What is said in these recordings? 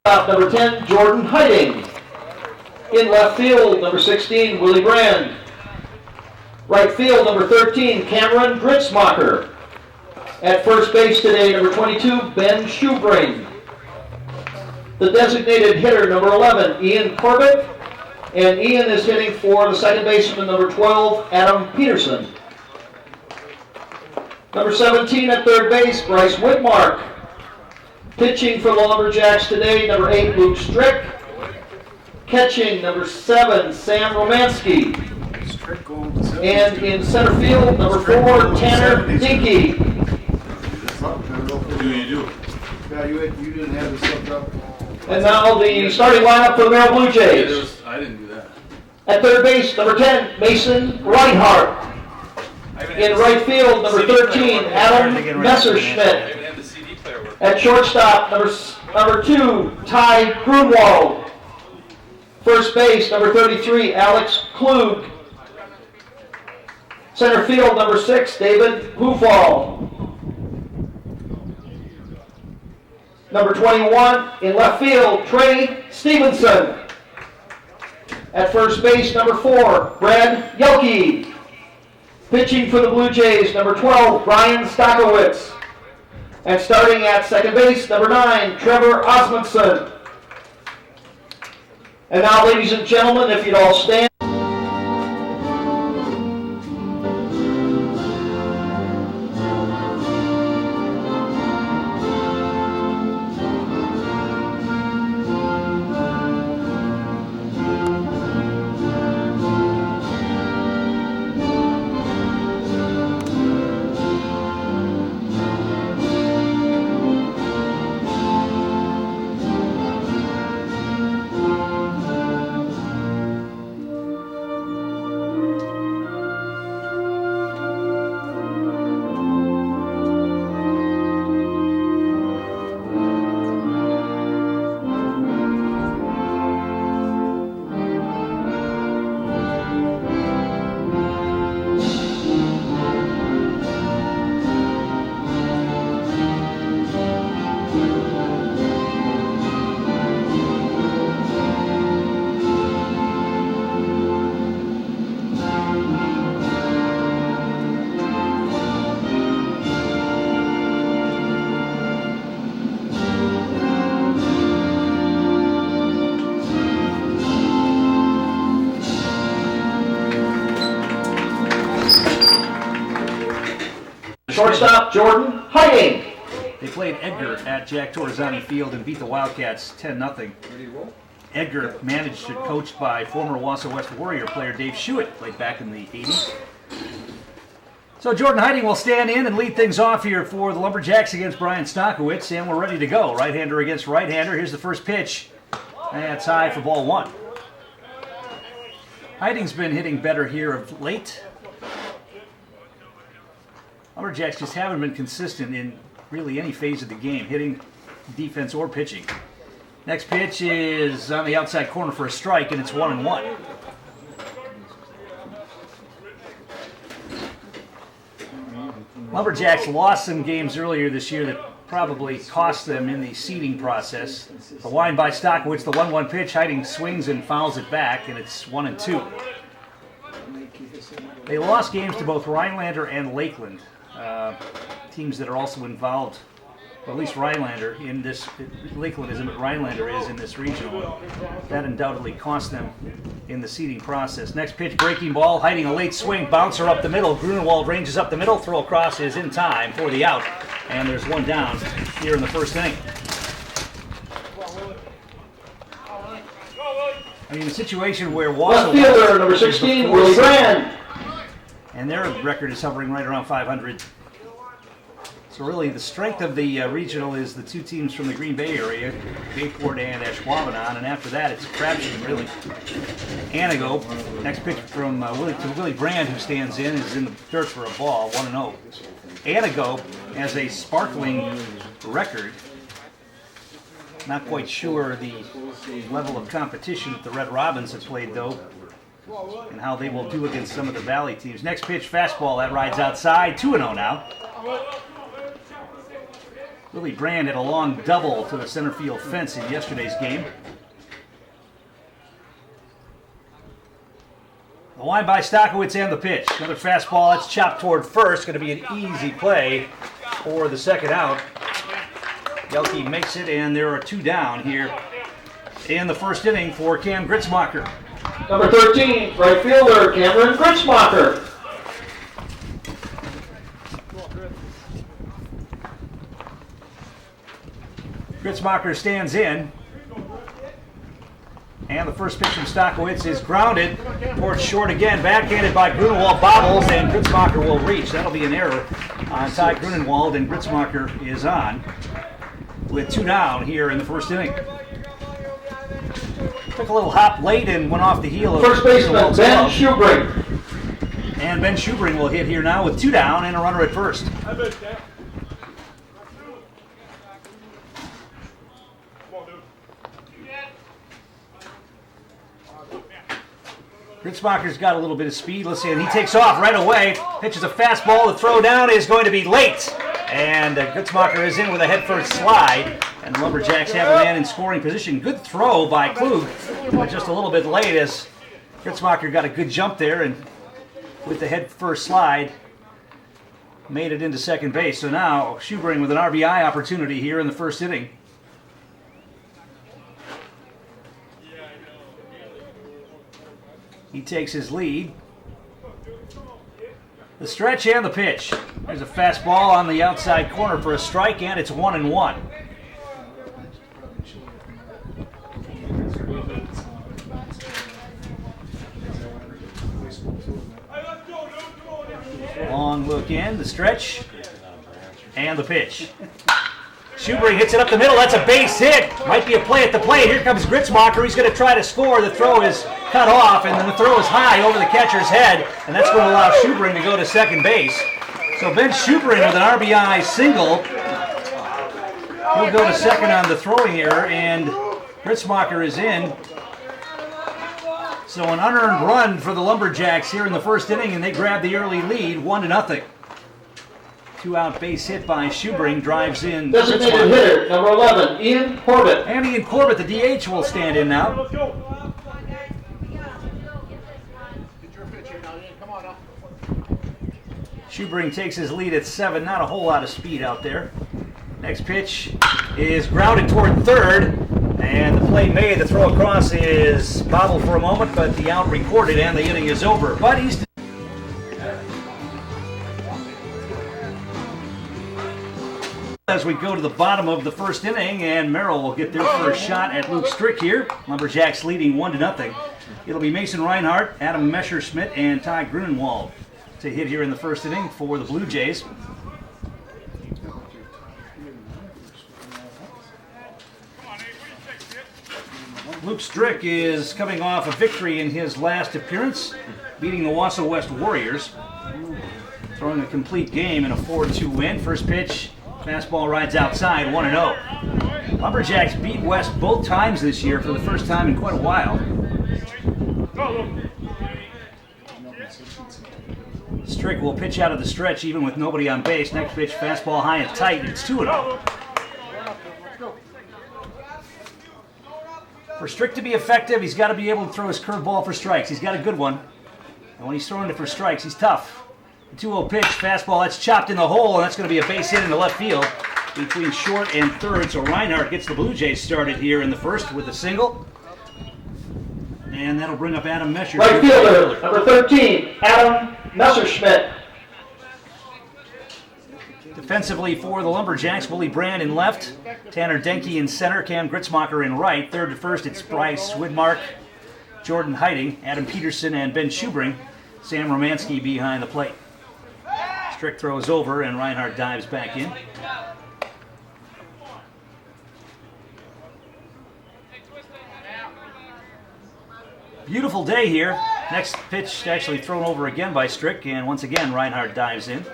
Number 10, Jordan Hiding. In left field, number 16, Willie Graham. Right field, number 13, Cameron Gritzmacher. At first base today, number 22, Ben Schubring. The designated hitter, number 11, Ian Corbett. And Ian is hitting for the second baseman, number 12, Adam Peterson. Number 17 at third base, Bryce Whitmark. Pitching for the Lumberjacks today, number 8, Luke Strick. Catching, number 7, Sam Romansky. And in center field, number 4, Tanner Dinky. Yeah, you didn't have this hooked up. And now the starting lineup for the Merrill Blue Jays. I didn't do that. At third base, number 10, Mason Reinhardt. In right field, number 13, Adam Messerschmidt. At shortstop, number 2, Ty Grunwald. First base, number 33, Alex Klug. Center field, number 6, David Hufall. Number 21, in left field, Trey Stevenson. At first base, number 4, Brad Yelke. Pitching for the Blue Jays, number 12, Brian Stokowitz. And starting at second base, number 9, Trevor Osmond. And now, ladies and gentlemen, if you'd all stand. Shortstop, Jordan Hiding. They played Edgar at Jack Torresani Field and beat the Wildcats 10-0. Edgar, managed and coached by former Wausau West Warrior player Dave Schuett, played back in the 80s. So Jordan Hiding will stand in and lead things off here for the Lumberjacks against Brian Stokowitz, and we're ready to go. Right-hander against right-hander. Here's the first pitch. That's high for ball 1. Hiding's been hitting better here of late. Lumberjacks just haven't been consistent in really any phase of the game, hitting, defense, or pitching. Next pitch is on the outside corner for a strike, and it's 1-1. Lumberjacks lost some games earlier this year that probably cost them in the seeding process. The line by Stokowitz, the 1-1 pitch, Hiding swings and fouls it back, and it's 1-2. They lost games to both Rhinelander and Lakeland. Teams that are also involved, well, at least Rhinelander in this, Lakeland isn't, but Rhinelander is in this regional. That undoubtedly cost them in the seeding process. Next pitch, breaking ball, Hiding a late swing, bouncer up the middle. Grunewald ranges up the middle, throw across is in time for the out. And there's one down here in the first inning. I mean, a situation where Left fielder, number 16, Willie Graham. And their record is hovering right around 500. So really, the strength of the regional is the two teams from the Green Bay area, Bayport and Ashwaubenon, and after that, it's a crapshoot, really. Anago, next pitch from Willie Brand, who stands in, is in the dirt for a ball, 1-0. Anago has a sparkling record. Not quite sure the level of competition that the Red Robins have played, though, and how they will do against some of the Valley teams. Next pitch, fastball, that rides outside, 2-0 now. Willie Graham had a long double to the center field fence in yesterday's game. The line by Stockowitz and the pitch. Another fastball, that's chopped toward first. Going to be an easy play for the second out. Yelke makes it, and there are 2 down here in the first inning for Cam Gritzmacher. Number 13, right fielder, Cameron Gritzmacher. Gritzmacher stands in. And the first pitch from Stockowitz is grounded towards short again. Backhanded by Grunewald, bobbles, and Gritzmacher will reach. That'll be an error on Ty Grunewald, and Gritzmacher is on with 2 down here in the first inning. Took a little hop late and went off the heel of First baseman, Grunewald's Ben glove. Schubring. And Ben Schubring will hit here now with 2 down and a runner at first. Gritzmacher's got a little bit of speed. Let's see, and he takes off right away. Pitches a fastball. The throw down is going to be late. And Gritzmacher is in with a head-first slide. And the Lumberjacks have a man in scoring position. Good throw by Klug, but just a little bit late as Gritzmacher got a good jump there and with the head-first slide made it into second base. So now Schubring with an RBI opportunity here in the first inning. He takes his lead. The stretch and the pitch. There's a fastball on the outside corner for a strike, and it's 1-1. Long look in, the stretch, and the pitch. Schubring hits it up the middle. That's a base hit. Might be a play at the plate. Here comes Gritzmacher. He's going to try to score. The throw is cut off, and then the throw is high over the catcher's head, and that's going to allow Schubring to go to second base. So Ben Schubring with an RBI single. He'll go to second on the throwing error, and Gritzmacher is in. So an unearned run for the Lumberjacks here in the first inning, and they grab the early lead, 1-0. 2-out base hit by Schubring, drives in. Designated hitter, number 11, Ian Corbett. And Ian Corbett, the DH, will stand in now. Schubring takes his lead at 7. Not a whole lot of speed out there. Next pitch is grounded toward third. And the play made. The throw across is bobbled for a moment, but the out recorded and the inning is over. But he's... As we go to the bottom of the first inning, and Merrill will get their first shot at Luke Strick here. Lumberjacks leading 1-0. It'll be Mason Reinhardt, Adam Messerschmidt, and Ty Grunewald to hit here in the first inning for the Blue Jays. Luke Strick is coming off a victory in his last appearance, beating the Wausau West Warriors, throwing a complete game in a 4-2 win. First pitch, fastball rides outside, 1-0. Lumberjacks beat West both times this year for the first time in quite a while. Strick will pitch out of the stretch even with nobody on base. Next pitch, fastball high and tight. It's 2-0. For Strick to be effective, he's got to be able to throw his curveball for strikes. He's got a good one. And when he's throwing it for strikes, he's tough. The 2-0 pitch, fastball, that's chopped in the hole, and that's going to be a base hit in the left field between short and third. So Reinhardt gets the Blue Jays started here in the first with a single. And that'll bring up Adam Messerschmidt. Right fielder, number 13, Adam Messerschmidt. Defensively for the Lumberjacks, Willie Graham in left, Tanner Denke in center, Cam Gritzmacher in right. Third to first, it's Bryce Widmark, Jordan Heiting, Adam Peterson, and Ben Schubring. Sam Romansky behind the plate. Strick throws over, and Reinhardt dives back in. Beautiful day here. Next pitch actually thrown over again by Strick, and once again Reinhardt dives in.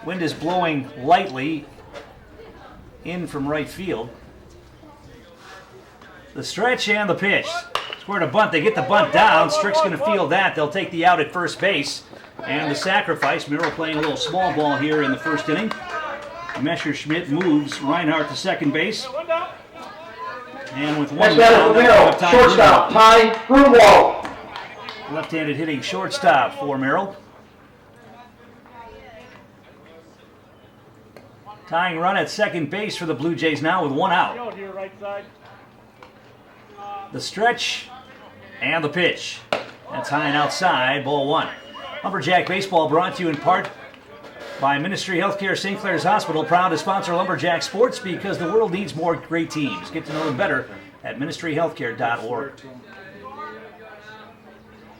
Wind is blowing lightly in from right field. The stretch and the pitch. Square to bunt. They get the bunt down. Strick's going to field that. They'll take the out at first base. And the sacrifice, Merrill playing a little small ball here in the first inning. Messerschmidt moves Reinhardt to second base. And with one Next batter for Merrill, shortstop, Ty Grunwald. Left-handed hitting shortstop for Merrill. Tying run at second base for the Blue Jays now with one out. The stretch and the pitch. That's high and outside, ball one. Lumberjack Baseball brought to you in part by Ministry Healthcare St. Clair's Hospital, proud to sponsor Lumberjack Sports because the world needs more great teams. Get to know them better at ministryhealthcare.org.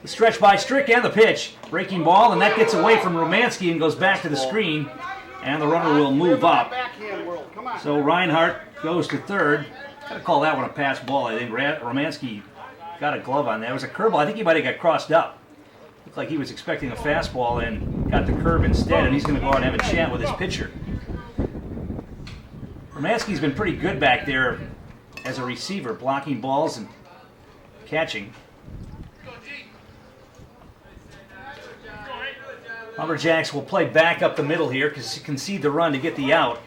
The stretch by Strick and the pitch. Breaking ball, and that gets away from Romanski and goes back to the screen. And the runner will move up. So Reinhardt goes to third. Got to call that one a pass ball. I think Romanski got a glove on that. It was a curveball. I think he might have got crossed up. Looked like he was expecting a fastball and got the curve instead, and he's going to go out and have a chat with his pitcher. Romanski's been pretty good back there as a receiver, blocking balls and catching. Lumberjacks will play back up the middle here because concede the run to get the out.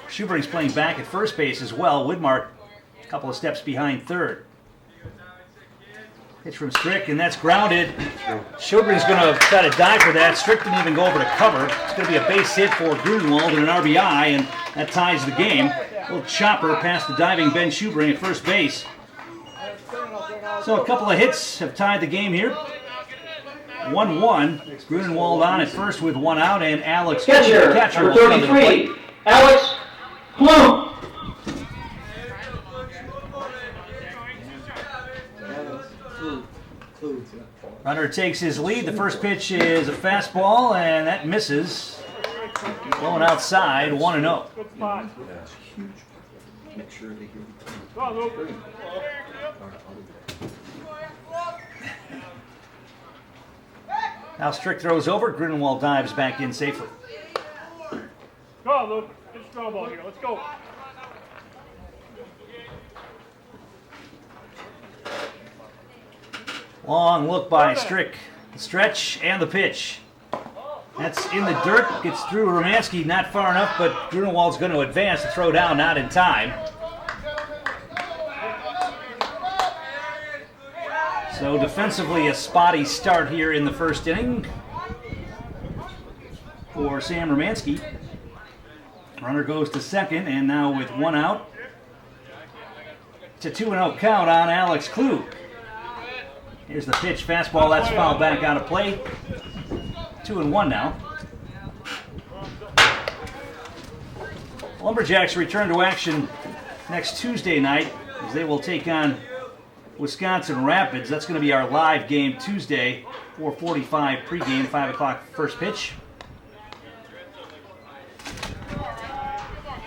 Schubring's playing back at first base as well. Widmark a couple of steps behind third. Pitch from Strick, and that's grounded. Schubring's going to try to dive for that. Strick didn't even go over to cover. It's going to be a base hit for Grunwald and an RBI, and that ties the game. A little chopper past the diving Ben Schubring at first base. So a couple of hits have tied the game here. 1-1. Grunwald on at first with one out, and Alex Catcher, will number come to the plate. 33, Alex Klug. Runner takes his lead. The first pitch is a fastball, and that misses. Going outside, 1-0. Good spot. Go on, Luke. Now Strick throws over. Grunwald dives back in safely. Go on, Luke. Get a strong ball here. Let's go. Long look by Strick. The stretch and the pitch. That's in the dirt. Gets through Romanski, not far enough, but Grunewald's going to advance. The throw down, not in time. So defensively, a spotty start here in the first inning for Sam Romanski. Runner goes to second, and now with one out, it's a 2-0 count on Alex Klug. Here's the pitch, fastball, that's fouled back out of play. 2-1 now. Lumberjacks return to action next Tuesday night as they will take on Wisconsin Rapids. That's going to be our live game Tuesday, 4:45 pregame, 5 o'clock first pitch.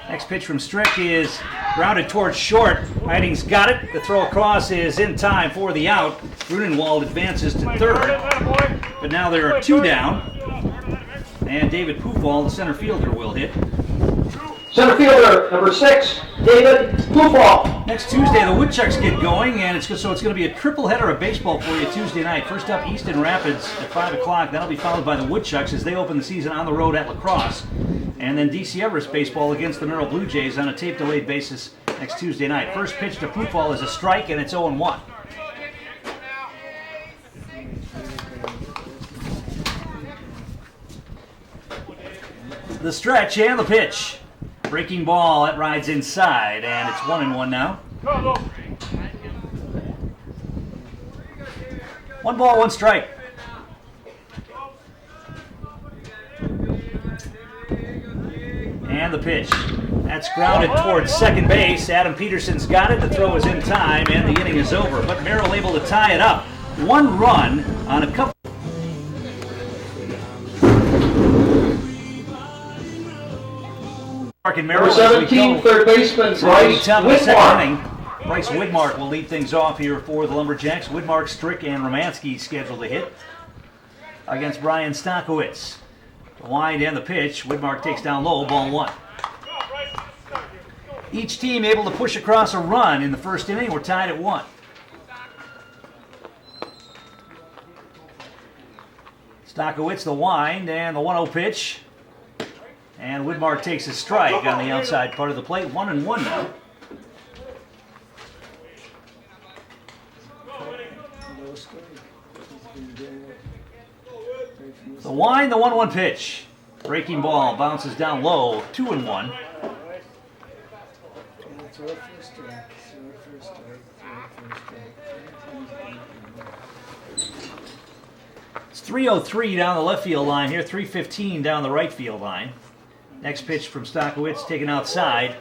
Next pitch from Strick is grounded towards short. Heiding's got it. The throw across is in time for the out. Grunewald advances to third, but now there are two down. And David Pufall, the center fielder, will hit. Center fielder, number 6, David Pufall. Next Tuesday, the Woodchucks get going, and it's going to be a triple header of baseball for you Tuesday night. First up, Easton Rapids at 5 o'clock. That'll be followed by the Woodchucks as they open the season on the road at La Crosse. And then DC Everest baseball against the Merrill Blue Jays on a tape-delayed basis next Tuesday night. First pitch to Pufall is a strike, and it's 0-1. The stretch and the pitch. Breaking ball, that rides inside, and it's 1-1 now. Go on, Luke. 1 ball, 1 strike. And the pitch. That's grounded towards second base. Adam Peterson's got it. The throw is in time, and the inning is over. But Merrill able to tie it up. 1 run on a couple. Number 17, third baseman, Bryce Widmark. Bryce Widmark will lead things off here for the Lumberjacks. Widmark, Strick, and Romanski scheduled to hit against Brian Stokowitz. The wide and the pitch. Widmark takes down low, ball 1. Each team able to push across a run in the first inning. We're tied at 1. Stockowitz the wind and the 1-0 pitch. And Widmark takes a strike on the outside part of the plate. 1-1 now. The wind, the 1-1 pitch. Breaking ball bounces down low. 2-1. It's 3:03 down the left field line here, 3:15 down the right field line. Next pitch from Stockowitz taken outside.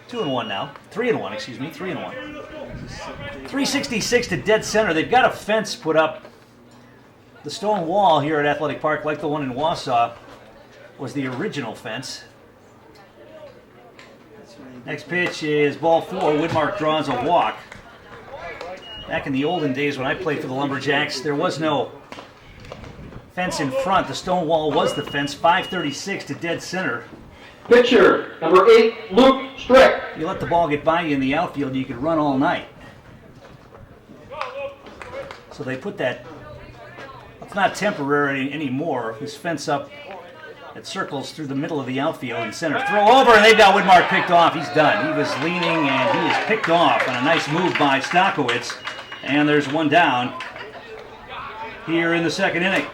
2-1 now. 3-1, excuse me, 3-1. 366 to dead center. They've got a fence put up. The stone wall here at Athletic Park, like the one in Wausau, was the original fence. Next pitch is ball 4. Widmark draws a walk. Back in the olden days when I played for the Lumberjacks, there was no fence in front. The stone wall was the fence. 536 to dead center. Pitcher, number 8, Luke Strick. You let the ball get by you in the outfield, you could run all night. So they put that, it's not temporary anymore, this fence up. It circles through the middle of the outfield and center. Throw over, and they've got Widmark picked off. He's done. He was leaning, and he is picked off on a nice move by Stockowitz. And there's one down here in the second inning.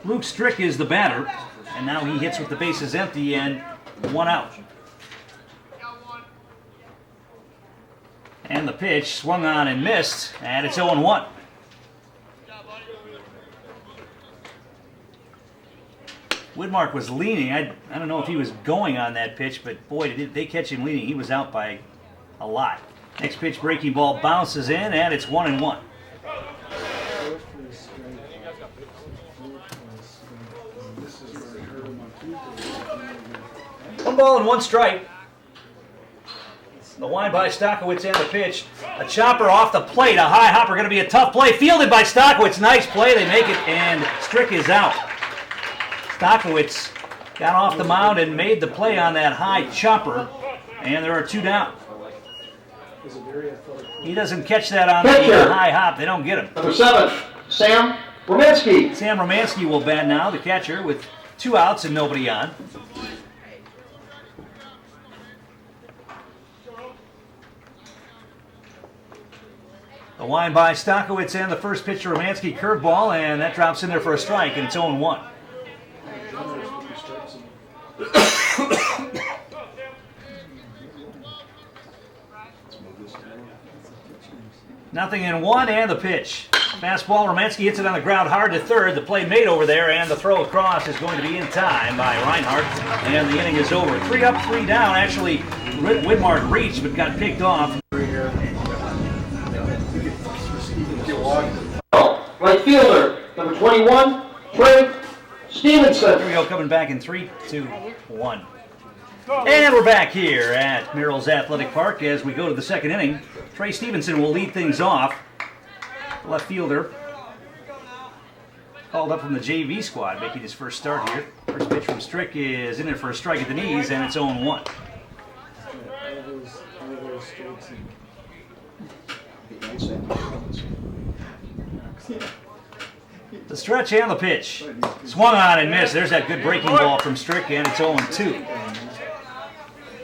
Luke Strick is the batter, and now he hits with the bases empty and 1 out. And the pitch swung on and missed, and it's 0-1. Widmark was leaning. I don't know if he was going on that pitch, but boy, did they catch him leaning. He was out by a lot. Next pitch, breaking ball bounces in, and it's 1-1. 1 ball and 1 strike. The wind by Stockowitz and the pitch. A chopper off the plate. A high hopper going to be a tough play. Fielded by Stockowitz. Nice play. They make it, and Strick is out. Stockowitz got off the mound and made the play on that high chopper, and there are 2 down. He doesn't catch that on the high hop. They don't get him. Number 7, Sam Romanski. Sam Romanski will bat now, the catcher, with 2 outs and nobody on. The wind by Stockowitz and the first pitch to Romanski, curveball, and that drops in there for a strike, and it's 0-1. Nothing in 1, and the pitch. Fastball, Romanski hits it on the ground hard to third. The play made over there, and the throw across is going to be in time by Reinhardt, and the inning is over. 3 up, 3 down. Actually, Widmark reached but got picked off. Right fielder, number 21, Trey Stevenson. Here we go, coming back in 3, 2, 1. And we're back here at Merrill's Athletic Park as we go to the second inning. Trey Stevenson will lead things off. Left fielder. Called up from the JV squad, making his first start here. First pitch from Strick is in there for a strike at the knees, and it's 0-1. The stretch and the pitch. Swung on and missed. There's that good breaking ball from Strick, and it's 0-2.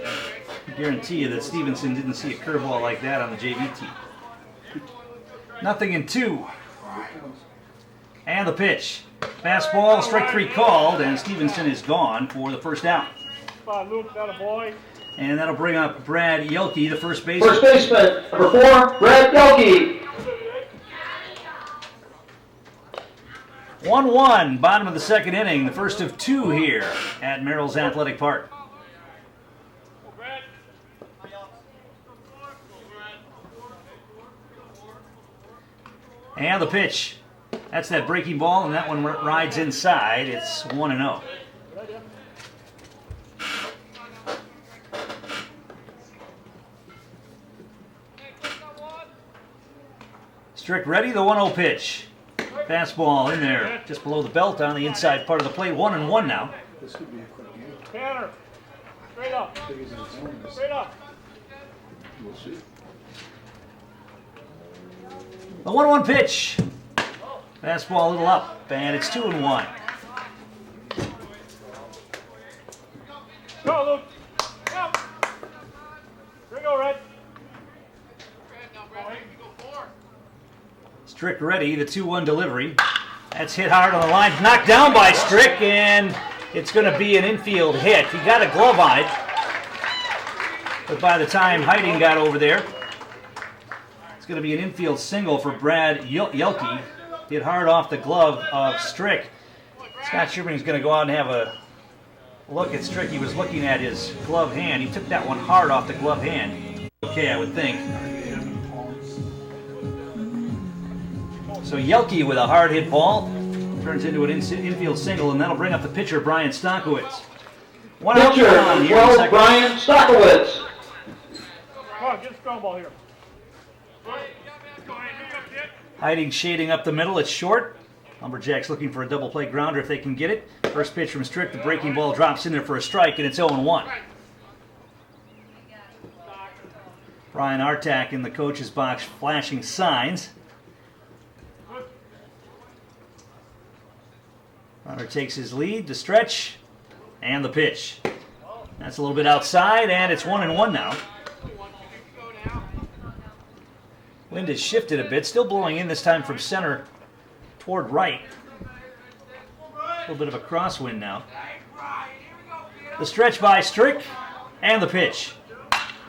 I guarantee you that Stevenson didn't see a curveball like that on the JV team. Nothing in 2. And the pitch. Fastball, strike 3 called, and Stevenson is gone for the first out. And that'll bring up Brad Yelke, the first baseman. First baseman, number 4, Brad Yelke. 1-1, bottom of the second inning, the first of 2 here at Merrill's Athletic Park. And the pitch. That's that breaking ball, and that one rides inside. It's 1-0. Strick ready, the 1-0 pitch. Fastball in there, just below the belt on the inside part of the plate. 1-1 now. This could be a quick game. Tanner, straight up. Straight up. We'll see. The 1-1 pitch. Fastball a little up, and it's 2-1. Go, Luke. Go. Here we go, Red. Strick ready, the 2-1 delivery. That's hit hard on the line, knocked down by Strick, and it's going to be an infield hit. He got a glove on it, but by the time Heiding got over there, it's going to be an infield single for Brad Yelke. Hit hard off the glove of Strick. Scott Sherman's going to go out and have a look at Strick. He was looking at his glove hand. He took that one hard off the glove hand. Okay, I would think. So Yelke with a hard hit ball turns into an infield single, and that'll bring up the pitcher, Brian Stockowitz. One out Pitcher, on here in the 12, second. Brian Stockowitz. Come on, get a strong ball here. Heiding shading up the middle, it's short. Lumberjacks looking for a double play grounder if they can get it. First pitch from Strick, the breaking ball drops in there for a strike, and it's 0-1. Brian Artak in the coach's box flashing signs. Runner takes his lead, the stretch, and the pitch. That's a little bit outside, and it's 1-1 now. Wind has shifted a bit, still blowing in this time from center toward right. A little bit of a crosswind now. The stretch by Strick, and the pitch.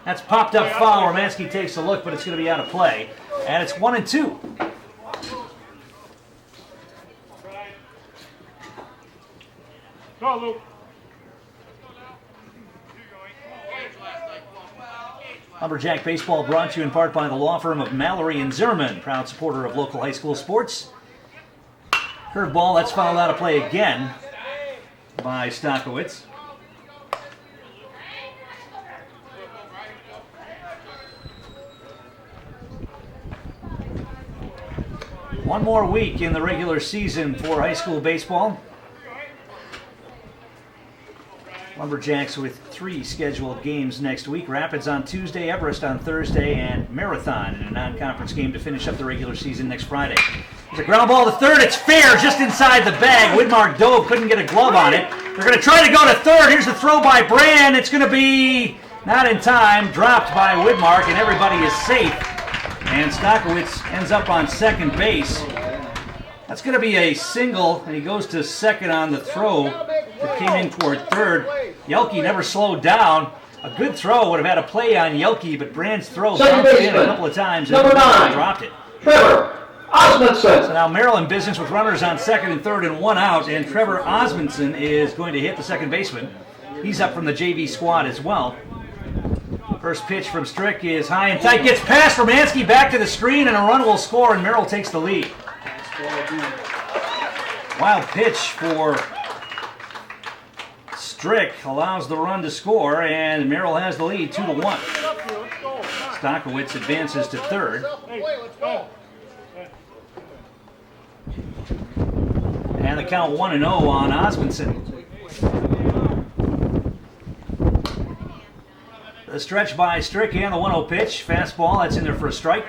That's popped up foul. Romanski takes a look, but it's going to be out of play. And it's 1-2. Go, Luke. Lumberjack Baseball brought to you in part by the law firm of Mallory and Zimmerman, proud supporter of local high school sports. Curveball, that's fouled out of play again by Stockowitz. One more week in the regular season for high school baseball. Lumberjacks with 3 scheduled games next week. Rapids on Tuesday, Everest on Thursday, and Marathon in a non-conference game to finish up the regular season next Friday. There's a ground ball to third. It's fair, just inside the bag. Widmark dove, couldn't get a glove on it. They're going to try to go to third. Here's the throw by Brand. It's going to be not in time. Dropped by Widmark, and everybody is safe. And Stockowitz ends up on second base. That's going to be a single, and he goes to second on the throw that came in toward third. Yelke never slowed down. A good throw would have had a play on Yelke, but Brand's throw bounced in a couple of times and dropped it. Trevor Osmond. So now Merrill in business with runners on second and third and 1 out, and Trevor Osmond is going to hit the second baseman. He's up from the JV squad as well. First pitch from Strick is high and tight, gets past Romanski, back to the screen, and a run will score, and Merrill takes the lead. Wild pitch for Strick allows the run to score, and Merrill has the lead 2-1. Stockowitz advances to third. And the count 1-0 on Osmondson. The stretch by Strick and the 1-0 pitch. Fastball, that's in there for a strike,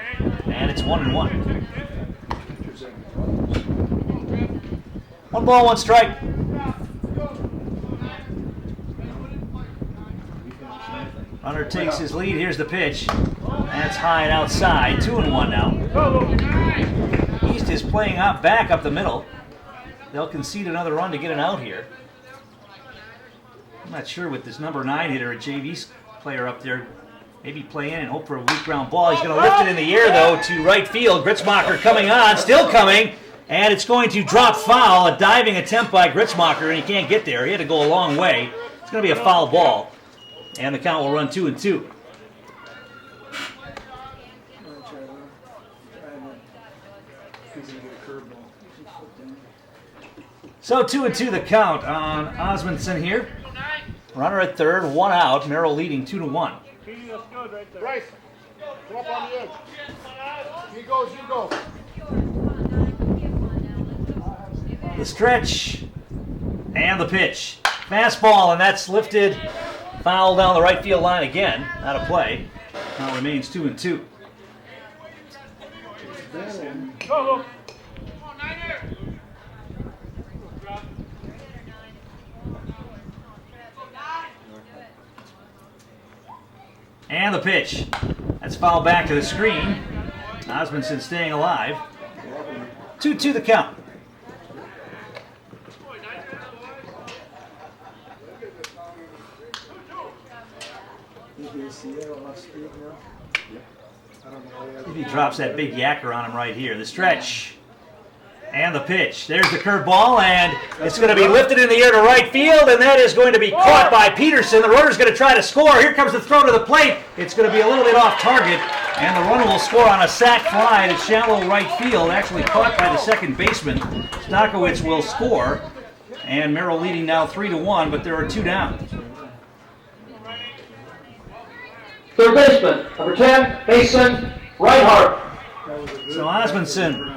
and it's 1-1. 1 ball, 1 strike. Runner takes his lead. Here's the pitch. That's high and outside. 2-1 now. East is playing out back up the middle. They'll concede another run to get an out here. I'm not sure with this number 9 hitter, a JV player up there, maybe play in and hope for a weak ground ball. He's going to lift it in the air, though, to right field. Gritzmacher coming on, still coming, and it's going to drop foul. A diving attempt by Gritzmacher, and he can't get there. He had to go a long way. It's going to be a foul ball, and the count will run 2-2. So 2-2 the count on Osmondson here. Runner at third, 1 out. Merrill leading 2-1. Bryce, come up on the edge. He goes, you go. The stretch and the pitch. Fastball, and that's lifted. Foul down the right field line again. Out of play. Now remains 2-2. Go, Luke. And the pitch. That's fouled back to the screen. Osmondson staying alive. 2-2 the count. If he drops that big yacker on him right here. The stretch. And the pitch. There's the curveball, and it's going to be lifted in the air to right field, and that is going to be caught by Peterson. The runner's going to try to score. Here comes the throw to the plate. It's going to be a little bit off target, and the runner will score on a sac fly to shallow right field, actually caught by the second baseman. Stakowicz will score, and Merrill leading now 3-1, but there are 2 down. Third baseman, number 10, Mason Reinhardt. So Osmondson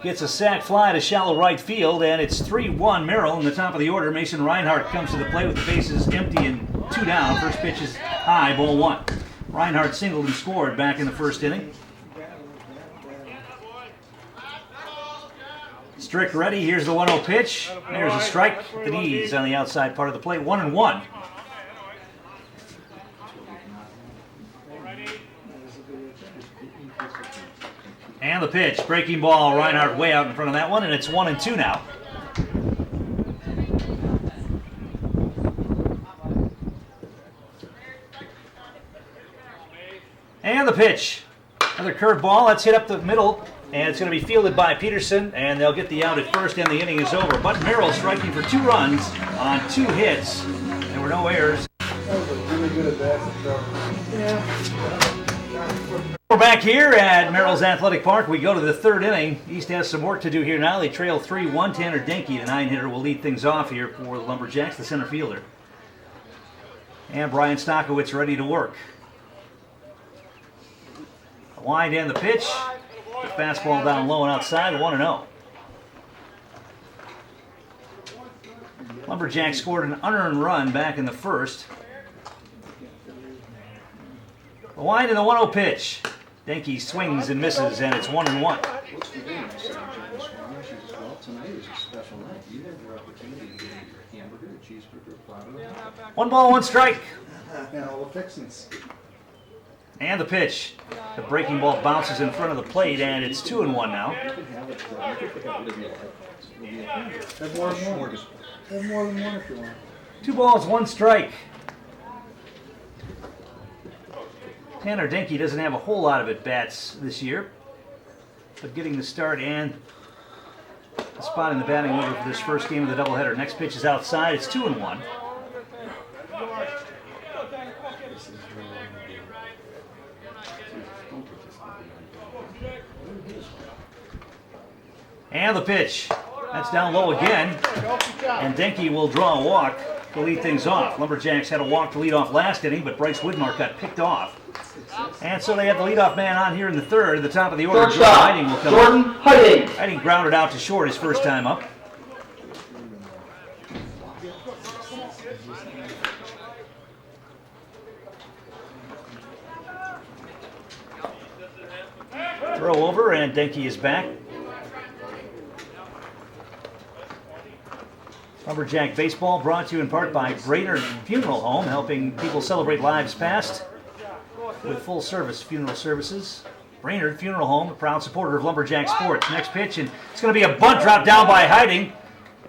gets a sac fly to shallow right field, and it's 3-1 Merrill in the top of the order. Mason Reinhardt comes to the plate with the bases empty and 2 down. First pitch is high, ball 1. Reinhardt singled and scored back in the first inning. Strick ready. Here's the 1-0 pitch. There's a strike. The knees on the outside part of the plate. 1-1. And the pitch, breaking ball, Reinhardt way out in front of that one, and it's 1-2 now. And the pitch, another curveball, that's hit up the middle, and it's going to be fielded by Peterson, and they'll get the out at first, and the inning is over. But Merrill striking for 2 runs on 2 hits. There were no errors. That was a really good at bat for Trevor. Yeah. We're back here at Merrill's Athletic Park. We go to the 3rd inning. East has some work to do here now. They trail 3-1. Tanner Denke, the 9-hitter, will lead things off here for the Lumberjacks, the center fielder. And Brian Stakowicz ready to work. The wind and the pitch. The fastball down low and outside, 1-0. Lumberjacks scored an unearned run back in the first. The wind and the 1-0 pitch. Denke swings and misses, and it's 1-1. What's for dinner? Well, tonight is a special night. You have your opportunity to get a hamburger, a cheeseburger, a platter. 1 ball, 1 strike. And all the fixings. And the pitch. The breaking ball bounces in front of the plate, and it's 2-1 now. You can have it. You can pick up whatever you like. Have more than one. Have more than one if you want. 2 balls, 1 strike. Tanner Denke doesn't have a whole lot of at-bats this year, but getting the start and a spot in the batting order for this first game of the doubleheader. Next pitch is outside. It's 2-1. And the pitch. That's down low again, and Denke will draw a walk to lead things off. Lumberjacks had a walk to lead off last inning, but Bryce Widmark got picked off. And so they have the leadoff man on here in the 3rd. At the top of the order, Jordan Hiding will come Jordan Hiding. Hiding grounded out to short his first time up. Throw over, and Denke is back. Lumberjack Baseball brought to you in part by Brainerd Funeral Home, helping people celebrate lives past with full service funeral services. Brainerd Funeral Home, a proud supporter of Lumberjack sports. Next pitch, and it's going to be a bunt drop down by Hiding,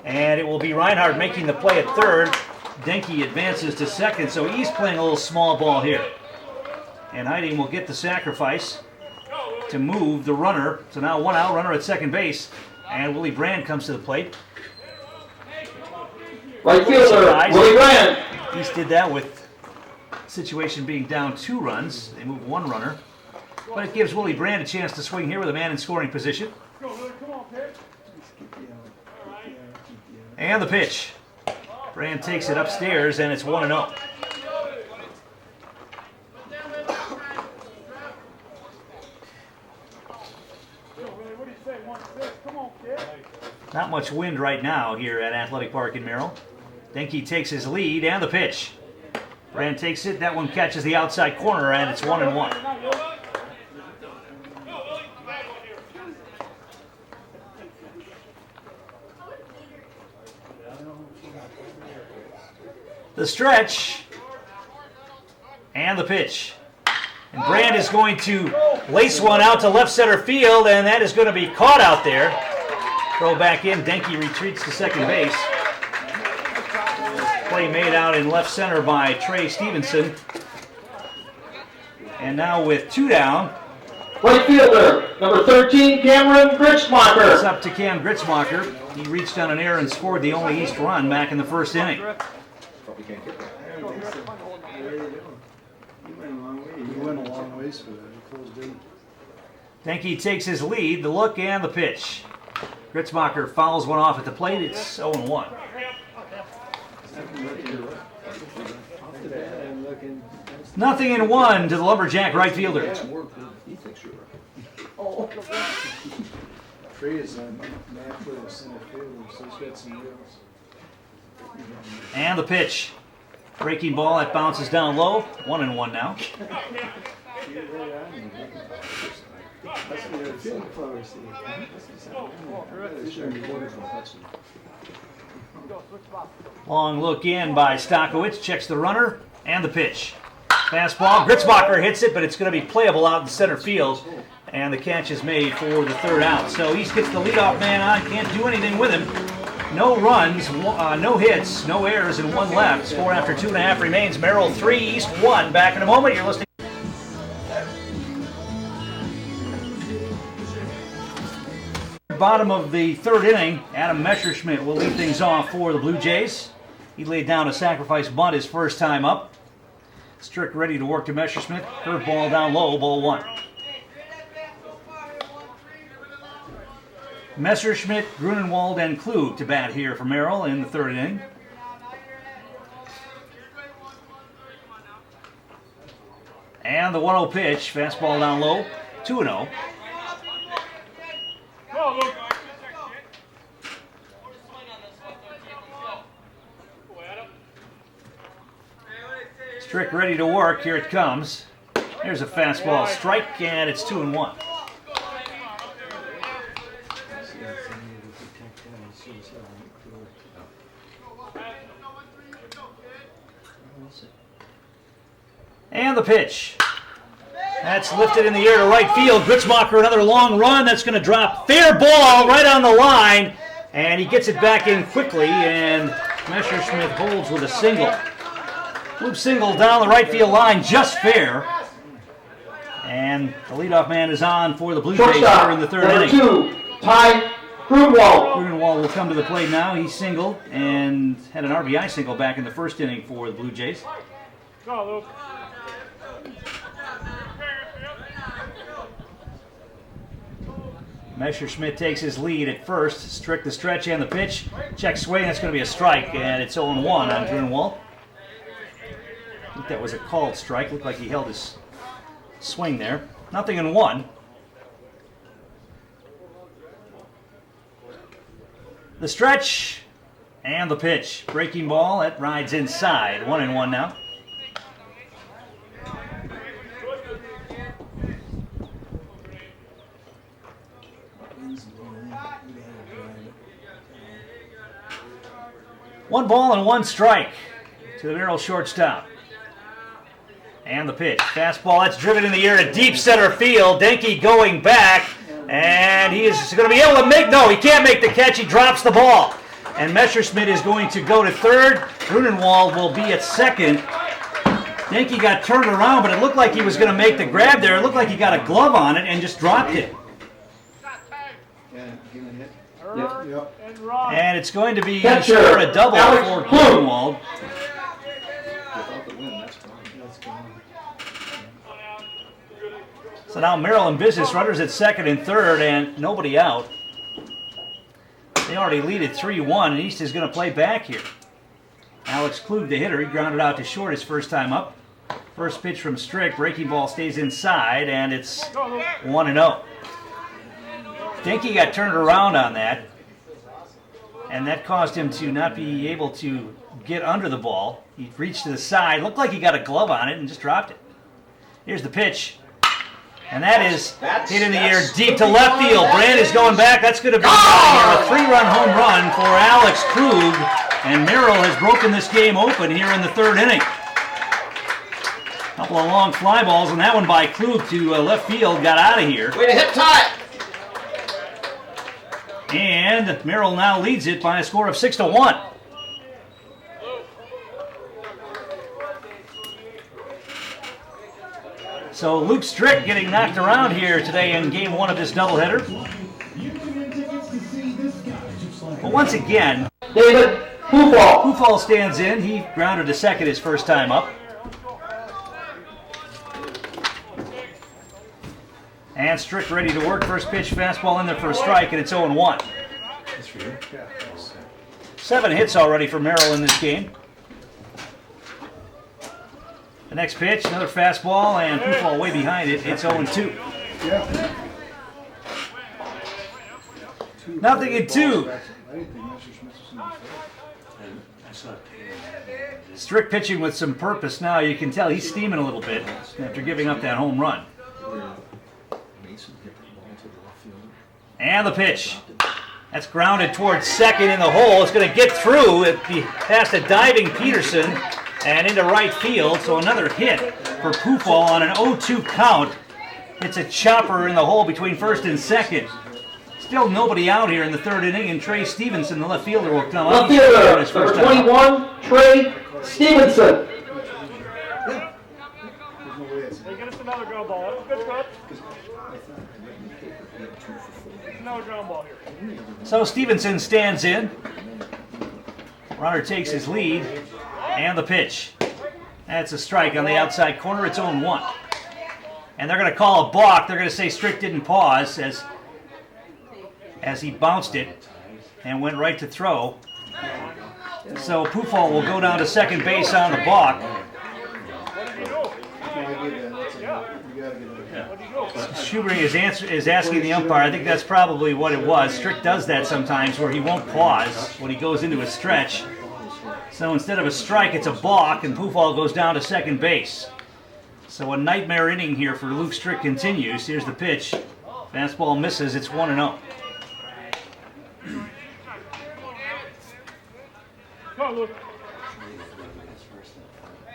and it will be Reinhardt making the play at 3rd. Denke advances to 2nd, so he's playing a little small ball here. And Hiding will get the sacrifice to move the runner. So now 1 out, runner at 2nd base, and Willie Brand comes to the plate. Right fielder, Willie Graham. East did that with situation being down 2 runs. They move 1 runner. But it gives Willie Brand a chance to swing here with a man in scoring position. And the pitch. Brand takes it upstairs, and it's 1-0. Not much wind right now here at Athletic Park in Merrill. Denke takes his lead, and the pitch. Brand takes it. That one catches the outside corner, and it's 1-1. The stretch. And the pitch. And Brand is going to lace one out to left center field, and that is going to be caught out there. Throw back in. Denke retreats to second base. Play made out in left center by Trey Stevenson. And now with 2 down. Right fielder, number 13, Cameron It's Gritzmacher. up to Cam Gritzmacher. He reached on an error and scored the only East run back in the first inning. Probably can't get that. He went a long ways for that. He closed in. Denke takes his lead, the look and the pitch. Gritzmacher fouls one off at the plate. It's 0-1. Nothing in 1 to the Lumberjack right fielder. That's more important. He thinks you're right. Trey is naturally a center fielder, so he's got some wheels. And the pitch. Breaking ball that bounces down low. 1-1 now. That's what they're feeling flower seed. Long look in by Stokowitz. Checks the runner and the pitch. Fastball. Gritzmacher hits it, but it's going to be playable out in center field. And the catch is made for the 3rd out. So East gets the leadoff man on. Can't do anything with him. No runs, no hits, no errors, and 1 left. Score after 2.5 remains. Merrill 3, East 1. Back in a moment. You're listening. Bottom of the 3rd inning, Adam Messerschmidt will lead things off for the Blue Jays. He laid down a sacrifice bunt his first time up. Strick ready to work to Messerschmidt. Curveball down low, ball 1. Messerschmidt, Grunenwald, and Klug to bat here for Merrill in the 3rd inning. And the 1-0 pitch, fastball down low, 2-0. Go, Luke. Strick ready to work, here it comes. Here's a fastball strike, and it's 2-1. And the pitch. That's lifted in the air to right field. Gritzmacher, another long run. That's going to drop. Fair ball right on the line. And he gets it back in quickly, and Messerschmidt holds with a single. Loop single down the right field line, just fair. And the leadoff man is on for the Blue Jays here in the 3rd number inning. 2, Ty Grunwald. Grunenwald will come to the plate now. He singled and had an RBI single back in the 1st inning for the Blue Jays. Go, Luke. Messerschmidt takes his lead at first. Strick the stretch and the pitch. Check swing, that's going to be a strike, and it's 0-1 on Grunenwald. I think that was a called strike. Looked like he held his swing there. Nothing in 1. The stretch and the pitch. Breaking ball, that rides inside. 1-1 now. One ball and 1 strike to the Merrill shortstop. And the pitch. Fastball, that's driven in the air to deep center field. Denke going back, and he is going to be able to make, no, he can't make the catch. He drops the ball. And Messerschmidt is going to go to 3rd. Grunenwald will be at 2nd. Denke got turned around, but it looked like he was going to make the grab there. It looked like he got a glove on it and just dropped it. Yep. And run. And it's going to be Catcher, short a double Alex for Klug. Grunenwald. Without the win, that's fine. That's gone. So now Merrill in business, runners at 2nd and 3rd, and nobody out. They already lead at 3-1, and East is going to play back here. Alex Klug, the hitter, he grounded out to short his first time up. First pitch from Strick, breaking ball stays inside, and it's 1-0. Denke got turned around on that, and that caused him to not be able to get under the ball. He reached to the side, looked like he got a glove on it, and just dropped it. Here's the pitch. And that is hit in the air deep to left field. Brand is going back. That's going to be a 3-run home run for Alex Klug. And Merrill has broken this game open here in the third inning. Couple of long fly balls, and that one by Klug to left field got out of here. Way to hit tie. And Merrill now leads it by a score of 6-1. So Luke Strick getting knocked around here today in game one of this doubleheader. But once again, David Hoofall. Hoofall stands in. He grounded to second his first time up. And Strick ready to work. First pitch, fastball in there for a strike, and it's 0-1. 7 hits already for Merrill in this game. The next pitch, another fastball, and Hoofall way behind it. It's 0-2. Nothing in 2. Strick pitching with some purpose now. You can tell he's steaming a little bit after giving up that home run. And the pitch. That's grounded towards second in the hole. It's going to get through it past a diving Peterson and into right field. So another hit for Hoofall on an 0-2 count. It's a chopper in the hole between first and second. Still nobody out here in the third inning, and Trey Stevenson, the left fielder, will come up. Left fielder, number 21, Trey Stevenson. Hey, get us another ground ball. That's a good cut. Another ground ball here. So Stevenson stands in. Runner takes his lead, and the pitch. That's a strike on the outside corner. It's 0-1. And they're going to call a balk. They're going to say Strick didn't pause as he bounced it and went right to throw. So Hoofall will go down to second base on the balk. Schubering is asking the umpire. I think that's probably what it was. Strick does that sometimes where he won't pause when he goes into a stretch. So instead of a strike, it's a balk, and Hoofall goes down to second base. So a nightmare inning here for Luke Strick continues. Here's the pitch. Fastball misses. It's 1-0. Come on, Luke.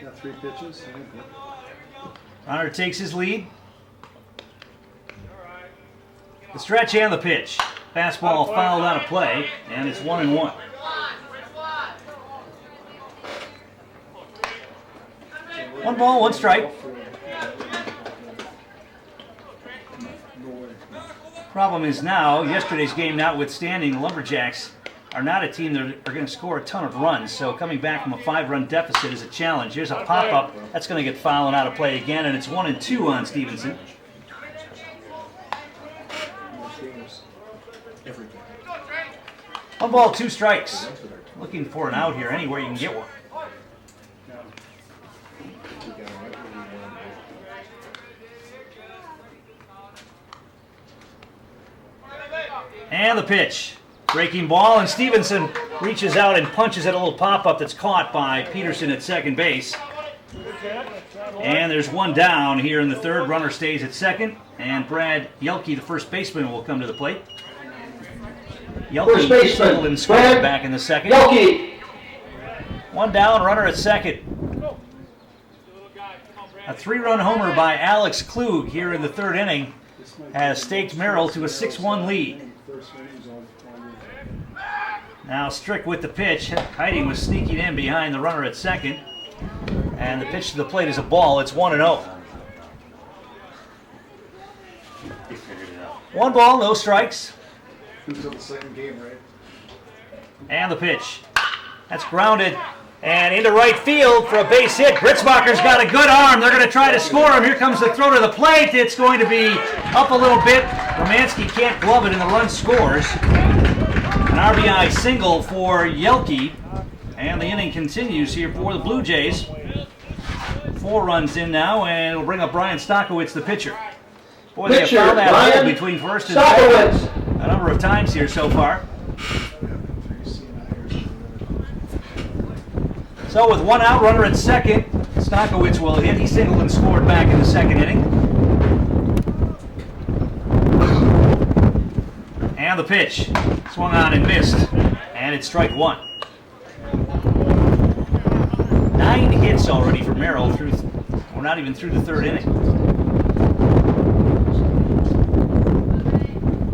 Got 3 pitches. Runner takes his lead. The stretch and the pitch. Fastball fouled out of play, and it's 1-1. One ball, one strike. Problem is now, yesterday's game notwithstanding, the Lumberjacks are not a team that are going to score a ton of runs, so coming back from a 5-run deficit is a challenge. Here's a pop-up. That's going to get fouled out of play again, and it's 1-2 on Stevenson. One ball, 2 strikes. Looking for an out here anywhere you can get one. And the pitch. Breaking ball, and Stevenson reaches out and punches at a little pop-up that's caught by Peterson at second base. And there's one down here in the third. Runner stays at second, and Brad Yelke, the first baseman, will come to the plate. First baseman, singled and scored Brad back in the second. Yelke. One down, runner at second. A 3-run homer by Alex Klug here in the third inning has staked Merrill to a 6-1 lead. Now Strick with the pitch. Hiding was sneaking in behind the runner at second. And the pitch to the plate is a ball. It's 1-0. 1 ball, no strikes. Until the second game, right? And the pitch. That's grounded and into right field for a base hit. Gritzmacher's got a good arm. They're going to try to score him. Here comes the throw to the plate. It's going to be up a little bit. Romanski can't glove it, and the run scores. An RBI single for Yelke. And the inning continues here for the Blue Jays. 4 runs in now, and it'll bring up Brian Stockowitz, the pitcher. Boy, they have found that hole between first and second a number of times here so far. So with 1 out, runner at second, Stockowitz will hit. He singled and scored back in the second inning. And the pitch. Swung on and missed. And it's strike 1. hits already for Merrill through. We're not even through the third inning.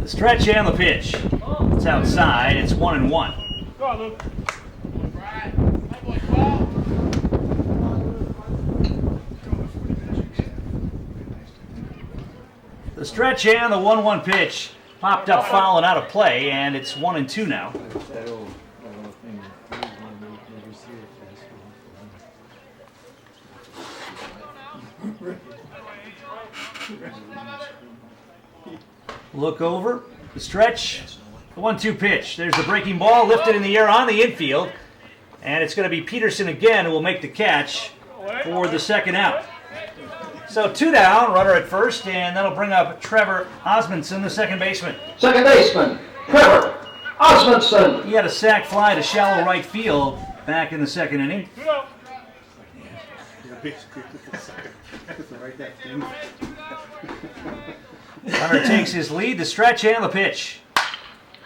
The stretch and the pitch. It's outside. It's 1-1. Go on, Luke. The stretch and the 1-1 pitch popped up foul and out of play, and it's 1-2 now. Look over, the stretch, the 1-2 pitch. There's the breaking ball lifted in the air on the infield, and it's going to be Peterson again who will make the catch for the second out. So 2 down, runner at first, and that'll bring up Trevor Osmondson, the second baseman. Second baseman, Trevor Osmondson. He had a sac fly to shallow right field back in the second inning. Runner takes his lead, the stretch and the pitch.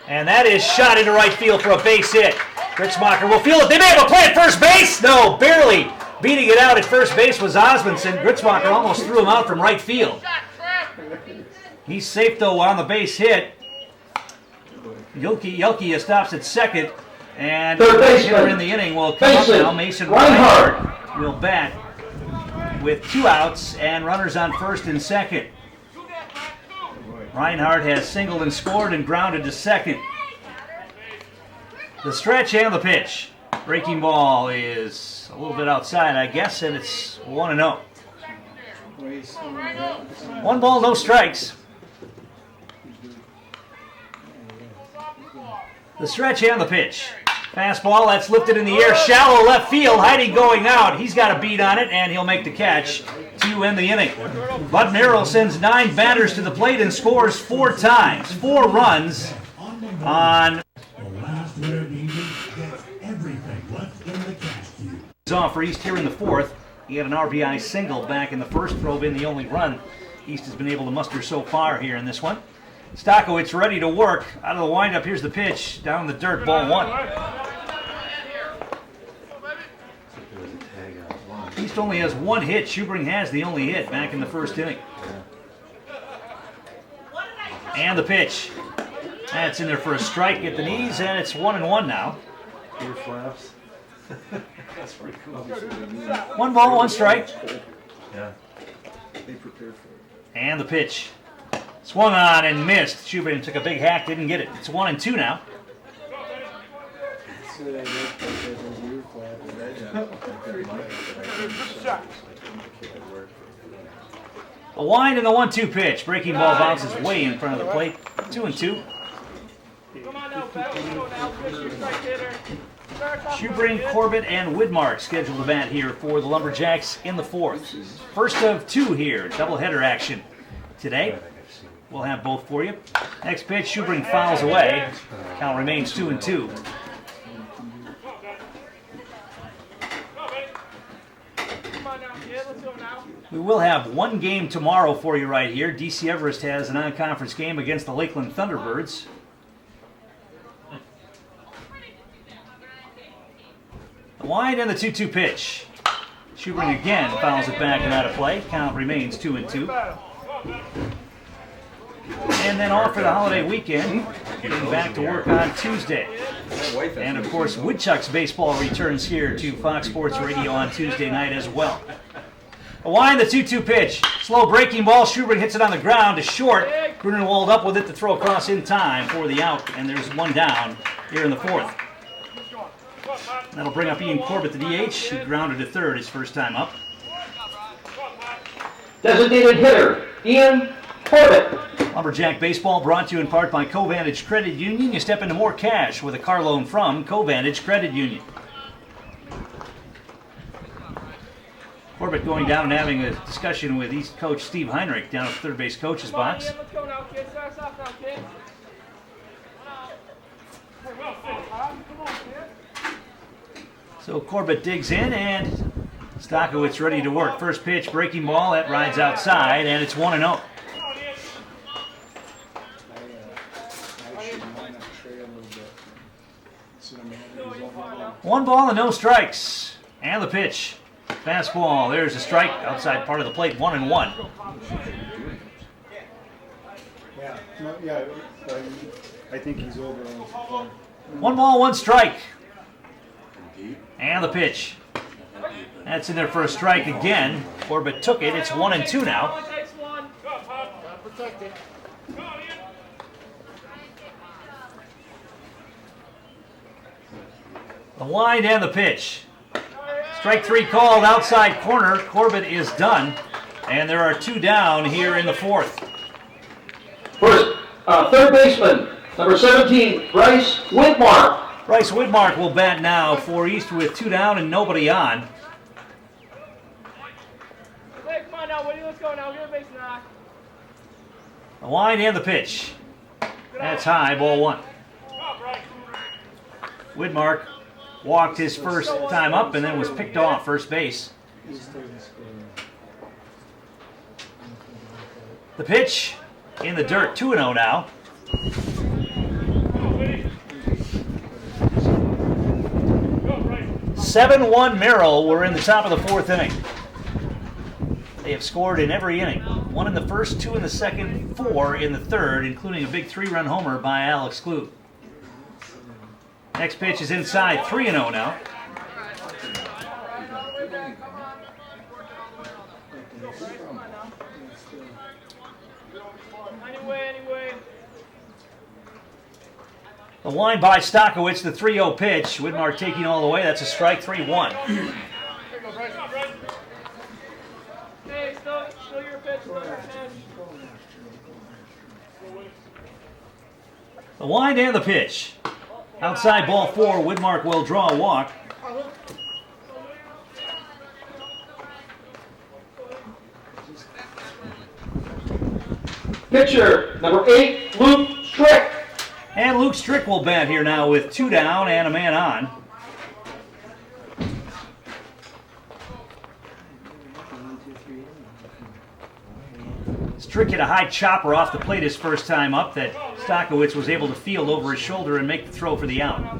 And that is shot into right field for a base hit. Gritzmacher will field it. They may have a play at first base. No, barely. Beating it out at first base was Osmondson. Gritzmacher almost threw him out from right field. He's safe, though, on the base hit. Yelke stops at second. And Third the baseman. hitter in the inning will come up now. Mason Reinhardt will bat with 2 outs and runners on first and second. Reinhardt has singled and scored and grounded to second. The stretch and the pitch. Breaking ball is a little bit outside, I guess, and it's 1-0. 1 ball, no strikes. The stretch and the pitch. Fastball, that's lifted in the air, shallow left field, Heidi going out. He's got a beat on it, and he'll make the catch to end the inning. Bud Merrill sends 9 batters to the plate and scores 4 times. 4 runs on... He's off for East here in the fourth. He had an RBI single back in the first, drove in the only run East has been able to muster so far here in this one. Stockowitz ready to work. Out of the windup, here's the pitch. Down the dirt, ball 1. East only has 1 hit. Schubring has the only hit back in the first inning. And the pitch. That's in there for a strike at the knees, and it's 1-1 now. Ear flaps. That's pretty cool. 1 ball, 1 strike. Yeah. They prepared for it. And the pitch. Swung on and missed. Schubring took a big hack, didn't get it. It's 1-2 now. A wind and the 1-2 pitch. Breaking ball bounces way in front of the plate. 2-2. Come on now, Bell. Let's go now. Pitch, strike hitter. Schubring, Corbett, and Widmark scheduled to bat here for the Lumberjacks in the fourth. First of 2 here. Doubleheader action today. We'll have both for you. Next pitch, Schubring fouls away. Count remains 2-2. We will have 1 game tomorrow for you right here. DC Everest has a non-conference game against the Lakeland Thunderbirds. The wind and the 2-2 pitch. Schubring again fouls it back and out of play. Count remains 2-2. And then off for the holiday weekend. Getting back to work on Tuesday. And of course, Woodchucks baseball returns here to Fox Sports Radio on Tuesday night as well. A wind, the 2-2 pitch. Slow breaking ball. Schubring hits it on the ground to short. Grunenwald up with it to throw across in time for the out. And there's 1 down here in the fourth. That'll bring up Ian Corbett, the DH, who grounded to third his first time up. Designated hitter, Ian Corbett. Lumberjack baseball brought to you in part by Covantage Credit Union. You step into more cash with a car loan from Covantage Credit Union. Corbett going down and having a discussion with East coach Steve Heinrich down at the third base coach's box. Let's go now, kids. Start us off now, kids. Well, come on, kid. So Corbett digs in and Stockowitz ready to work. First pitch, breaking ball, that rides outside, and it's 1-0. One ball and no strikes. And the pitch. Fastball, there's a strike outside part of the plate, 1-1. Yeah, no, yeah, I think he's over on the far. 1 ball, 1 strike. And the pitch. That's in there for a strike again. Corbett took it. It's 1-2 now. The wind and the pitch. Strike 3 called outside corner. Corbett is done. And there are 2 down here in the 4th. First, third baseman, number 17, Bryce Whitmark. Bryce Whitmark will bat now for East with 2 down and nobody on. Hey, come on now, Woody, let's go now. Get a base knock. The wind and the pitch. That's high, ball 1. Whitmark walked his first time up and then was picked off first base. The pitch in the dirt, 2-0 now. 7-1 Merrill. We're in the top of the 4th inning. They have scored in every inning. 1 in the first, 2 in the second, 4 in the third, including a big 3-run homer by Alex Klug. Next pitch is inside, 3-0 now. Anyway. The line by Stockowitz, the 3-0 pitch. Whitmark taking all the way. That's a strike, 3-1. Hey, still your pitch, The wind and the pitch. Outside ball 4, Whitmark will draw a walk. Pitcher, number 8, Luke Strick. And Luke Strick will bat here now with 2 down and a man on. Strick hit a high chopper off the plate his first time up that Stockowitz was able to field over his shoulder and make the throw for the out.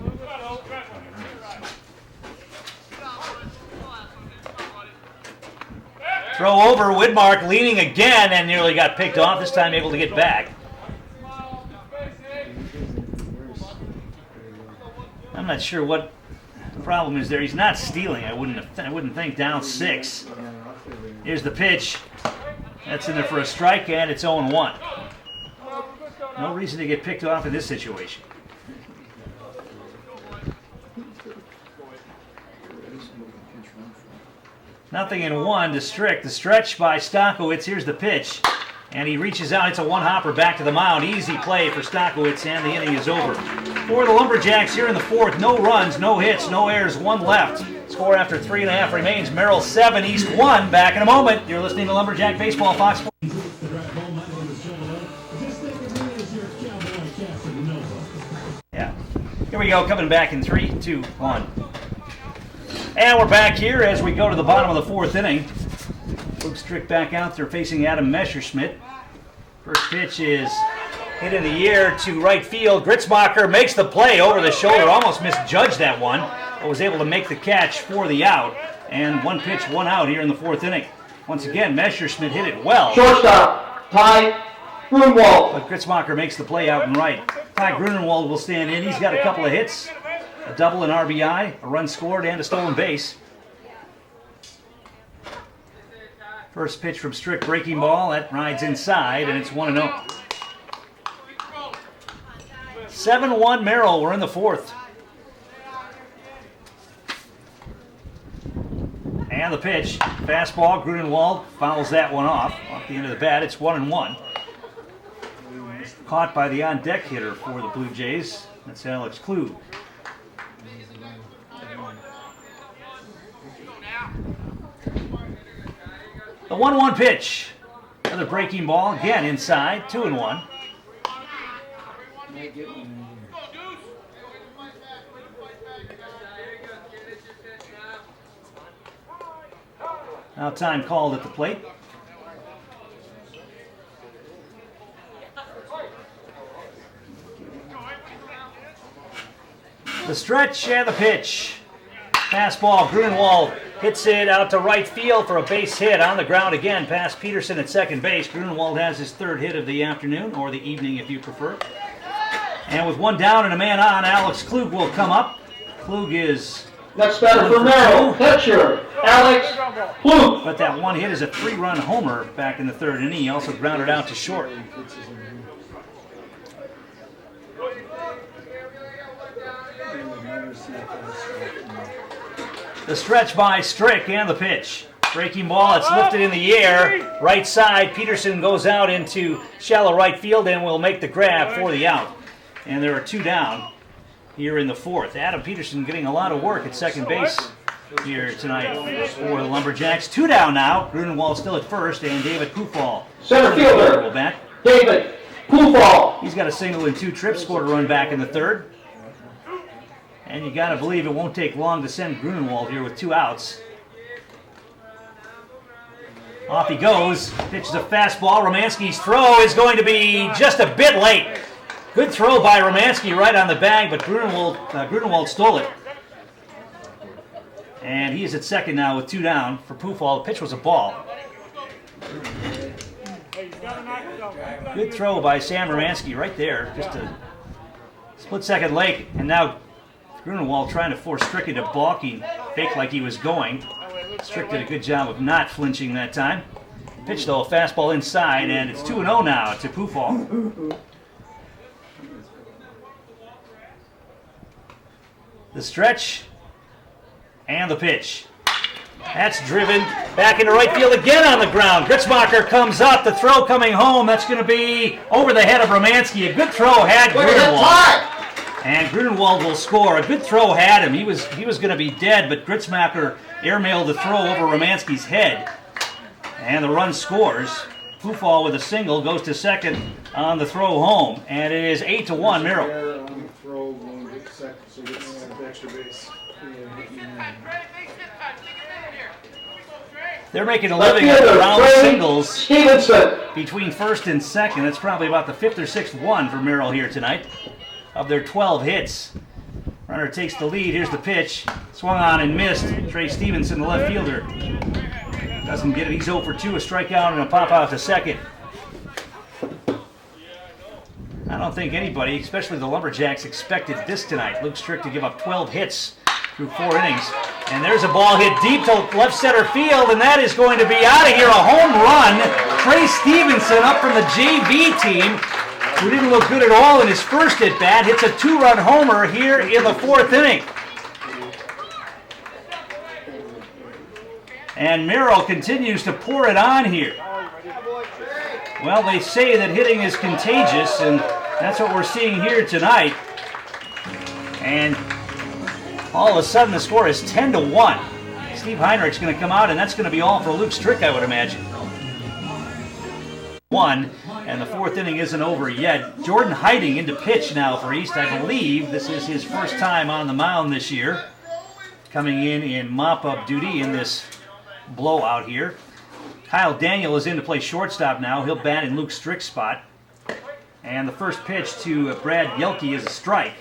Throw over, Whitmark leaning again and nearly got picked off, this time able to get back. I'm not sure what the problem is there. He's not stealing, I wouldn't think, down 6. Here's the pitch. That's in there for a strike, and it's 0-1. No reason to get picked off in this situation. Nothing in 1 to Strick. The stretch by Stockowitz. Here's the pitch. And he reaches out. It's a 1-hopper back to the mound. Easy play for Stockowitz, and the inning is over. For the Lumberjacks here in the 4th, no runs, no hits, no errors, 1 left. Score after 3.5 remains. Merrill 7, East 1. Back in a moment. You're listening to Lumberjack Baseball, Fox 4. Yeah. Here we go. Coming back in 3, 2, 1. And we're back here as we go to the bottom of the 4th inning. Luke Strick back out there facing Adam Messerschmidt. First pitch is hit in the air to right field. Gritzmacher makes the play over the shoulder. Almost misjudged that one, but was able to make the catch for the out. And 1 pitch, 1 out here in the 4th inning. Once again, Messerschmidt hit it well. Shortstop, Ty Grunwald. But Gritzmacher makes the play out and right. Ty Grunwald will stand in. He's got a couple of hits, a double, an RBI, a run scored, and a stolen base. First pitch from Strick, breaking ball. That rides inside, and it's 1-0. 7-1 Merrill. We're in the 4th. And the pitch. Fastball. Grunewald fouls that one off the end of the bat. It's 1-1. Caught by the on-deck hitter for the Blue Jays. That's Alex Klug. The 1-1 pitch. Another breaking ball. Again inside. 2-1. Now time called at the plate. The stretch and the pitch. Fastball. Grunewald hits it out to right field for a base hit on the ground again past Peterson at second base. Grunewald has his third hit of the afternoon, or the evening if you prefer. And with one down and a man on, Alex Klug will come up. Klug is... Next batter for Merrill, pitcher, Alex Klug. But that one hit is a 3-run homer back in the third inning. He also grounded out to short. The stretch by Strick and the pitch. Breaking ball, it's lifted in the air. Right side, Peterson goes out into shallow right field and will make the grab for the out. And there are 2 down here in the fourth. Adam Peterson getting a lot of work at second base here tonight for the Lumberjacks. 2 down now. Grunewald still at first, and David Pufall. Center fielder, will bat. David Pufall. He's got a single and 2 trips, scored a run back in the third. And you got to believe it won't take long to send Grunewald here with 2 outs. Off he goes, pitches a fastball. Romanski's throw is going to be just a bit late. Good throw by Romanski right on the bag, but Grunewald stole it. And he is at second now with 2 down for Pufall. The pitch was a ball. Good throw by Sam Romanski right there. Just a split second late. And now Grunewald trying to force Strick into balking, fake like he was going. Strick did a good job of not flinching that time. Pitch though, a fastball inside, and it's 2-0 now to Pufall. The stretch and the pitch. That's driven back into right field again on the ground. Gritzmacher comes up, the throw coming home. That's going to be over the head of Romanski. A good throw had Grunewald. And Grunewald will score. A good throw had him. He was going to be dead, but Gritzmacher airmailed the throw over Romanski's head. And the run scores. Pufall with a single goes to second on the throw home. And it is 8-1 Merrill. On the throw, going to get second, so gets the extra base. They're making a living at the round singles Stevenson. between first and second. That's probably about the 5th or 6th one for Merrill here tonight. Of their 12 hits, runner takes the lead. Here's the pitch. Swung on and missed. Trey Stevenson, the left fielder, doesn't get it. He's 0 for 2, a strikeout, and a pop out to second. I don't think anybody, especially the Lumberjacks, expected this tonight. Luke Strick to give up 12 hits through 4 innings. And there's a ball hit deep to left center field, and that is going to be out of here. A home run. Trey Stevenson up from the JV team, who didn't look good at all in his first at-bat, hits a 2-run homer here in the 4th inning. And Merrill continues to pour it on here. Well, they say that hitting is contagious, and that's what we're seeing here tonight. And all of a sudden the score is 10-1. Steve Heinrich's going to come out, and that's going to be all for Luke Strick, I would imagine. 1, and the 4th inning isn't over yet. Jordan Hiding into pitch now for East. I believe this is his first time on the mound this year, coming in mop-up duty in this blowout here. Kyle Daniel is in to play shortstop now. He'll bat in Luke Strick's spot. And the first pitch to Brad Yelke is a strike.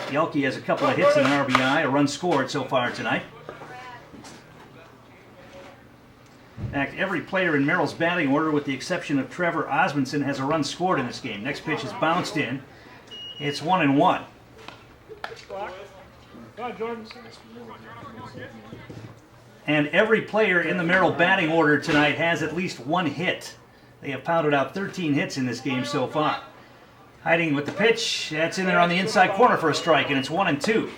Yelke has a couple of hits and an RBI, a run scored so far tonight. In fact, every player in Merrill's batting order, with the exception of Trevor Osmond, has a run scored in this game. Next pitch is bounced in. It's 1-1. And every player in the Merrill batting order tonight has at least 1 hit. They have pounded out 13 hits in this game so far. Hiding with the pitch. That's in there on the inside corner for a strike, and it's 1-2.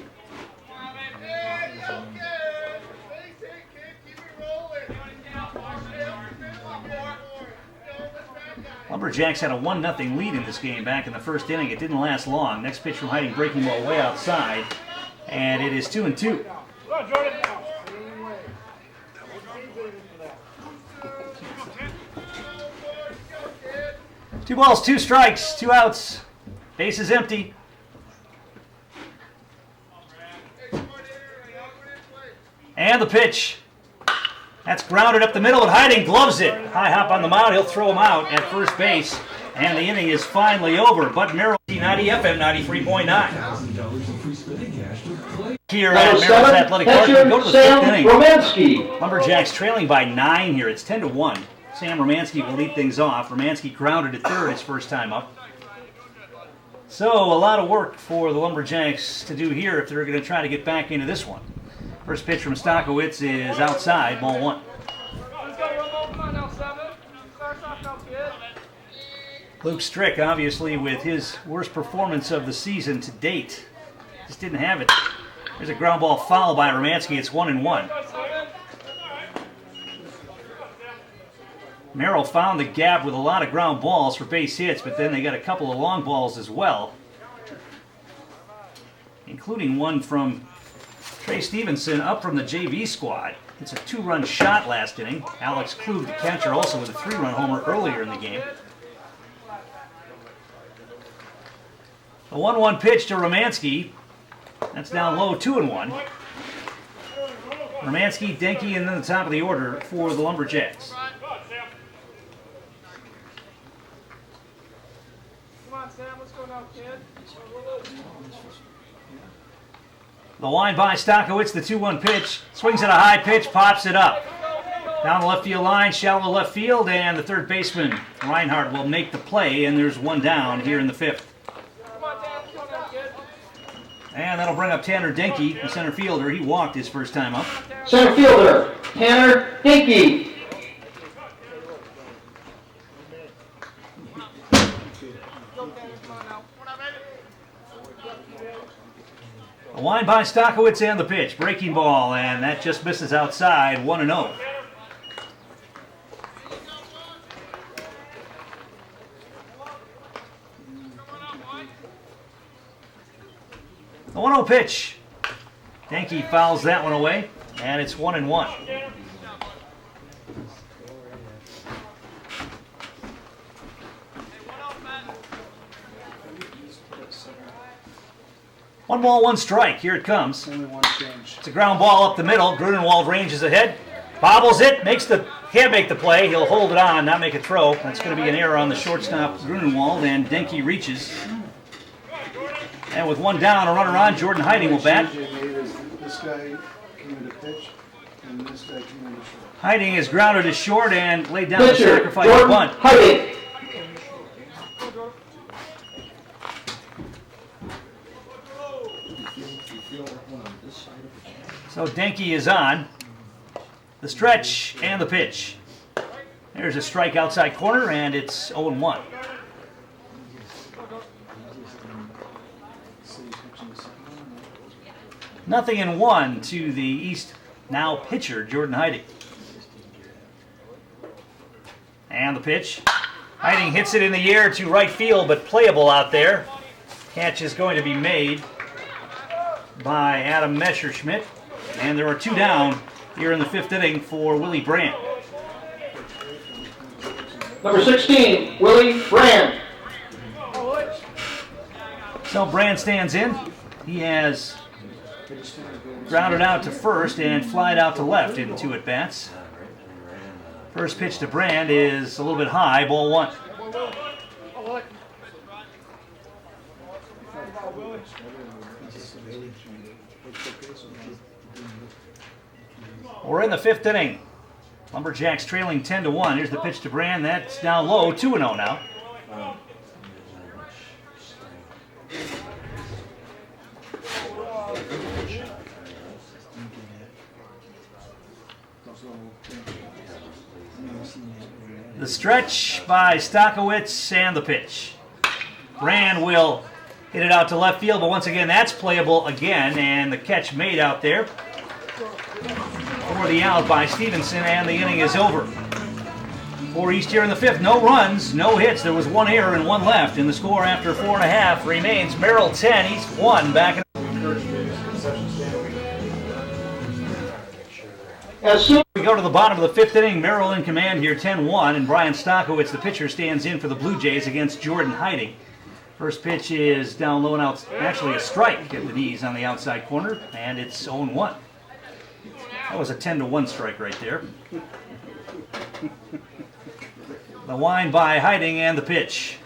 Lumberjacks had a 1-0 lead in this game back in the first inning. It didn't last long. Next pitch from Hiding, breaking ball way outside, and it is 2-2. 2 balls, 2 strikes, 2 outs. Base is empty. And the pitch. That's grounded up the middle, and Hiding gloves it. High hop on the mound. He'll throw him out at first base. And the inning is finally over. But Merrill, 90 FM 93.9. Here Number at Merrill's 7, Athletic Park, we go to catcher the Sam fifth inning. Romanski. Lumberjacks trailing by 9 here. It's 10-1. Sam Romanski will lead things off. Romanski grounded at third his first time up. So a lot of work for the Lumberjacks to do here if they're going to try to get back into this one. First pitch from Stakowicz is outside, ball 1. Luke Strick, obviously, with his worst performance of the season to date. Just didn't have it. There's a ground ball foul by Romanski. It's 1-1. Merrill found the gap with a lot of ground balls for base hits, but then they got a couple of long balls as well, including one from Trey Stevenson up from the JV squad. It's a 2-run shot last inning. Alex Klug, the catcher, also with a 3-run homer earlier in the game. A 1-1 pitch to Romanski. That's down low, 2-1. Romanski, Denke, and then the top of the order for the Lumberjacks. The line by Stakowicz, the 2-1 pitch. Swings at a high pitch, pops it up. Down the left field line, shallow left field, and the third baseman, Reinhardt, will make the play, and there's one down here in the 5th. And that'll bring up Tanner Denke, the center fielder. He walked his first time up. Center fielder Tanner Denke. A line by Stakowicz and the pitch. Breaking ball, and that just misses outside, 1-0. The 1-0 pitch. Denke fouls that one away, and it's 1-1. One ball, one strike. Here it comes. Only one change. It's a ground ball up the middle. Grunenwald ranges ahead, bobbles it, can't make the play. He'll hold it on, not make a throw. That's going to be an error on the shortstop, Grunenwald, and Denke reaches. And with one down, a runner on, Jordan Heiding will bat. This guy came into pitch, and this guy came into short. Heiding is grounded to short and laid down the Pitcher sacrifice Jordan bunt. Heiding. So Denke is on. The stretch and the pitch. There's a strike outside corner, and it's 0-1. Nothing in one to the East now pitcher, Jordan Heiding. And the pitch. Heiding hits it in the air to right field, but playable out there. Catch is going to be made by Adam Messerschmidt. And there are two down here in the 5th inning for Willie Graham. Number 16, Willie Graham. So Brand stands in. He has grounded out to first and flied out to left in 2 at-bats. First pitch to Brand is a little bit high, ball 1. We're in the 5th inning. Lumberjacks trailing 10-1. Here's the pitch to Brand. That's down low, 2-0 now. The stretch by Stakowicz and the pitch. Brand will hit it out to left field, but once again that's playable again, and the catch made out there for the out by Stevenson, and the inning is over. For East here in the 5th, no runs, no hits. There was 1 error and 1 left, and the score after 4.5 remains Merrill 10, East 1 back in. As soon We go to the bottom of the 5th inning. Merrill in command here, 10-1, and Brian Stakowicz, the pitcher, stands in for the Blue Jays against Jordan Heiding. First pitch is down low and out, actually a strike at the knees on the outside corner, and it's 0-1. That was a 10-1 strike right there. The wind by Heiding and the pitch.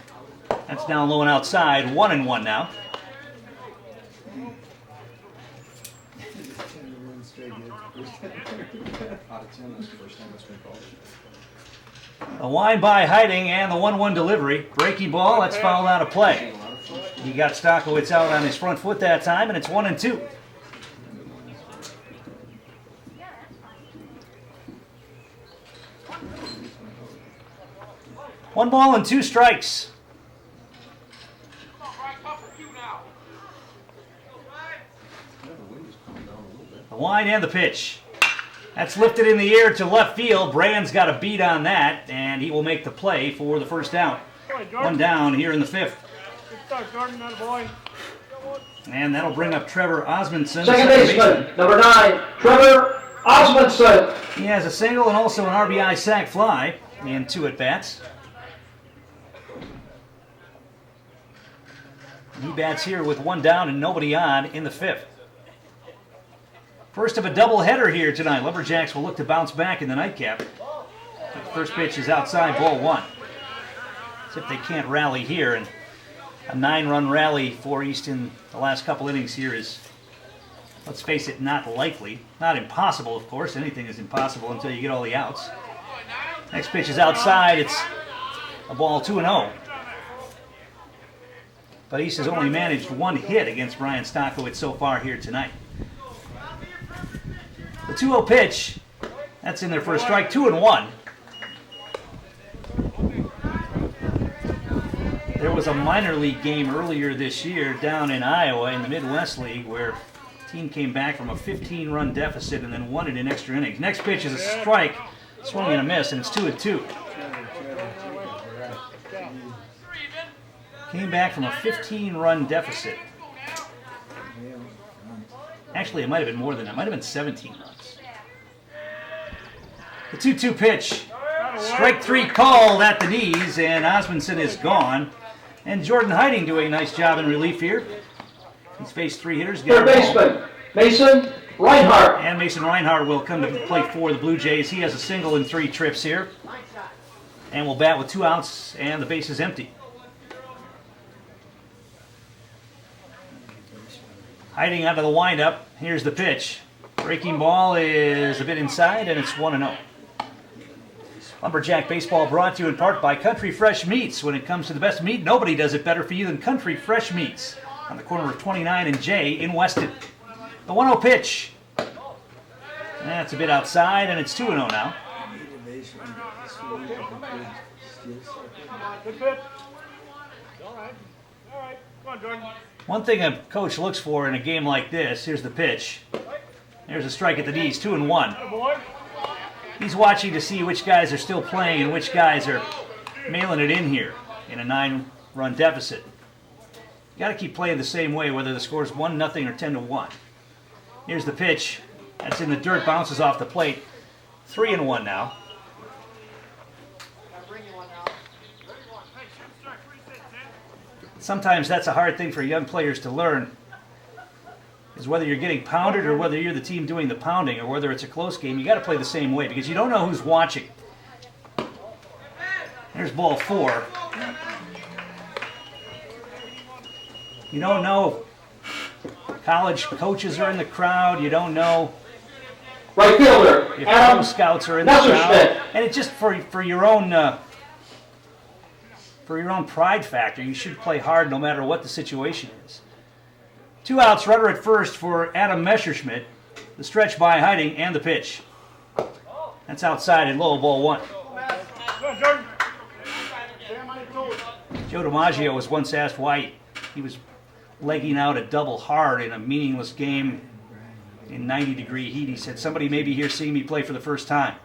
That's down low and outside, 1-1 now. Out of 10, that's the first time it's been called. A wind by Hiding and the 1-1 delivery. Breaking ball, that's fouled out of play. He got Stockowitz out on his front foot that time, and it's 1-2. One ball and 2 strikes. The wind and the pitch. That's lifted in the air to left field. Brand's got a beat on that, and he will make the play for the first down. One down here in the 5th. Good start, Jordan, that boy. And that'll bring up Trevor Osmondson. Second baseman, number 9, Trevor Osmondson. He has a single and also an RBI sac fly and 2 at-bats. He bats here with 1 down and nobody on in the 5th. First of a doubleheader here tonight. Lumberjacks will look to bounce back in the nightcap. The first pitch is outside, ball 1. As if they can't rally here, and a 9-run rally for East in the last couple innings here is, let's face it, not likely. Not impossible, of course. Anything is impossible until you get all the outs. Next pitch is outside. It's a ball 2-0. But East has only managed 1 hit against Brian Stockowitz so far here tonight. The 2-0 pitch, that's in there for a strike, 2-1. There was a minor league game earlier this year down in Iowa in the Midwest League where the team came back from a 15-run deficit and then won it in extra innings. Next pitch is a strike, swung and a miss, and it's 2-2. Came back from a 15-run deficit. Actually, it might have been more than that. It might have been 17 runs. The 2-2 pitch. Strike 3 called at the knees, and Osmondson is gone. And Jordan Hiding doing a nice job in relief here. He's faced 3 hitters. Third baseman, Mason Reinhardt. And Mason Reinhardt will come to play for the Blue Jays. He has a single in 3 trips here. And will bat with 2 outs, and the base is empty. Hiding out of the windup. Here's the pitch. Breaking ball is a bit inside, and it's 1-0. Lumberjack Baseball brought to you in part by Country Fresh Meats. When it comes to the best meat, nobody does it better for you than Country Fresh Meats on the corner of 29 and J in Weston. The 1-0 pitch. That's a bit outside, and it's 2-0 now. Good pitch. All right. All right. Come on, Jordan. One thing a coach looks for in a game like this, here's the pitch. There's a strike at the knees, 2-1. Good boy. He's watching to see which guys are still playing and which guys are mailing it in here in a 9-run deficit. You got to keep playing the same way, whether the score is 1-0 or 10-1. Here's the pitch. That's in the dirt, bounces off the plate. 3-1 now. Sometimes that's a hard thing for young players to learn, is whether you're getting pounded or whether you're the team doing the pounding or whether it's a close game. You got to play the same way because you don't know who's watching. There's ball 4. You don't know if college coaches are in the crowd. You don't know Right fielder, if Adam Pro Scouts are in the Messerschmidt. crowd. And it's just for your own pride factor. You should play hard no matter what the situation is. 2 outs, runner at first for Adam Messerschmidt. The stretch by Hiding and the pitch. That's outside and low, ball 1. Come on, Jordan. Joe DiMaggio was once asked why he was legging out a double hard in a meaningless game in 90-degree heat. He said, somebody may be here seeing me play for the first time.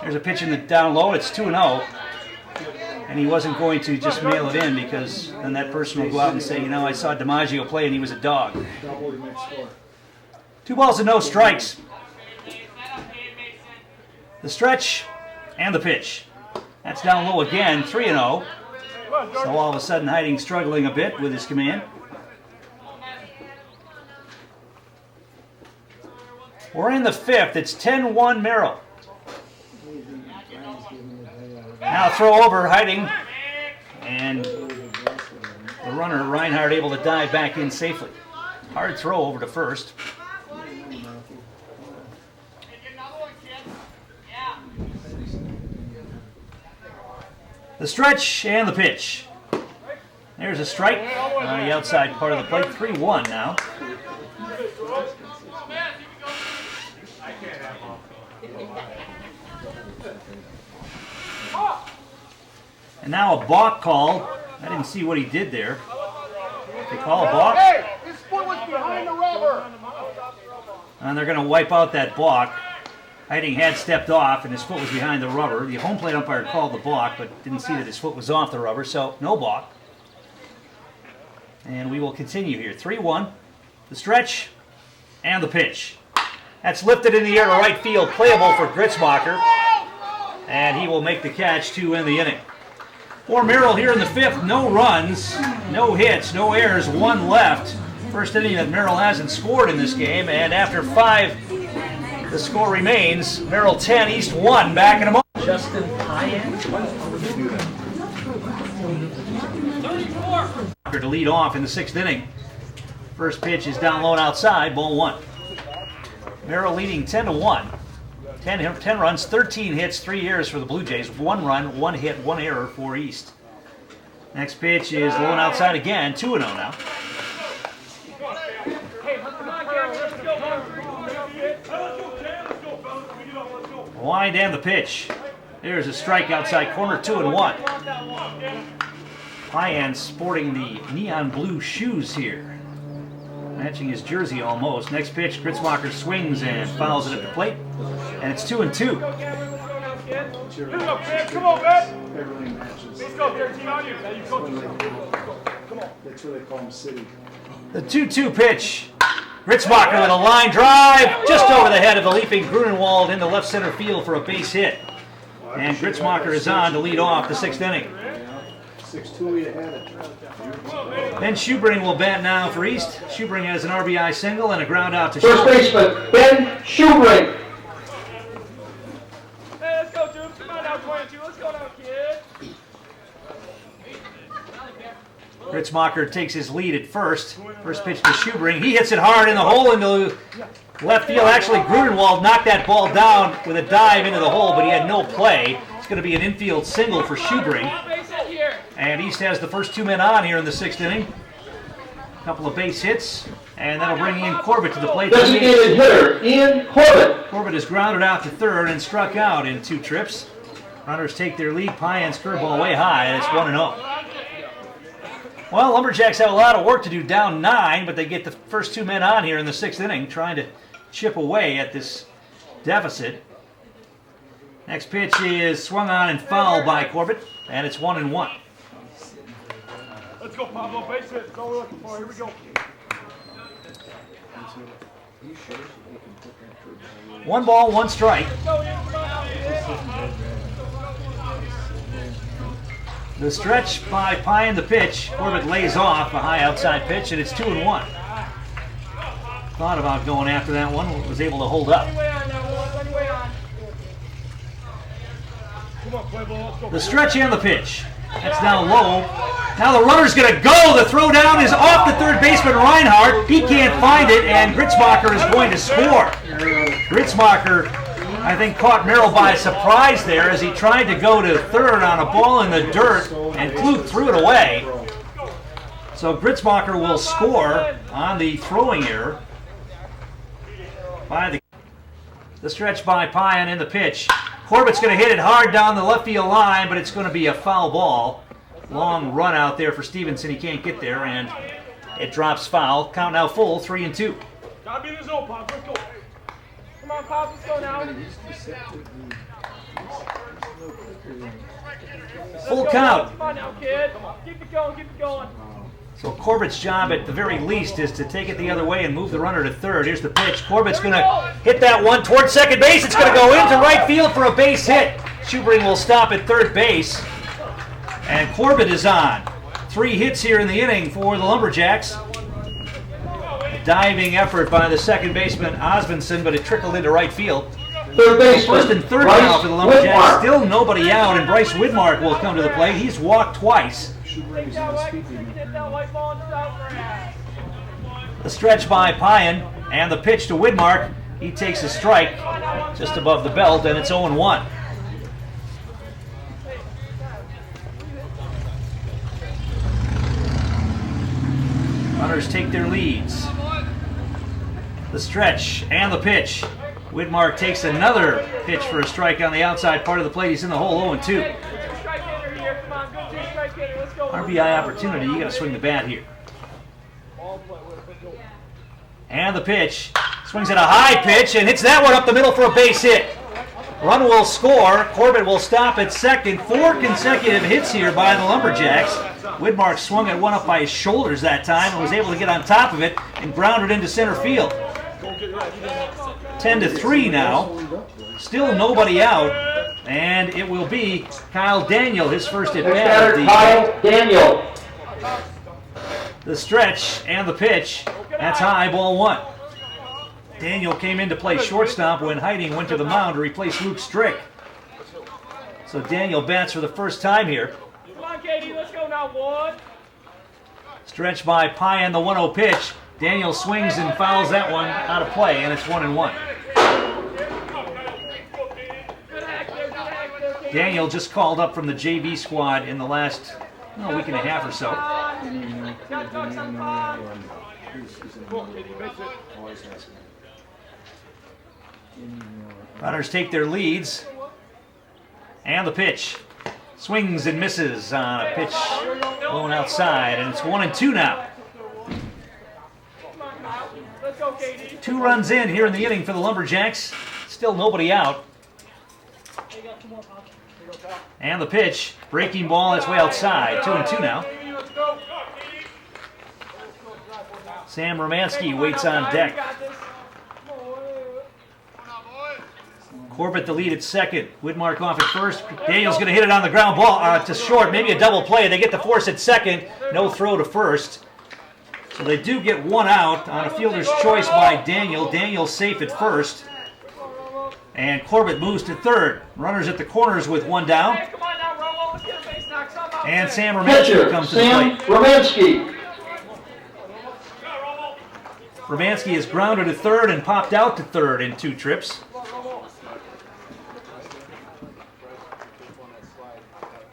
There's a pitch in the down low. It's 2-0. And he wasn't going to just mail it in because then that person will go out and say, you know, I saw DiMaggio play and he was a dog. 2 balls and no strikes. The stretch and the pitch. That's down low again, 3-0. So all of a sudden Hiding struggling a bit with his command. We're in the 5th. It's 10-1 Merrill. Now throw over, Hiding, and the runner, Reinhardt, able to dive back in safely. Hard throw over to first. The stretch and the pitch. There's a strike on the outside part of the plate. 3-1 now. And now a balk call. I didn't see what he did there. They call a balk. Hey, his foot was behind the rubber. And they're going to wipe out that balk. Hiding had stepped off and his foot was behind the rubber. The home plate umpire called the balk, but didn't see that his foot was off the rubber, so no balk. And we will continue here. 3-1. The stretch and the pitch. That's lifted in the air to right field, playable for Gritzmacher. And he will make the catch to end the inning. For Merrill here in the fifth, no runs, no hits, no errors, one left. First inning that Merrill hasn't scored in this game, and after 5, the score remains Merrill 10, East 1. Back in a moment. Justin Payan to lead off in the 6th inning. First pitch is down low and outside, ball 1. Merrill leading 10-1. 10 runs, 13 hits, 3 errors for the Blue Jays. 1 run, 1 hit, 1 error for East. Next pitch is low and outside again, 2-0 now. Wind and the pitch. There's a strike outside corner, 2-1. Payan sporting the neon blue shoes here. Matching his jersey almost. Next pitch, Gritzmacher swings and fouls it at the plate. And it's 2-2. Come on, man. Everything matches. Let's go, 13 on you. Now you coach Come yourself. on. That's where they call them city. The 2-2 pitch. Gritzmacher with a line drive just over the head of the leaping Grunewald into left center field for a base hit. And Gritzmacher is on to lead off the 6th inning. 6-2 you had it. Ben Schubring will bat now for East. Schubring has an RBI single and a ground out to First short. baseman, Ben Schubring. Hey, let's go, dude. Come on now, 22. Let's go now, kid. Gritzmacher takes his lead at first. First pitch to Schubring. He hits it hard in the hole into left field. Actually, Grunewald knocked that ball down with a dive into the hole, but he had no play. It's going to be an infield single for Schubring. And East has the first 2 men on here in the 6th inning. A couple of base hits, and that'll bring Ian Corbett to the plate. Designated hitter, Ian Corbett. Corbett is grounded out to third and struck out in 2 trips. Runners take their lead. Payan's curveball way high, and it's 1-0. Well, Lumberjacks have a lot of work to do, down 9, but they get the first 2 men on here in the 6th inning, trying to chip away at this deficit. Next pitch is swung on and fouled by Corbett, and it's 1-1. Let's go, Pablo. Base hit. That's all we're looking for. Here we go. 1 ball, 1 strike. Let's go, Ian. Come on now, kid. The stretch by Payan, the pitch. Corbett lays off a high outside pitch, and it's 2-1. Thought about going after that one, was able to hold up. The stretch and the pitch. That's now low. Now the runner's going to go. The throw down is off the third baseman, Reinhardt. He can't find it, and Gritzmacher is going to score. Gritzmacher, I think, caught Merrill by surprise there as he tried to go to third on a ball in the dirt, and Klug threw it away. So Gritzmacher will score on the throwing error by the stretch by Payan in the pitch. Corbett's going to hit it hard down the left field line, but it's going to be a foul ball. Long run out there for Stevenson. He can't get there, and it drops foul. Count now full, 3-2. Gotta be in the zone, Pop. Let's go. Come on, Pop. Let's go now. Full count. Come on now, kid. Keep it going. Keep it going. So Corbett's job at the very least is to take it the other way and move the runner to third. Here's the pitch. Corbett's going to hit that one towards second base. It's going to go into right field for a base hit. Schubring will stop at third base. And Corbett is on. 3 hits here in the inning for the Lumberjacks. A diving effort by the second baseman Osmondson, but it trickled into right field. Third baseman, First and third Bryce now for the Lumberjacks. Whitmark. Still nobody out, and Bryce Widmark will come to the plate. He's walked twice. Take that white, hit that white ball and stop for ass. The stretch by Payan and the pitch to Widmark. He takes a strike just above the belt, and it's 0-1. Runners take their leads. The stretch and the pitch. Widmark takes another pitch for a strike on the outside part of the plate. He's in the hole 0-2. RBI opportunity. You got to swing the bat here. And the pitch. Swings at a high pitch and hits that one up the middle for a base hit. Run will score. Corbett will stop at second. 4 consecutive hits here by the Lumberjacks. Widmark swung at one up by his shoulders that time and was able to get on top of it and ground it into center field. 10-3 now. Still nobody out. And it will be Kyle Daniel, his first at bat. Kyle Daniel. The stretch and the pitch. That's high, ball 1. Daniel came in to play shortstop when Heiting went to the mound to replace Luke Strick. So Daniel bats for the first time here. Come on, Katie, let's go now, boy. Stretch by Payan, the 1-0 pitch. Daniel swings and fouls that one out of play, and it's 1-1. Daniel just called up from the JV squad in the last week and a half or so. Runners take their leads. And the pitch. Swings and misses on a pitch going outside, and it's 1-2 now. 2 runs in here in the inning for the Lumberjacks. Still nobody out. And the pitch. Breaking ball, that's way outside. 2-2 now. Sam Romansky waits on deck. Corbett the lead at second. Widmark off at first. Daniel's going to hit it on the ground ball to short. Maybe a double play. They get the force at second. No throw to first. So they do get one out on a fielder's choice by Daniel. Daniel's safe at first. And Corbett moves to third. Runners at the corners with one down. And Sam Romansky comes to the plate. Romansky. Romansky is grounded to third and popped out to third in 2 trips.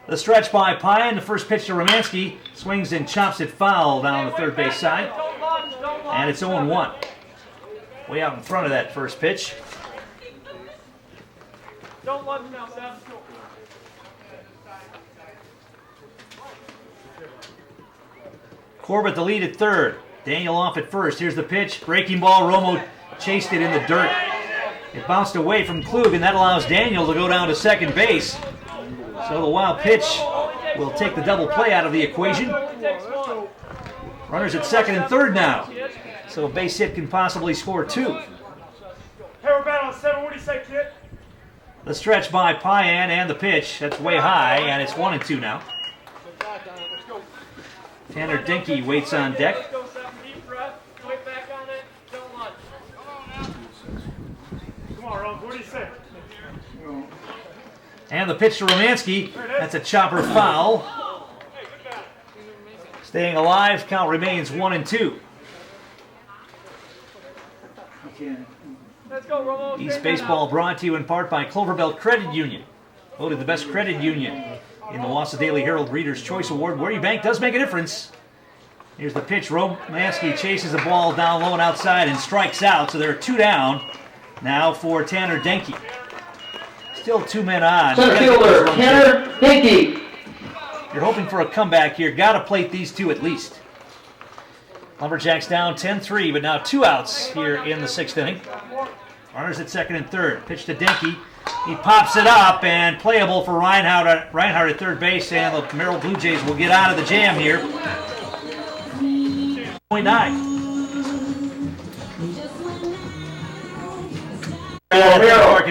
The stretch by Payan. The first pitch to Romansky. Swings and chops it foul down the third base side. And it's 0-1. Way out in front of that first pitch. Don't lunge now, Sam. Corbett the lead at third. Daniel off at first. Here's the pitch. Breaking ball. Romo chased it in the dirt. It bounced away from Klug, and that allows Daniel to go down to second base. So the wild pitch will take the double play out of the equation. Runners at second and third now. So a base hit can possibly score 2. Hey, we're batting on 7. What do you say, kid? The stretch by Payan and the pitch. That's way high, and it's 1-2 now. Tanner Dinky waits on deck. Come on, Ron. What do you say? And the pitch to Romansky. That's a chopper foul. Staying alive, count remains 1-2. Let's go, Romo. East Baseball brought to you in part by Cloverbelt Credit Union. Voted the best credit union in the Wausau Daily Herald Reader's Choice Award. Where you bank does make a difference. Here's the pitch. Romansky chases the ball down low and outside and strikes out. So there are 2 down now for Tanner Denke. Still 2 men on. Center fielder, Tanner Denke. You're hoping for a comeback here. Got to plate these 2 at least. Lumberjacks down 10-3, but now 2 outs here in the 6th inning. Runners at second and third. Pitch to Denke. He pops it up and playable for Reinhardt at third base, and the Merrill Blue Jays will get out of the jam here. 0.9.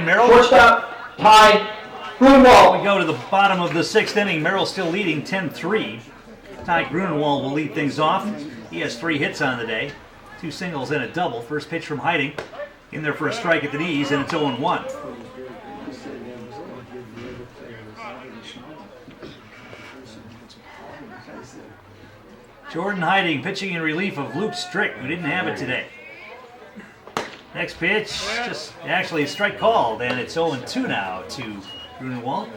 Merrill. Shortstop, Ty Grunwald. We go to the bottom of the 6th inning. Merrill still leading 10-3. Ty Grunwald will lead things off. He has 3 hits on the day. 2 singles and a double. First pitch from Heiting. In there for a strike at the knees, and it's 0-1. Jordan Heiting pitching in relief of Luke Strick, who didn't have it today. Next pitch, just actually a strike called, and it's 0-2 now to Grunewald.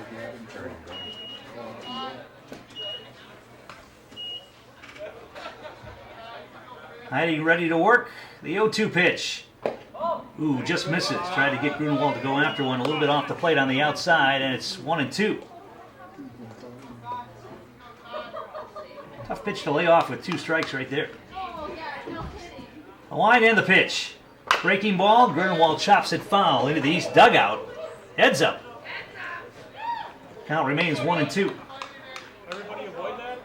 Hiding ready to work. The 0-2 pitch. Ooh, just misses. Tried to get Grunewald to go after one a little bit off the plate on the outside, and it's 1-2. Tough pitch to lay off with 2 strikes right there. The line and the pitch. Breaking ball. Grunewald chops it foul into the east dugout. Heads up. Count remains 1-2. Everybody avoid that.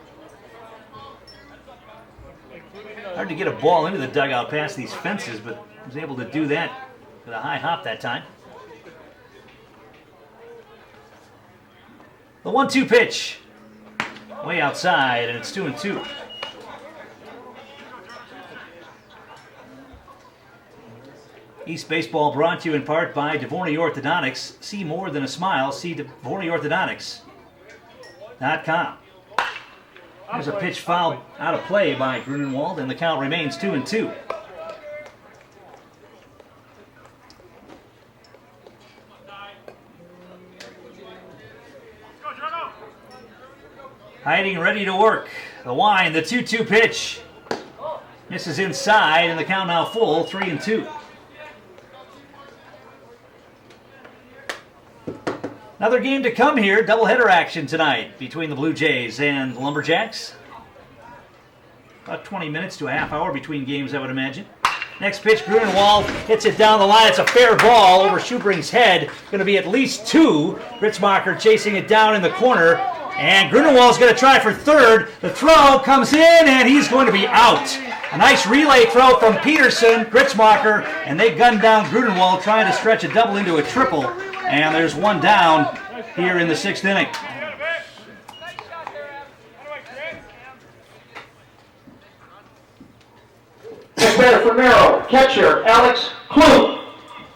Hard to get a ball into the dugout past these fences, but was able to do that with a high hop that time. The 1-2 pitch. Way outside, and it's 2-2. East Baseball brought to you in part by Dvorny Orthodontics. See more than a smile. See DvornyOrthodontics.com. There's a pitch fouled out of play by Grunewald, and the count remains 2-2. Hiding ready to work. The wind, the 2-2 pitch. Misses inside, and the count now full, 3-2. Another game to come here. Doubleheader action tonight between the Blue Jays and the Lumberjacks. About 20 minutes to a half hour between games, I would imagine. Next pitch, Grunewald hits it down the line. It's a fair ball over Schubring's head. Going to be at least 2. Gritzmacher chasing it down in the corner. And Grunewald's going to try for third. The throw comes in, and he's going to be out. A nice relay throw from Peterson, Gritzmacher, and they gun down Grunewald trying to stretch a double into a triple. And there's one down here in the 6th inning. Batter for Merrill, catcher Alex Klug.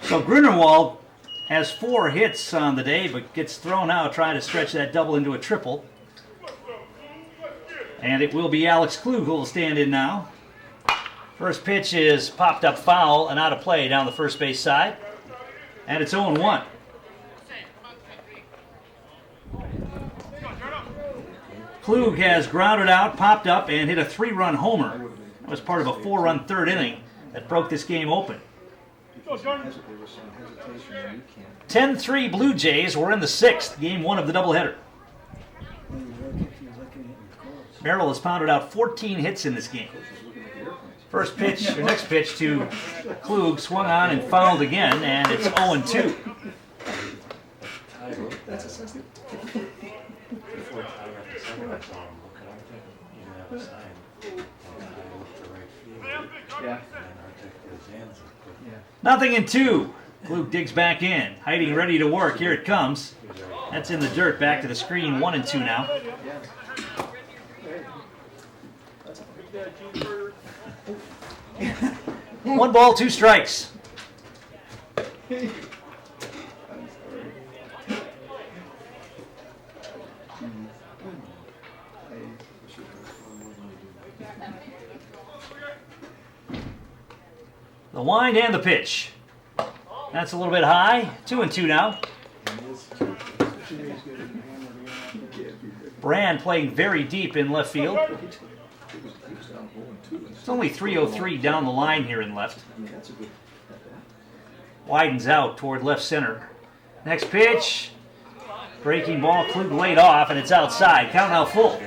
So Grunewald has 4 hits on the day, but gets thrown out trying to stretch that double into a triple. And it will be Alex Klug who will stand in now. First pitch is popped up foul and out of play down the first base side. And it's 0-1. Klug has grounded out, popped up, and hit a 3-run homer. That was part of a 4-run 3rd inning that broke this game open. 10-3 Blue Jays. We're in the 6th, game 1 of the doubleheader. Merrill has pounded out 14 hits in this game. First pitch, or next pitch to Klug, swung on and fouled again, and it's 0-2. Yeah. Nothing in 2. Klug digs back in, hiding ready to work. Here it comes. That's in the dirt, back to the screen, 1-2 now. One ball, 2 strikes. The wind and the pitch. That's a little bit high. 2-2 now. Brand playing very deep in left field. It's only 3-0-3 down the line here in left. Widens out toward left center. Next pitch. Breaking ball. Klug laid off, and it's outside. Count now full.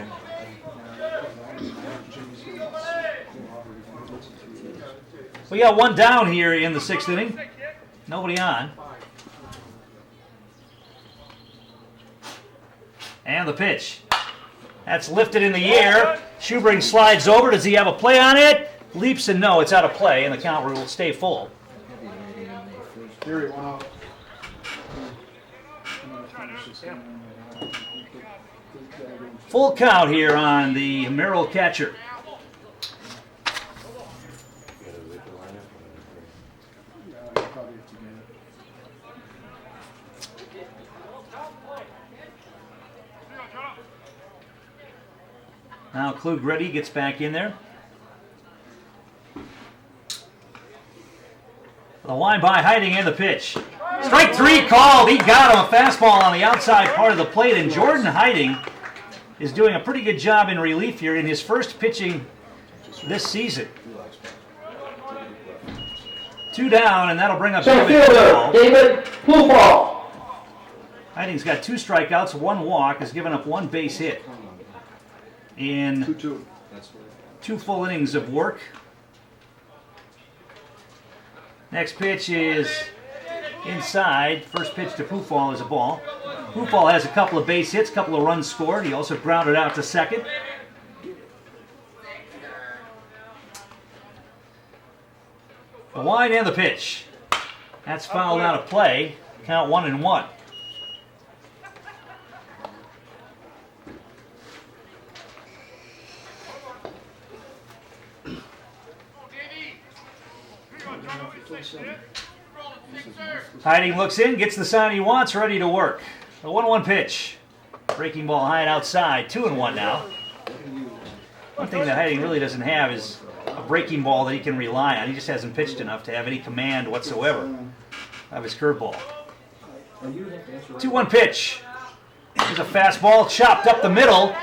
We got one down here in the 6th inning. Nobody on. And the pitch. That's lifted in the air. Schubring slides over. Does he have a play on it? Leaps and no, it's out of play, and the count will stay full. Theory went out. Full count here on the Merrill catcher. Now Klug ready, gets back in there. The line by hiding in the pitch. Strike 3 called. He got him a fastball on the outside part of the plate, and Jordan Hiding is doing a pretty good job in relief here in his first pitching this season. Two down, and that'll bring up Center David fielder, Pufall. David Pufall. Heiding's got 2 strikeouts, 1 walk, has given up 1 base hit in 2-2. 2 full innings of work. Next pitch is inside. First pitch to Pufall is a ball. Pufall has a couple of base hits, a couple of runs scored. He also grounded out to second. The line and the pitch. That's fouled out of play. Count 1-1. Heiding looks in, gets the sign he wants, ready to work. The 1-1 pitch. Breaking ball high and outside. 2-1 now. One thing that Heiding really doesn't have is a breaking ball that he can rely on. He just hasn't pitched enough to have any command whatsoever of his curveball. 2-1 pitch. There's a fastball chopped up the middle.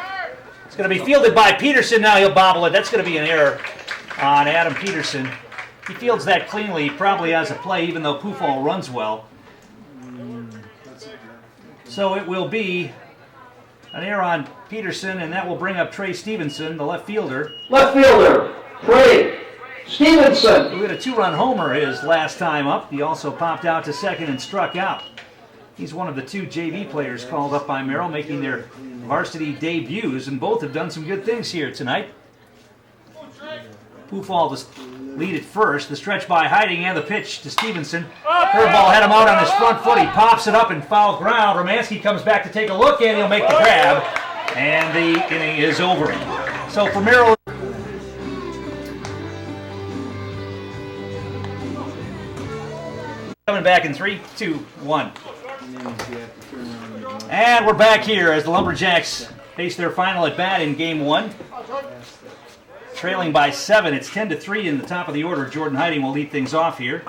It's going to be fielded by Peterson. Now he'll bobble it. That's going to be an error on Adam Peterson. He fields that cleanly. He probably has a play, even though Pufall runs well. So it will be an error on Peterson, and that will bring up Trey Stevenson, the left fielder. Left fielder, Trey Stevenson. Who hit a 2-run homer his last time up. He also popped out to second and struck out. He's one of the 2 JV players called up by Merrill, making their varsity debuts, and both have done some good things here tonight. Pufall to lead at first. The stretch by Heiding and the pitch to Stevenson. Curveball had him out on his front foot. He pops it up in foul ground. Romanski comes back to take a look, and he'll make the grab. And the inning is over. So for Merrill, coming back in 3, 2, 1. And we're back here as the Lumberjacks face their final at bat in Game 1. Trailing by 7, it's 10-3 in the top of the order. Jordan Heiding will lead things off here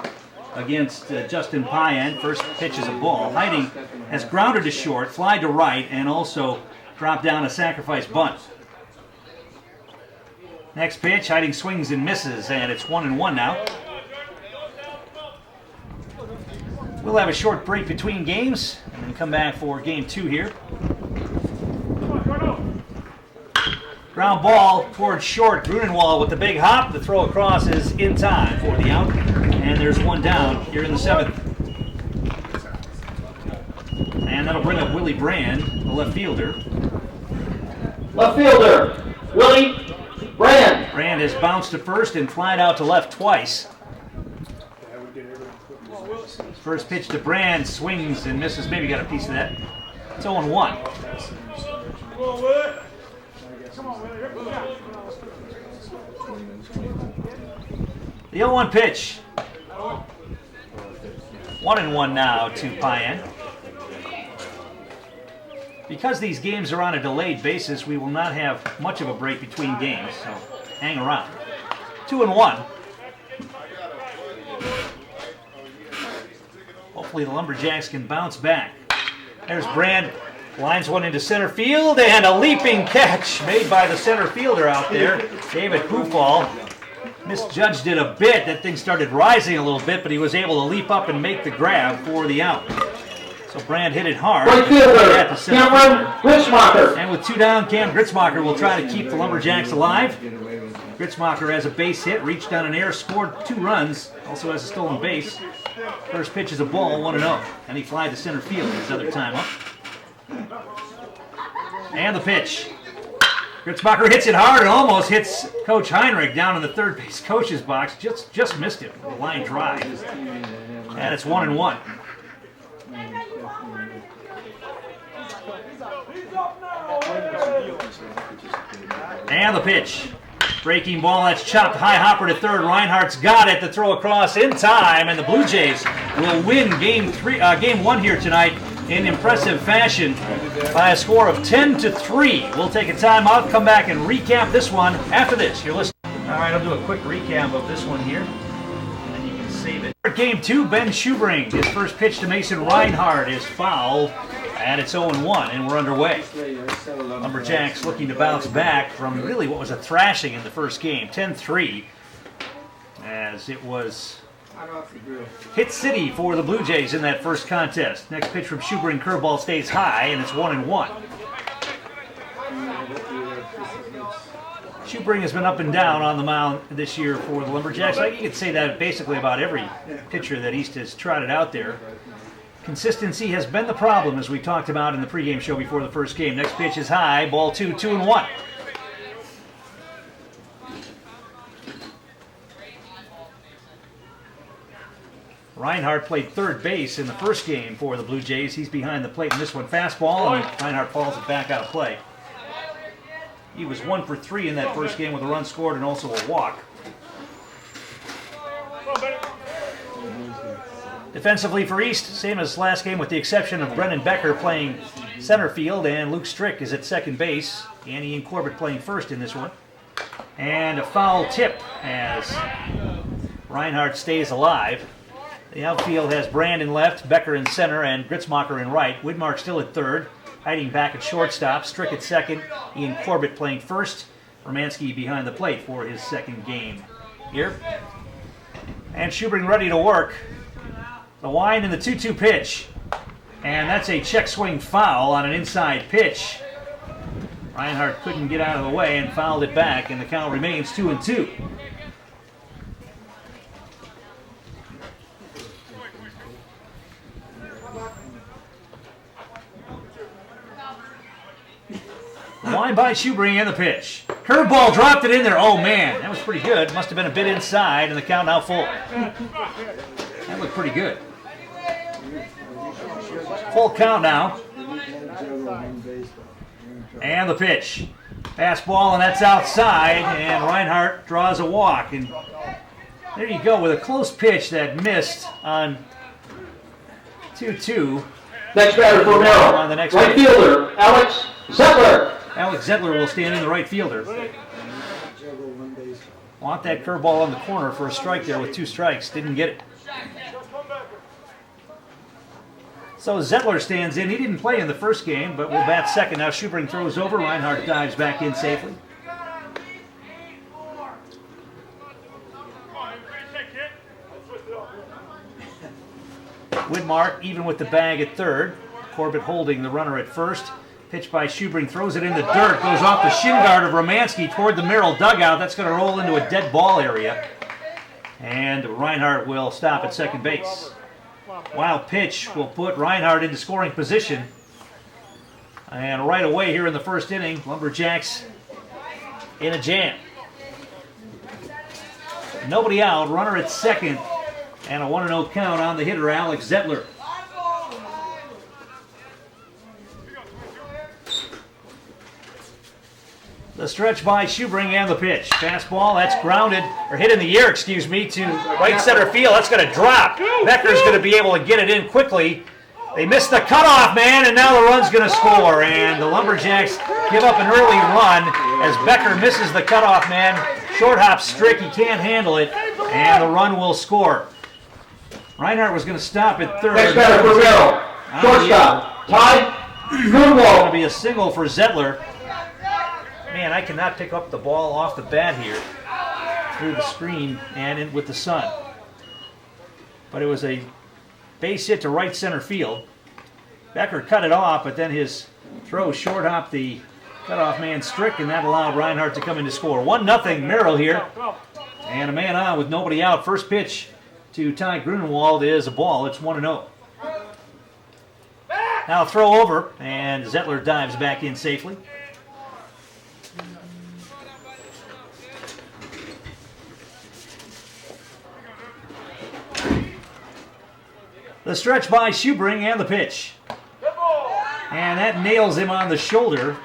against Justin Payan. First pitch is a ball. Heiding has grounded to short, fly to right, and also dropped down a sacrifice bunt. Next pitch, Heiding swings and misses, and it's 1-1 now. We'll have a short break between games and then come back for Game 2 here. Ground ball towards short. Grunenwald with the big hop. The throw across is in time for the out. And there's 1 down here in the 7th. And that'll bring up Willie Brand, the left fielder. Left fielder, Willie Graham. Brand has bounced to first and flied out to left twice. First pitch to Brand, swings and misses. Maybe got a piece of that. It's 0-1. The 0-1 pitch. 1-1 now to Payan. Because these games are on a delayed basis, we will not have much of a break between games, so hang around. 2-1. Hopefully the Lumberjacks can bounce back. There's Brand, lines one into center field, and a leaping catch made by the center fielder out there, David Pufall. Misjudged it a bit. That thing started rising a little bit, but he was able to leap up and make the grab for the out. So Brand hit it hard. Right fielder, Cameron Gritzmacher. And with 2 down, Cam Gritzmacher will try to keep the Lumberjacks alive. Gritzmacher has a base hit, reached down an air, scored 2 runs, also has a stolen base. First pitch is a ball, 1-0. And he flied to center field his other time up. And the pitch. Gritzmacher hits it hard and almost hits Coach Heinrich down in the third base coach's box. Just missed him. The line drive. And it's 1-1. And the pitch. Breaking ball, that's chopped high hopper to third. Reinhardt's got it. The throw across in time, and the Blue Jays will win Game 1 here tonight in impressive fashion by a score of 10-3. We'll take a timeout, come back and recap this one after this. You're listening. All right, I'll do a quick recap of this one here, and then you can save it. Game 2, Ben Schubring. His first pitch to Mason Reinhardt is fouled, and it's 0-1, and we're underway. Lumberjacks looking to bounce back from really what was a thrashing in the first game, 10-3. as it was Hot off the grill. hit city for the Blue Jays in that first contest. Next pitch from Schubring, curveball stays high, and it's 1-1. Schubring has been up and down on the mound this year for the Lumberjacks. You could say that basically about every pitcher that East has trotted out there. Consistency has been the problem, as we talked about in the pregame show before the first game. Next pitch is high, ball 2, 2-1. Reinhardt played third base in the first game for the Blue Jays. He's behind the plate in this one. Fastball, and Reinhardt falls it back out of play. He was 1 for 3 in that first game with a run scored and also a walk. Defensively for East, same as last game with the exception of Brennan Becker playing center field and Luke Strick is at second base. And Ian Corbett playing first in this one. And a foul tip as Reinhardt stays alive. The outfield has Brand in left, Becker in center, and Gritzmacher in right. Widmark still at third, hiding back at shortstop. Strick at second, Ian Corbett playing first. Romansky behind the plate for his second game here. And Schubring ready to work. The wind and the 2-2 pitch. And that's a check swing foul on an inside pitch. Reinhardt couldn't get out of the way and fouled it back, and the count remains 2-2. Line by Schubring and the pitch. Curveball dropped it in there. Oh man, that was pretty good. Must have been a bit inside, and the count now full. That looked pretty good. Full count now. And the pitch. Fastball, and that's outside, and Reinhardt draws a walk. And there you go with a close pitch that missed on 2-2. Next batter for Merrill. On the next Right pitch. fielder, Alex Zettler. Alex Zettler will stand in the right fielder. Want that curveball on the corner for a strike there with 2 strikes. Didn't get it. So Zettler stands in. He didn't play in the first game, but will bat second. Now Schubring throws over. Reinhardt dives back in safely. Widmark even with the bag at third. Corbett holding the runner at first. Pitch by Schubring, throws it in the dirt, goes off the shin guard of Romansky toward the Merrill dugout. That's going to roll into a dead ball area. And Reinhardt will stop at second base. Wild pitch will put Reinhardt into scoring position. And right away here in the first inning, Lumberjacks in a jam. Nobody out, runner at second, and a 1-0 count on the hitter, Alex Zettler. The stretch by Schubring and the pitch. Fastball, that's grounded, or hit in the air, excuse me, to right center field. That's going to drop. Becker's going to be able to get it in quickly. They missed the cutoff man, and now the run's going to score. And the Lumberjacks give up an early run as Becker misses the cutoff man. Short hop Strick, he can't handle it, and the run will score. Reinhardt was going to stop at third. Next batter for Merrill. Shortstop, Ty It's going to Grunwald. be a single for Zettler. Man, I cannot pick up the ball off the bat here through the screen and in with the sun. But it was a base hit to right center field. Becker cut it off, but then his throw short hopped the cutoff man Strick, and that allowed Reinhardt to come in to score. 1-0 Merrill here. And a man on with nobody out. First pitch to Ty Grunwald is a ball. It's 1-0. Now throw over, and Zettler dives back in safely. The stretch by Schubring and the pitch. And that nails him on the shoulder.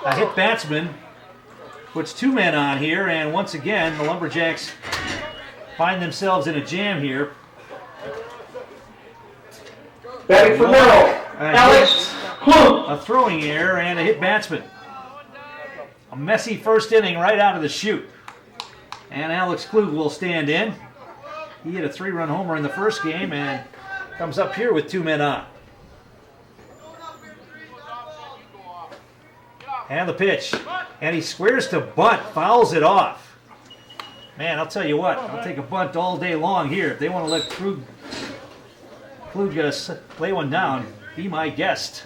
A hit batsman puts 2 men on here, and once again, the Lumberjacks find themselves in a jam here. Batting for Merrill, Alex Klug. A throwing error and a hit batsman. A messy first inning right out of the chute. And Alex Klug will stand in. He hit a 3-run homer in the first game and comes up here with 2 men on. And the pitch. And he squares to bunt, fouls it off. Man, I'll tell you what, I'll take a bunt all day long here. If they want to let Klug lay one down, be my guest.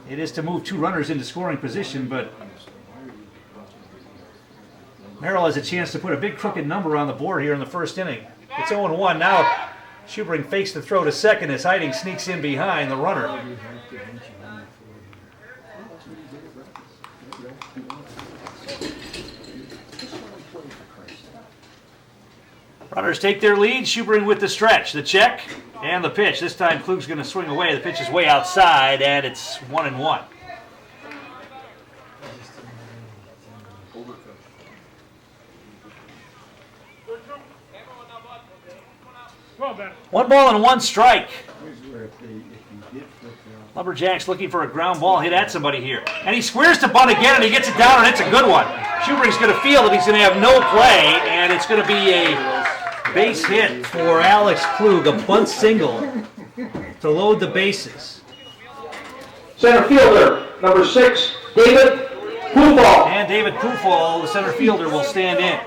It is to move 2 runners into scoring position, but Merrill has a chance to put a big crooked number on the board here in the first inning. It's 0-1 now. Schubring fakes the throw to second as Hiding sneaks in behind the runner. Runners take their lead. Schubring with the stretch, the check, and the pitch. This time Klug's going to swing away. The pitch is way outside, and it's 1-1. Come on, Ben. 1 ball and 1 strike. Lumberjacks looking for a ground ball hit at somebody here. And he squares to bunt again, and he gets it down, and it's a good one. Schubring's going to feel that he's going to have no play, and it's going to be a base hit for Alex Klug, a bunt single to load the bases. Center fielder, number 6, David Pufall. And David Pufall, the center fielder, will stand in.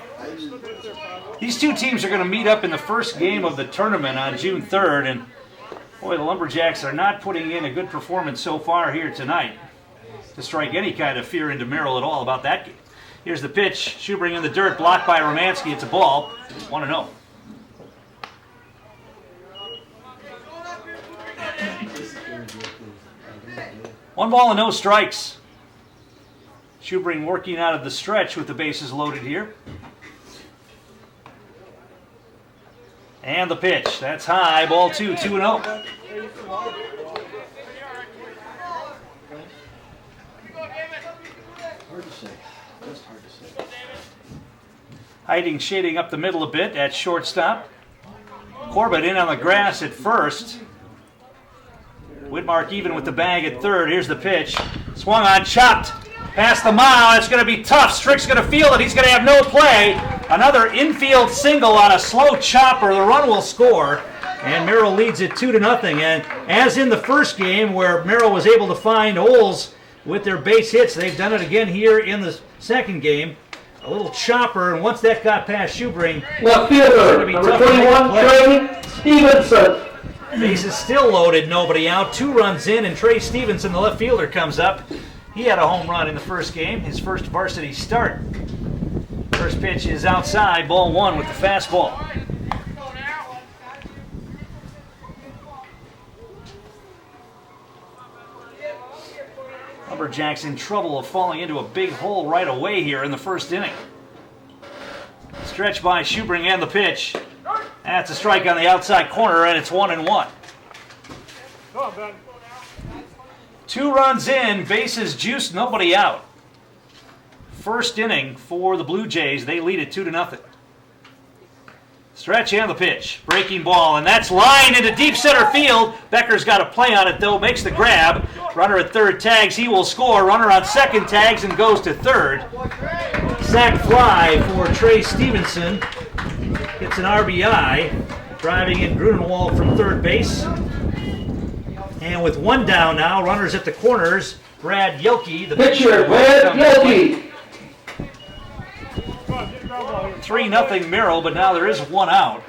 These 2 teams are going to meet up in the first game of the tournament on June 3rd, and boy, the Lumberjacks are not putting in a good performance so far here tonight to strike any kind of fear into Merrill at all about that game. Here's the pitch. Schubring in the dirt, blocked by Romansky. It's a ball. 1-0. One ball and no strikes. Schubring working out of the stretch with the bases loaded here. And the pitch. That's high. Ball 2, 2-0. Hard to say. Just hard to say. Hiding shading up the middle a bit at shortstop. Corbett in on the grass at first. Whitmark even with the bag at third. Here's the pitch. Swung on, chopped. Past the mound. It's going to be tough. Strick's going to feel it. He's going to have no play. Another infield single on a slow chopper. The run will score. And Merrill leads it 2-0. And as in the first game where Merrill was able to find holes with their base hits, they've done it again here in the second game. A little chopper, and once that got past Schubring, Left fielder, number 21, Trey Stevenson. bases still loaded, nobody out. 2 runs in, and Trey Stevenson, the left fielder, comes up. He had a home run in the first game, his first varsity start. First pitch is outside, ball 1 with the fastball. Lumberjacks in trouble of falling into a big hole right away here in the first inning. Stretch by Schubring and the pitch. That's a strike on the outside corner, and it's 1-1. Come on, Ben. 2 runs in, bases juiced, nobody out. First inning for the Blue Jays. They lead it 2-0. Stretch and the pitch. Breaking ball, and that's lined into deep center field. Becker's got a play on it, though, makes the grab. Runner at third tags, he will score. Runner on second tags and goes to third. Sac fly for Trey Stevenson. It's an RBI. Driving in Grunewald from third base. And with 1 down now, runners at the corners. Brad Yelke, the Pitcher, Brad Yelke. 3-0 Merrill, but now there is 1 out.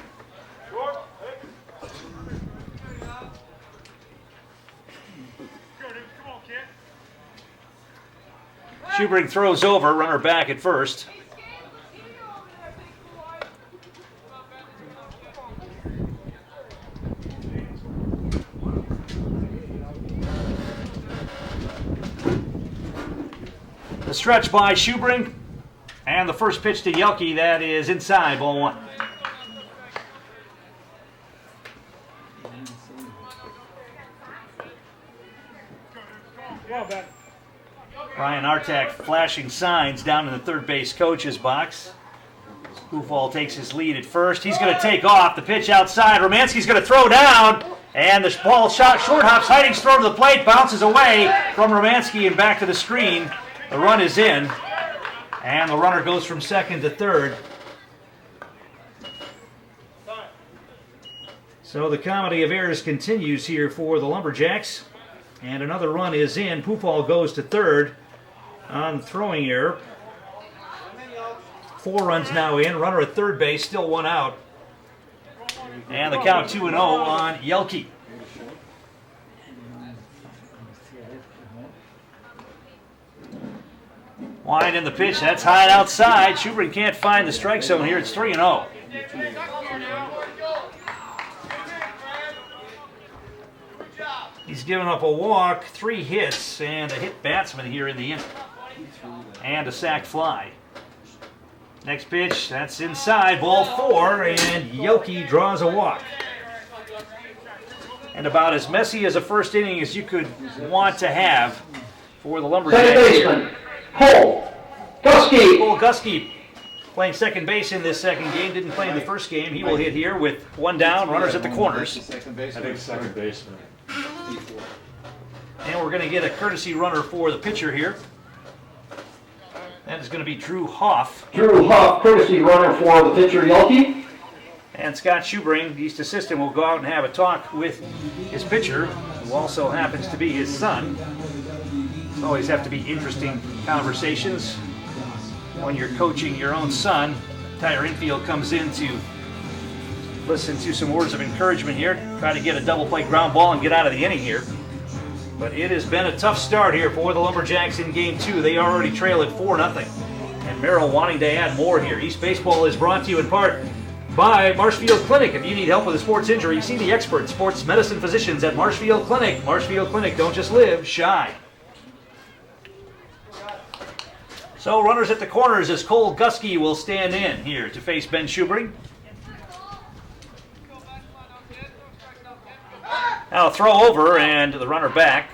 Schubring throws over, runner back at first. The stretch by Schubring. And the first pitch to Yelke, that is inside, ball 1. Ryan Artak flashing signs down in the third base coach's box. Pufall takes his lead at first. He's going to take off. The pitch outside. Romansky's going to throw down. And the ball shot short hops. Hiding's throw to the plate. Bounces away from Romansky and back to the screen. The run is in. And the runner goes from second to third. So the comedy of errors continues here for the Lumberjacks. And another run is in. Pufall goes to third on the throwing error. 4 runs now in. Runner at third base, still 1 out. And the count 2-0 on Yelke. Wind in the pitch. That's high and outside. Schubring can't find the strike zone here. It's 3-0. He's given up a walk, 3 hits, and a hit batsman here in the inning. And a sac fly. Next pitch, that's inside, ball 4, and Yelke draws a walk. And about as messy as a first inning as you could want to have for the Lumberjacks. Second baseman, Cole Gusky. Cole Gusky playing second base in this second game. Didn't play in the first game. He will hit here with 1 down, runners at the corners. I think second baseman. And we're going to get a courtesy runner for the pitcher here. That is going to be Drew Hoff. Drew Huff, courtesy runner for the pitcher, Yelke. And Scott Schubring, the East assistant, will go out and have a talk with his pitcher, who also happens to be his son. Always have to be interesting conversations when you're coaching your own son. Entire infield comes in to listen to some words of encouragement here. Try to get a double play ground ball and get out of the inning here. But it has been a tough start here for the Lumberjacks in Game 2. They already trail at 4-0. And Merrill wanting to add more here. East Baseball is brought to you in part by Marshfield Clinic. If you need help with a sports injury, see the expert sports medicine physicians at Marshfield Clinic. Marshfield Clinic, don't just live, shine. So runners at the corners as Cole Gusky will stand in here to face Ben Schubring. Now a throw over and the runner back.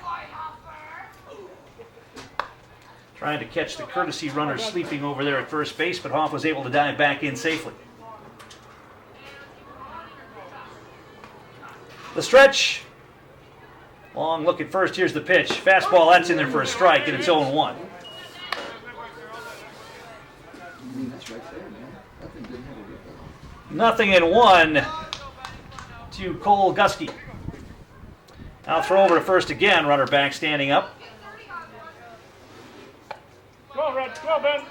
Trying to catch the courtesy runner sleeping over there at first base, but Hoff was able to dive back in safely. The stretch. Long look at first. Here's the pitch. Fastball, that's in there for a strike, and it's 0-1. That's right there, man. Nothing didn't have a rip. Nothing in 1 to Cole Gusky. Now throw over to first again. Runner back standing up. Go on, Red. Go on, Ben.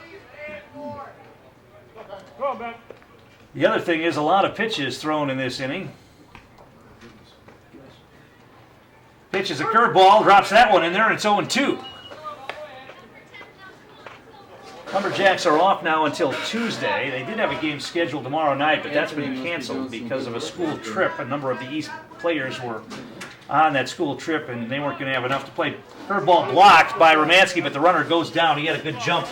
Go on, Ben. The other thing is a lot of pitches thrown in this inning. Pitch is a curveball, drops that one in there, and it's 0-2. Lumberjacks are off now until Tuesday. They did have a game scheduled tomorrow night, but that's been canceled because of a school trip. A number of the East players were on that school trip, and they weren't going to have enough to play. Curveball blocked by Romansky, but the runner goes down. He had a good jump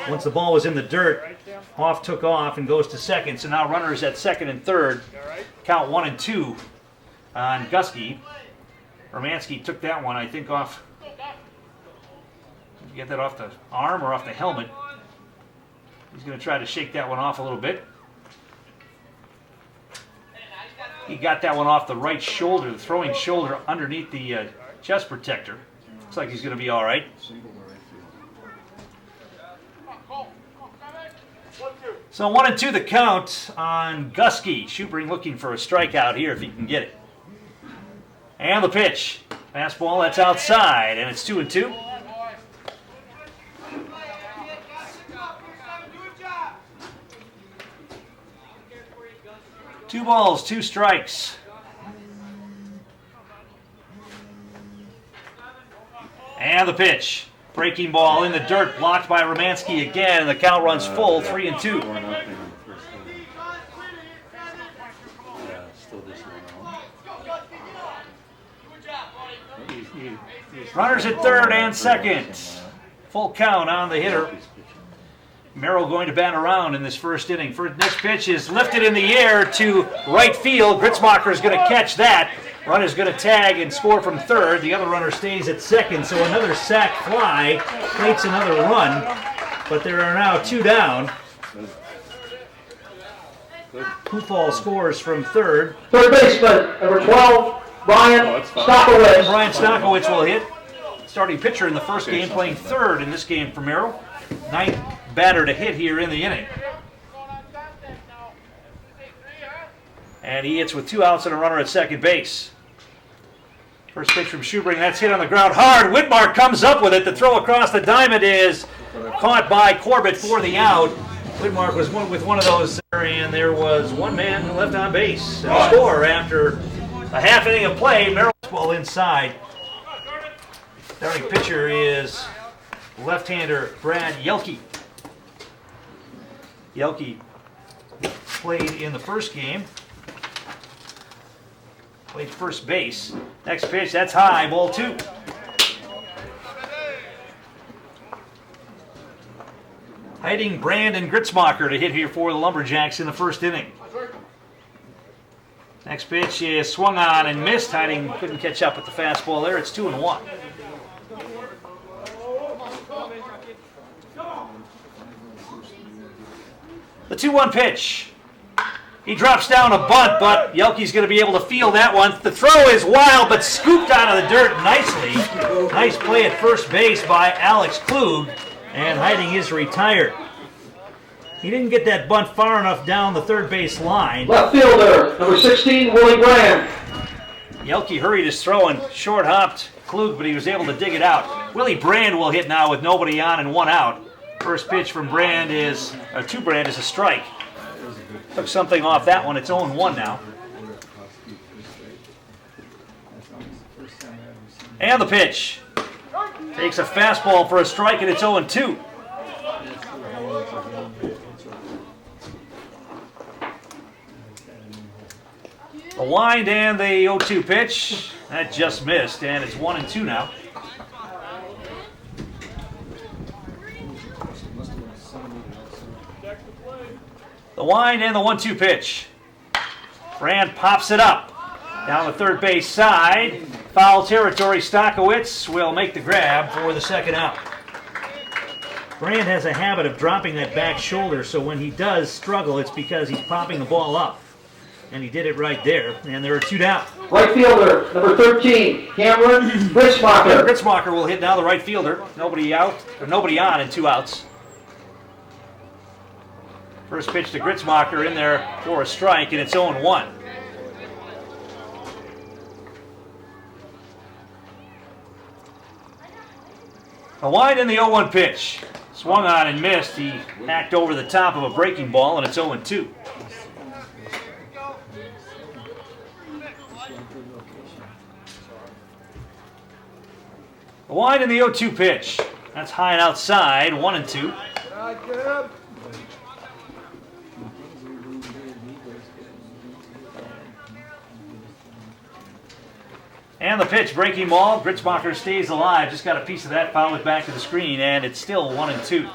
once the ball was in the dirt. Hoff took off and goes to second, so now runners at second and third. Count 1-2 on Gusky. Romansky took that one, I think, off. Did you get that off the arm or off the helmet? He's going to try to shake that one off a little bit. He got that one off the right shoulder, the throwing shoulder underneath the chest protector. Looks like he's going to be all right. So 1-2 the count on Gusky. Schubring looking for a strikeout here if he can get it. And the pitch. Fastball, that's outside, and it's 2-2. Two balls, 2 strikes. And the pitch. Breaking ball in the dirt, blocked by Romansky again, and the count runs full, 3-2. Runners at third and second. Full count on the hitter. Merrill going to bat around in this first inning. Next pitch is lifted in the air to right field. Gritzmacher is going to catch that. Runner's going to tag and score from third. The other runner stays at second, so another sac fly creates another run. But there are now 2 down. Kufal scores from third. Third baseman, number 12, Brian Stockowitz. Brian Stockowitz will hit. Starting pitcher in the first game, playing third in this game for Merrill. 9th batter to hit here in the inning. And he hits with 2 outs and a runner at second base. First pitch from Schubring, that's hit on the ground hard. Whitmark comes up with it. The throw across the diamond is caught by Corbett for the out. Whitmark was with one of those there, and there was one man left on base. And a score after a half inning of play. Merrill's ball inside. Starting pitcher is left-hander Brad Yelke. Yelke played in the first game. Played first base. Next pitch, that's high, ball 2. Hiding Brandon Gritzmacher to hit here for the Lumberjacks in the first inning. Next pitch is swung on and missed. Hiding couldn't catch up with the fastball there. It's 2-1. The 2-1 pitch. He drops down a bunt, but Yelke's going to be able to field that one. The throw is wild, but scooped out of the dirt nicely. Nice play at first base by Alex Klug, and Hiding is retired. He didn't get that bunt far enough down the third base line. Left fielder, number 16, Willie Graham. Yelke hurried his throw and short-hopped Klug, but he was able to dig it out. Willie Brand will hit now with nobody on and 1 out. First pitch from Brand is, to Brand is a strike. Took something off that one. It's 0-1 now. And the pitch. Takes a fastball for a strike, and it's 0-2. The wind and the 0-2 pitch. That just missed, and it's 1-2 now. The wind and the 1-2 pitch. Brand pops it up. Down the third base side. Foul territory. Stockowitz will make the grab for the second out. Brand has a habit of dropping that back shoulder, so when he does struggle, it's because he's popping the ball up. And he did it right there, and there are 2 down. Right fielder, number 13, Cameron Gritzmacher. Gritzmacher will hit now, the right fielder. Nobody out, or nobody on, and 2 outs. First pitch to Gritzmacher in there for a strike, and it's 0-1. A wide in the 0-1 pitch. Swung on and missed. He hacked over the top of a breaking ball, and it's 0-2. A wide in the 0-2 pitch. That's high and outside, 1-2. And the pitch, breaking ball. Gritzmacher stays alive. Just got a piece of that, fouled it back to the screen, and it's still 1-2.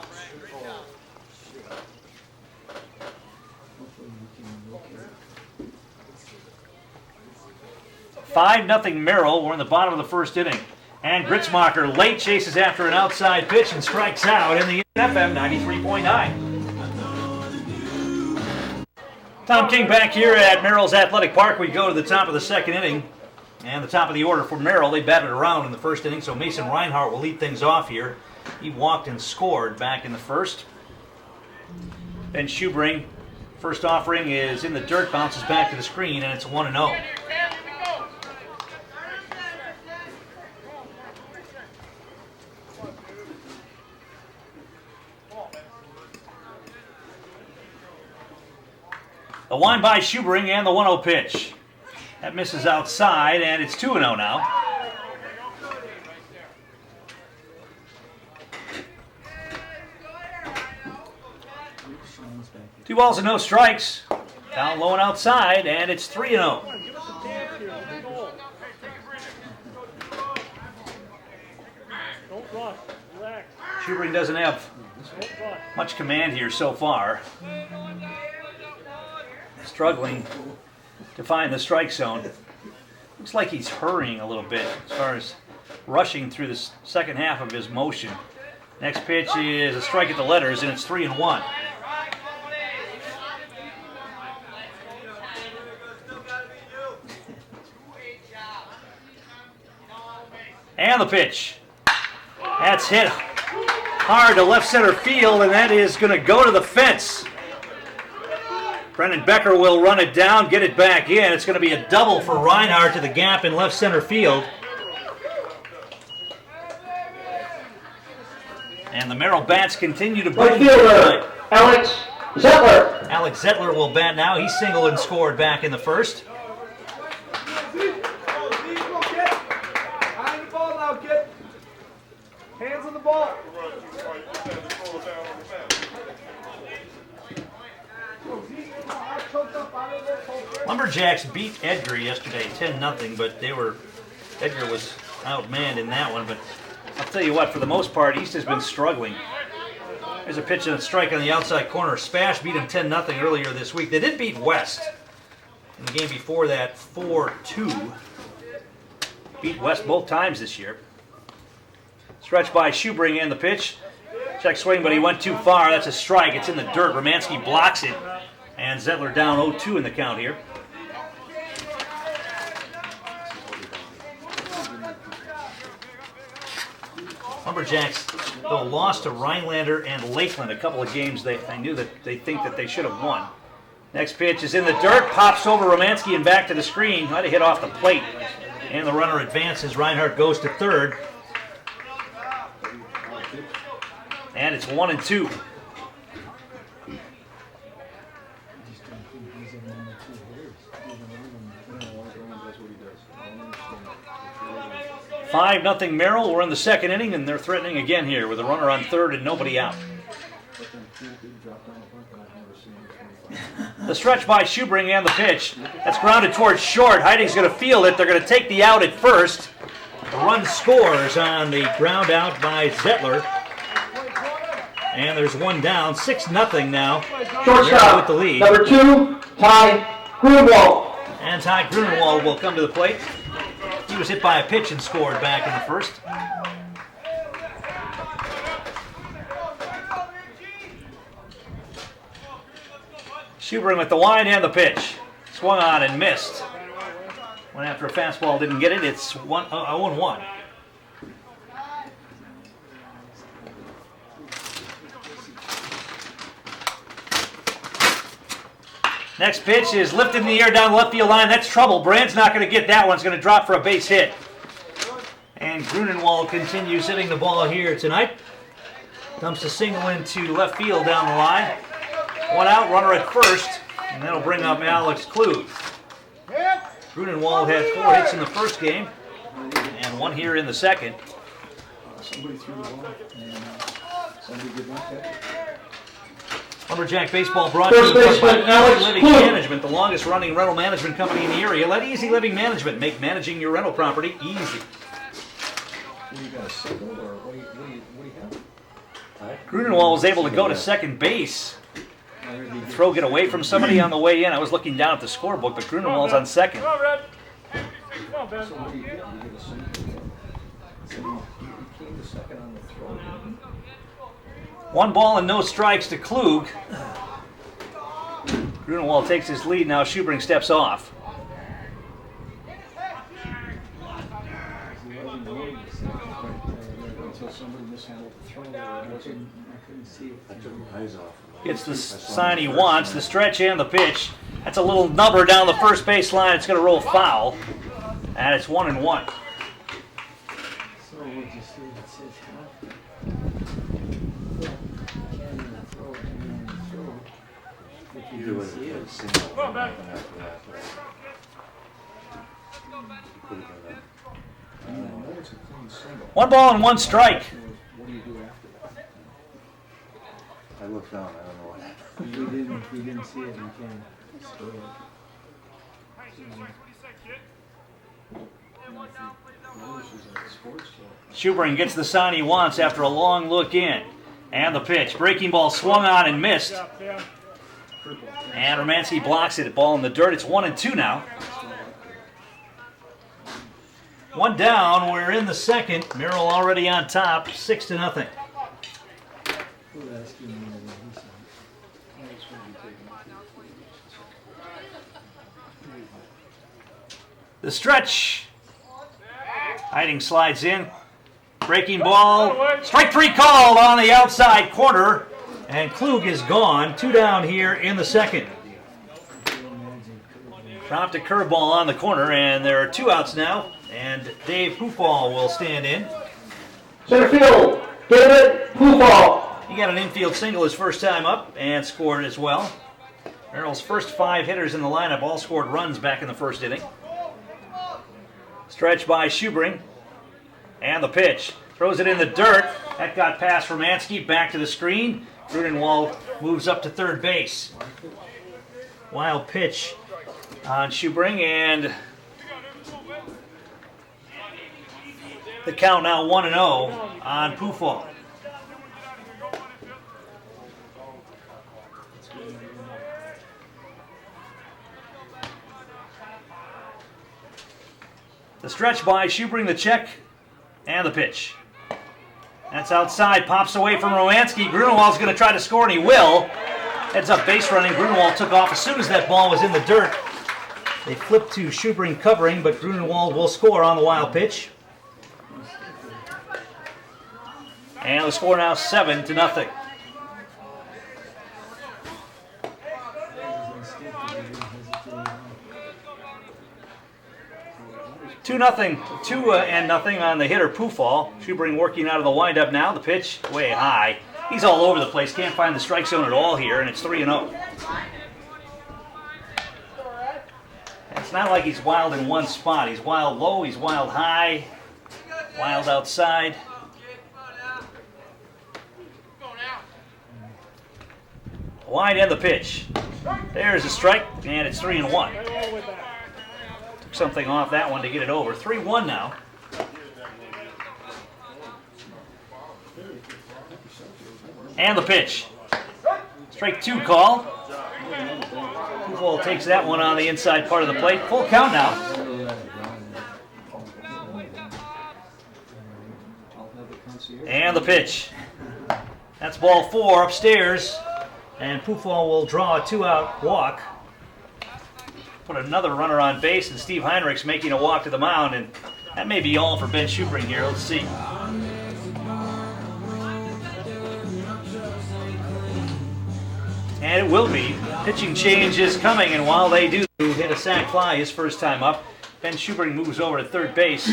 5-0 Merrill. We're in the bottom of the first inning. And Gritzmacher late chases after an outside pitch and strikes out in the FM 93.9. Tom King back here at Merrill's Athletic Park. We go to the top of the second inning. And the top of the order for Merrill. They batted around in the first inning, so Mason Reinhardt will lead things off here. He walked and scored back in the first. Ben Schubring, first offering is in the dirt, bounces back to the screen, and it's 1-0. The wind by Schubring and the 1-0 pitch. That misses outside, and it's 2-0 now. Two balls and no strikes. Down low and outside, and it's 3-0. Schubring doesn't have much command here so far. Struggling to find the strike zone. Looks like he's hurrying a little bit as far as rushing through the second half of his motion. Next pitch is a strike at the letters, and it's 3-1. And the pitch. That's hit hard to left center field, and that is going to go to the fence. Brendan Becker will run it down, get it back in. It's going to be a double for Reinhardt to the gap in left center field. And the Merrill bats continue to Right bring fielder, Alex Zettler. Alex Zettler will bat now. He singled and scored back in the first. Behind the ball now, kid. Hands on the ball. Lumberjacks beat Edgar yesterday 10-0, but Edgar was outmanned in that one. But I'll tell you what, for the most part, East has been struggling. There's a pitch and a strike on the outside corner. Spash beat him 10-0 earlier this week. They did beat West in the game before that 4-2. Beat West both times this year. Stretch by Schubring and the pitch. Check swing, but he went too far. That's a strike. It's in the dirt. Romanski blocks it. And Zettler down 0-2 in the count here. Lumberjacks, though, lost to Rhinelander and Lakeland a couple of games they knew that they think that they should have won. Next pitch is in the dirt, pops over Romanski and back to the screen. Might have hit off the plate. And the runner advances. Reinhardt goes to third. And it's 1-2. Just don't think he's in number 2 hitters. Even 5-0 Merrill. We're in the second inning, and they're threatening again here with a runner on third and nobody out. The stretch by Schubring and the pitch. That's grounded towards short. Heiding's going to field it. They're going to take the out at first. The run scores on the ground out by Zettler. And there's one down. 6-0 now. Shortstop, with the lead. number 2, Ty Grunwald. And Ty Grunewald will come to the plate. He was hit by a pitch and scored back in the first. Schubring with the line and the pitch. Swung on and missed. Went after a fastball, didn't get it. It's 0-1. Next pitch is lifted in the air down the left field line. That's trouble. Brand's not going to get that one. It's going to drop for a base hit. And Grunenwald continues hitting the ball here tonight. Dumps a single into left field down the line. One out, runner at first, and that'll bring up Alex Klug. Grunenwald had 4 hits in the first game, and 1 here in the second. Somebody threw the ball, and somebody did not catch it. Lumberjack Baseball brought to you First by baseman Alex Easy Living Klug. Management, the longest running rental management company in the area. Let Easy Living Management make managing your rental property easy. What do you got, a single, or what do you have? Grunenwald was able to go to second base. Throw get away from somebody on the way in. I was looking down at the scorebook, but Grunenwald's on second. Come on, Red. Come on, Ben. So what do you get? You get a single. So he came to second on the throw. 1 ball and no strikes to Klug. Grunewald takes his lead. Now Schubring steps off. Until somebody mishandled the throw. I couldn't see it. I took my eyes off. Gets the sign he wants, the stretch and the pitch. That's a little nubber down the first base line. It's going to roll foul. And it's 1-1. So what you see, it says half. Can't even throw it, If you You didn't would see have it. seen what Come on, Ben. happened after that. Could have been I know it's a clean single. 1 ball and 1 strike. What do you do after that? I looked down. I don't know what happened. If you didn't see it, you can't throw it. Schubring gets the sign he wants after a long look in. And the pitch. Breaking ball swung on and missed. Yeah. And Romanski blocks it. Ball in the dirt. It's 1-2 now. 1 down. We're in the second. Merrill already on top. 6-0. Who asked you what he said? The stretch. Heiding slides in. Breaking ball. Strike 3 called on the outside corner. And Klug is gone. 2 down here in the second. Dropped a curveball on the corner, and there are 2 outs now. And Dave Hoofall will stand in. Center field, David Hufall. He got an infield single his first time up and scored as well. Merrill's first 5 hitters in the lineup all scored runs back in the first inning. Stretch by Schubring. And the pitch. Throws it in the dirt. That got past Romansky. Back to the screen. Grunenwald moves up to third base. Wild pitch on Schubring, and the count now 1-0 on Pufall. The stretch by Schubring, the check, and the pitch. That's outside, pops away from Romansky. Grunewald's going to try to score, and he will. Heads up base running. Grunewald took off as soon as that ball was in the dirt. They flipped to Schubring covering, but Grunewald will score on the wild pitch. And the score now 7-0. Two and nothing on the hitter Pufall. Schubring working out of the windup now. The pitch way high. He's all over the place. Can't find the strike zone at all here, and it's 3-0. It's not like he's wild in one spot. He's wild low. He's wild high. Wild outside. Wide end the pitch. There's a strike, and it's 3-1. Took something off that one to get it over. 3-1 now. And the pitch. Strike 2 call. Pufall takes that one on the inside part of the plate. Full count now. And the pitch. That's ball 4 upstairs. And Pufall will draw a 2-out walk. Put another runner on base, and Steve Heinrich's making a walk to the mound, and that may be all for Ben Schubring here. Let's see. And it will be. Pitching change is coming, and while they do hit a sac fly his first time up, Ben Schubring moves over to third base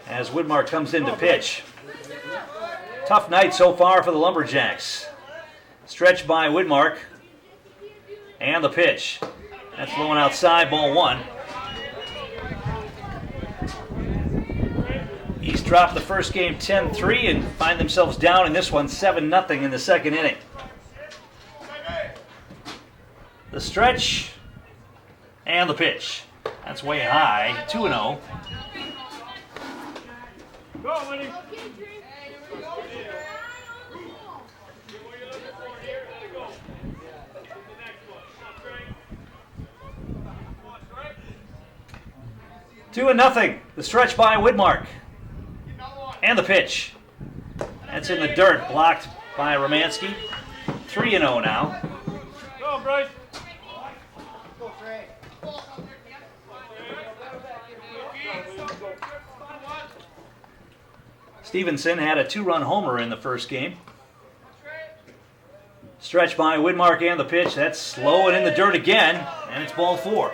as Widmark comes in to pitch. Tough night so far for the Lumberjacks. Stretch by Widmark. And the pitch. That's blowing outside, ball 1. East dropped the first game 10-3 and find themselves down in this one 7-0 in the second inning. The stretch and the pitch. That's way high, 2-0. Go, Lenny. 2-0. The stretch by Widmark. And the pitch. That's in the dirt, blocked by Romansky. 3-0 now. Go, Bryce. Stevenson had a 2-run homer in the first game. Stretch by Widmark and the pitch. That's slow and in the dirt again, and it's ball 4.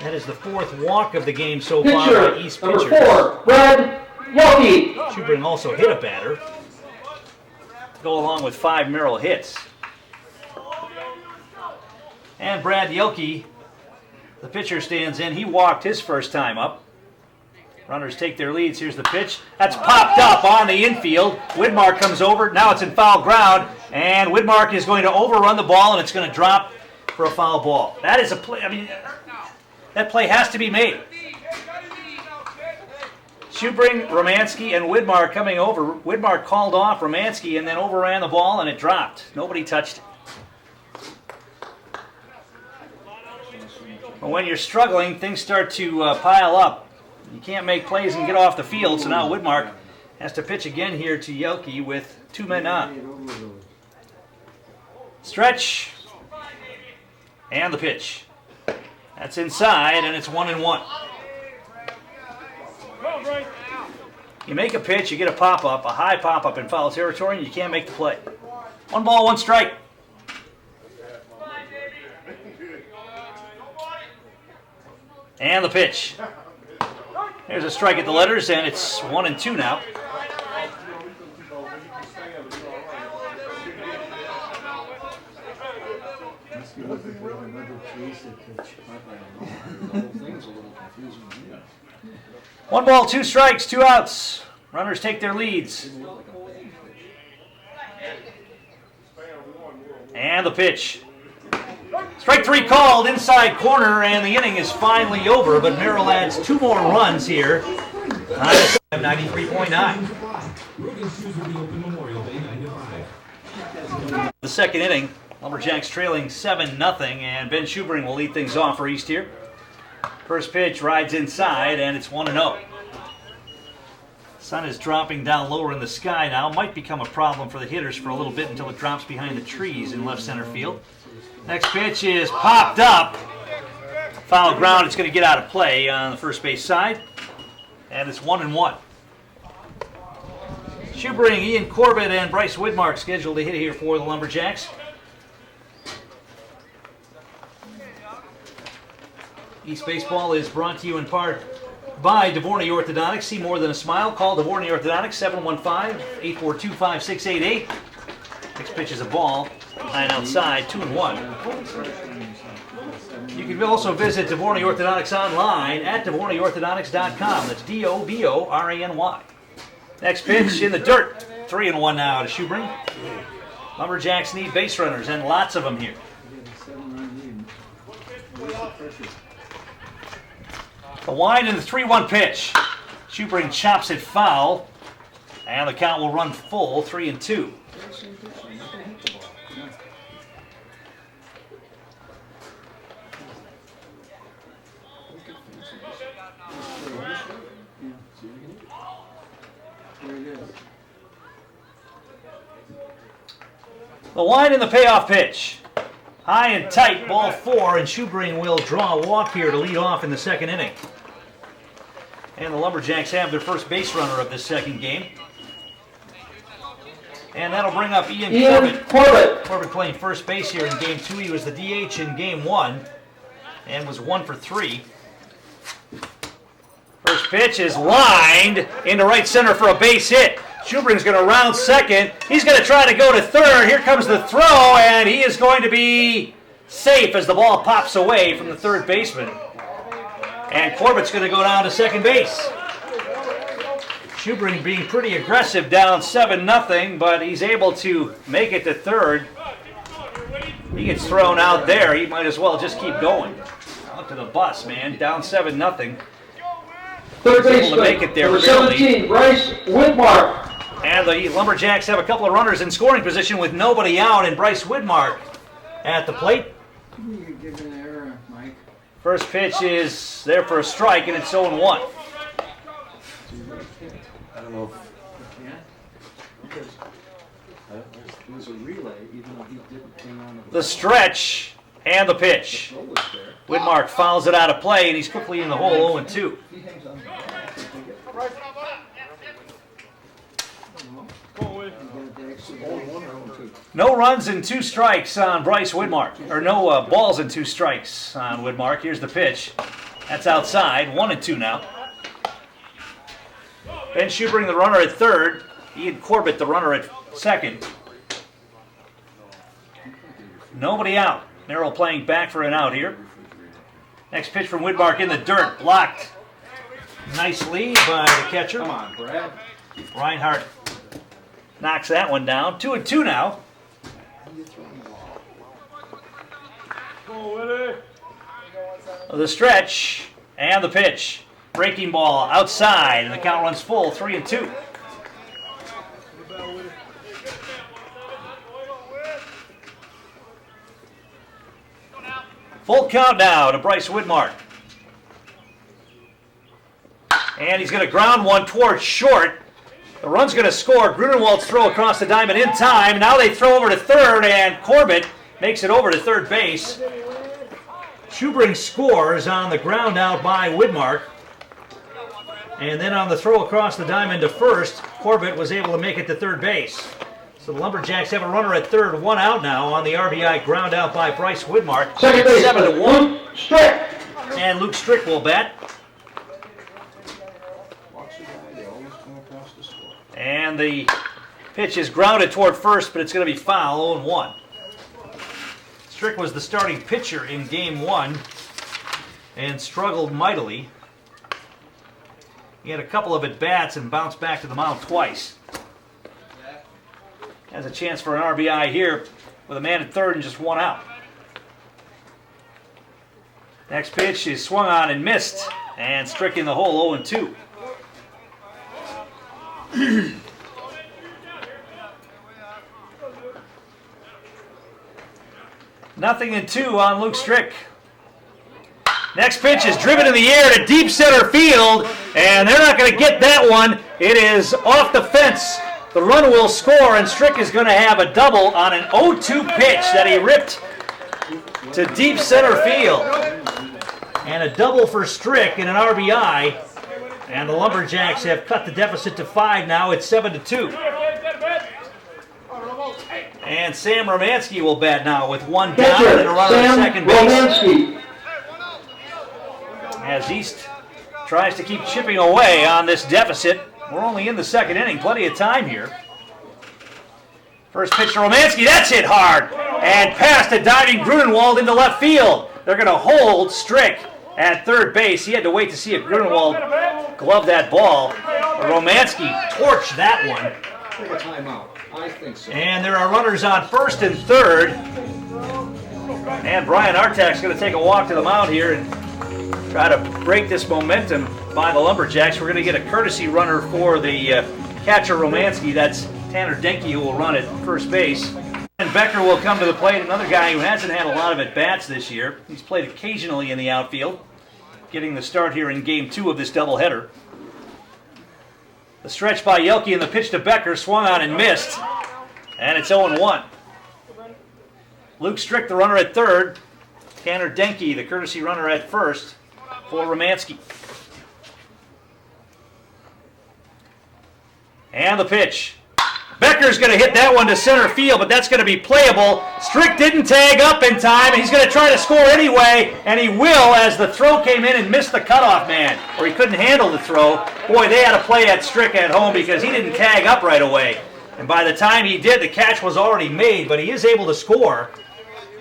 That is the 4th walk of the game so far by East Pitcher, pitchers. number 4, Brad Yelke. Schubring also hit a batter. Go along with 5 Merrill hits. And Brad Yelke, the pitcher, stands in. He walked his first time up. Runners take their leads. Here's the pitch. That's popped up on the infield. Widmark comes over. Now it's in foul ground. And Widmark is going to overrun the ball, and it's going to drop for a foul ball. That is a play. I mean, that play has to be made. Schubring, Romansky, and Widmark coming over. Widmark called off Romansky and then overran the ball, and it dropped. Nobody touched it. But when you're struggling, things start to pile up. You can't make plays and get off the field, so now Widmark has to pitch again here to Yelke with 2 men on. Stretch. And the pitch. That's inside, and it's 1-1. Go, Bryce. You make a pitch, you get a pop-up, a high pop-up in foul territory, and you can't make the play. 1 ball, 1 strike. And the pitch. There's a strike at the letters, and it's 1-2 now. Must be looking for another chase at pitch. The whole thing's a little confusing. Yeah. 1 ball, 2 strikes, 2 outs. Runners take their leads. And the pitch. Strike 3 called, inside corner, and the inning is finally over, but Merrill adds 2 more runs here. 93.9. The second inning, Lumberjacks trailing 7-0, and Ben Schubring will lead things off for East here. First pitch rides inside, and it's 1-0. Sun is dropping down lower in the sky now. Might become a problem for the hitters for a little bit until it drops behind the trees in left center field. Next pitch is popped up. Foul ground, it's going to get out of play on the first base side. And it's 1-1. Schubring, Ian Corbett, and Bryce Widmark scheduled to hit here for the Lumberjacks. East Baseball is brought to you in part by Dvorny Orthodontics. See more than a smile. Call Dvorny Orthodontics, 715-842-5688. Next pitch is a ball. Line outside, 2-1. You can also visit Dvorny Orthodontics online at DvornyOrthodontics.com. That's DOBORANY. Next pitch in the dirt. 3-1 now to Schubring. Lumberjacks need base runners, and lots of them here. The wind and the 3-1 pitch. Schubring chops it foul, and the count will run full, 3-2. The wind and the payoff pitch. High and tight, ball 4, and Schubring will draw a walk here to lead off in the second inning. And the Lumberjacks have their first base runner of this second game. And that'll bring up Ian Corbett. Corbett playing first base here in Game 2. He was the DH in Game 1 and was 1 for 3. First pitch is lined into right center for a base hit. Schubring's going to round second. He's going to try to go to third. Here comes the throw, and he is going to be safe as the ball pops away from the third baseman. And Corbett's going to go down to second base. Schubring being pretty aggressive, down 7-0, but he's able to make it to third. He gets thrown out there. He might as well just keep going. Out to the bus, man. Down 7-0. Third baseman, able to make it there, number 17, Bryce Widmark. And the Lumberjacks have a couple of runners in scoring position with nobody out, and Bryce Widmark at the plate. You give an error, Mike. First pitch is there for a strike, and it's 0-1. I don't know Yeah? Because it was a relay, even though he didn't hang on to The stretch and the pitch. the was there. Widmark fouls it out of play, and he's quickly in the hole, 0-2. He hangs on to the ball. No runs and 2 strikes on Bryce Widmark. Or no balls and 2 strikes on Widmark. Here's the pitch. That's outside. 1-2 now. Ben Schubring, the runner at third. Ian Corbett, the runner at second. Nobody out. Merrill playing back for an out here. Next pitch from Widmark in the dirt. Blocked nicely by the catcher. Come on, Brad. Reinhardt knocks that one down. 2-2 now. The stretch and the pitch. Breaking ball outside, and the count runs full, 3-2. Full count now to Bryce Widmark. And he's going to ground one towards short. The run's going to score. Grunewald's throw across the diamond in time. Now they throw over to third, and Corbett makes it over to third base. Schubring scores on the ground out by Widmark. And then on the throw across the diamond to first, Corbett was able to make it to third base. So the Lumberjacks have a runner at third, 1 out now on the RBI ground out by Bryce Widmark. Second base, 7-1. strike. And Luke Strick will bat. Watch the guy, they always come across the score. And the pitch is grounded toward first, but it's going to be foul, 0-1. Strick was the starting pitcher in game 1 and struggled mightily. He had a couple of at-bats and bounced back to the mound twice. Has a chance for an RBI here with a man at third and just one out. Next pitch is swung on and missed, and Strick in the hole, 0-2. Nothing in 2 on Luke Strick. Next pitch is driven in the air to deep center field, and they're not going to get that one. It is off the fence. The run will score, and Strick is going to have a double on an 0-2 pitch that he ripped to deep center field. And a double for Strick and an RBI. And the Lumberjacks have cut the deficit to 5 now. It's 7-2. And Sam Romansky will bat now with one down Pitcher, and a runner at Sam second base. Romansky. As East tries to keep chipping away on this deficit. We're only in the second inning. Plenty of time here. First pitch to Romansky. That's hit hard. And past a diving Grunewald into left field. They're going to hold Strick at third base. He had to wait to see if Grunewald gloved that ball. Romansky torched that one. Take a timeout. I think so. And there are runners on first and third. And Brian Artak's going to take a walk to the mound here and try to break this momentum by the Lumberjacks. We're going to get a courtesy runner for the catcher Romansky. That's Tanner Denke, who will run at first base. And Becker will come to the plate, another guy who hasn't had a lot of at-bats this year. He's played occasionally in the outfield, getting the start here in Game 2 of this doubleheader. The stretch by Yelke and the pitch to Becker, swung on and missed, and it's 0-1. Luke Strick, the runner at third. Tanner Denke, the courtesy runner at first for Romansky. And the pitch. Becker's going to hit that one to center field, but that's going to be playable. Strick didn't tag up in time, and he's going to try to score anyway, and he will as the throw came in and missed the cutoff man, or he couldn't handle the throw. Boy, they had to play at Strick at home because he didn't tag up right away. And by the time he did, the catch was already made, but he is able to score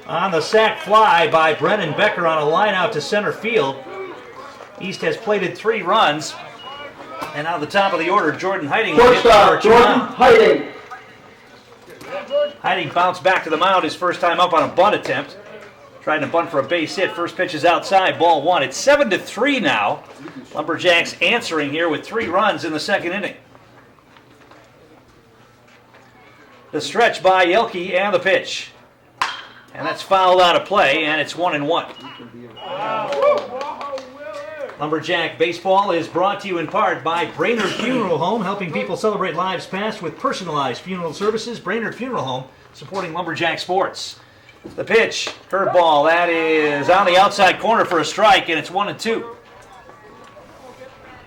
on the sac fly by Brennan Becker on a line out to center field. East has plated 3 runs. And out of the top of the order, Jordan Heiting will hit Shortstop, for Jordan Heiting. Heiting bounced back to the mound his first time up on a bunt attempt. Trying to bunt for a base hit. First pitch is outside, ball 1. It's 7-3 now. Lumberjacks answering here with 3 runs in the second inning. The stretch by Yelke and the pitch. And that's fouled out of play, and it's 1-1. Lumberjack Baseball is brought to you in part by Brainerd Funeral Home, helping people celebrate lives past with personalized funeral services. Brainerd Funeral Home, supporting Lumberjack sports. The pitch, curveball, that is on the outside corner for a strike, and it's 1-2.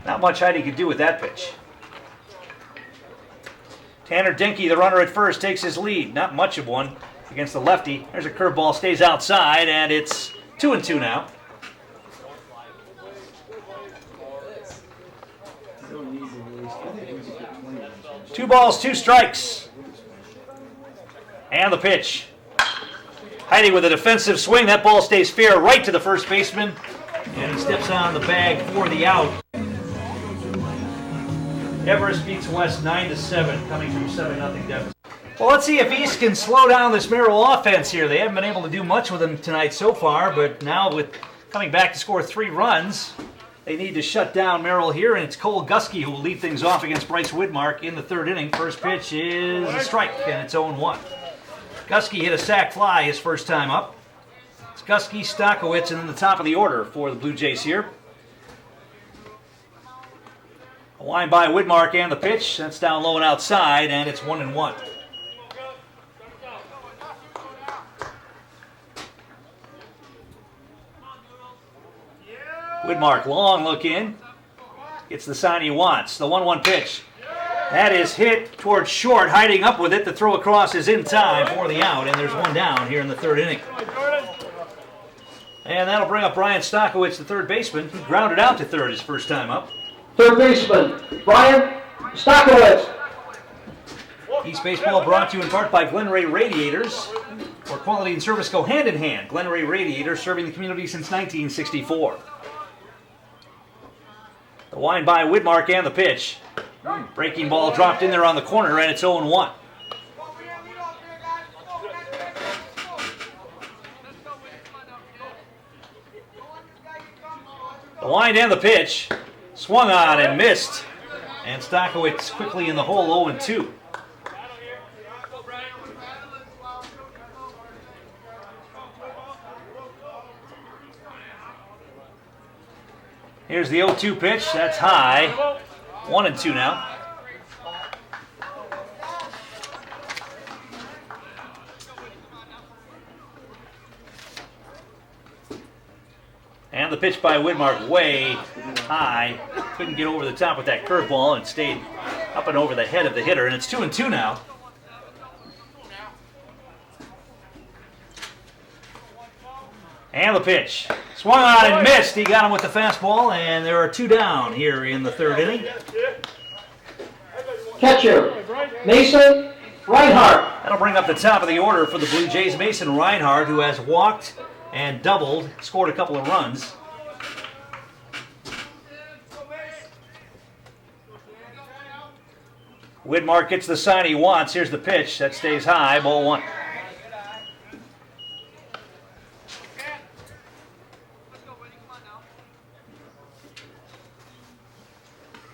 Not much Heidi could do with that pitch. Tanner Denke, the runner at first, takes his lead. Not much of one against the lefty. There's a curveball, stays outside, and it's 2-2 now. 2 balls, 2 strikes. And the pitch. Heidi with a defensive swing. That ball stays fair right to the first baseman. And he steps on the bag for the out. Everest beats West 9-7, coming from 7-0 deficit. Well, let's see if East can slow down this Merrill offense here. They haven't been able to do much with them tonight so far, but now with coming back to score 3 runs, they need to shut down Merrill here, and it's Cole Gusky who will lead things off against Bryce Widmark in the third inning. First pitch is a strike, and it's 0-1. Gusky hit a sac fly his first time up. It's Gusky, Stockowitz, and in the top of the order for the Blue Jays here. A line by Widmark and the pitch. That's down low and outside, and it's 1-1. Widmark, long look in. Gets the sign he wants. The 1-1 pitch. That is hit towards short. Hiding up with it. The throw across is in time for the out. And there's one down here in the third inning. And that'll bring up Brian Stokowitz, the third baseman. He grounded out to third his first time up. Third baseman, Brian Stokowitz. East Baseball brought to you in part by Glenray Radiators, where quality and service go hand in hand. Glenray Radiators, serving the community since 1964. The wind by Widmark and the pitch. Breaking ball dropped in there on the corner, and it's 0-1. The wind and the pitch. Swung on and missed. And Stokowitz quickly in the hole, 0-2. Here's the 0-2 pitch. That's high. 1-2 now. And the pitch by Widmark way high. Couldn't get over the top with that curveball and stayed up and over the head of the hitter. And it's 2-2 now. And the pitch. Swung on and missed. He got him with the fastball, and there are 2 down here in the third inning. Catcher, Mason Reinhardt. That'll bring up the top of the order for the Blue Jays. Mason Reinhardt, who has walked and doubled, scored a couple of runs. Widmark gets the sign he wants. Here's the pitch. That stays high. Ball 1.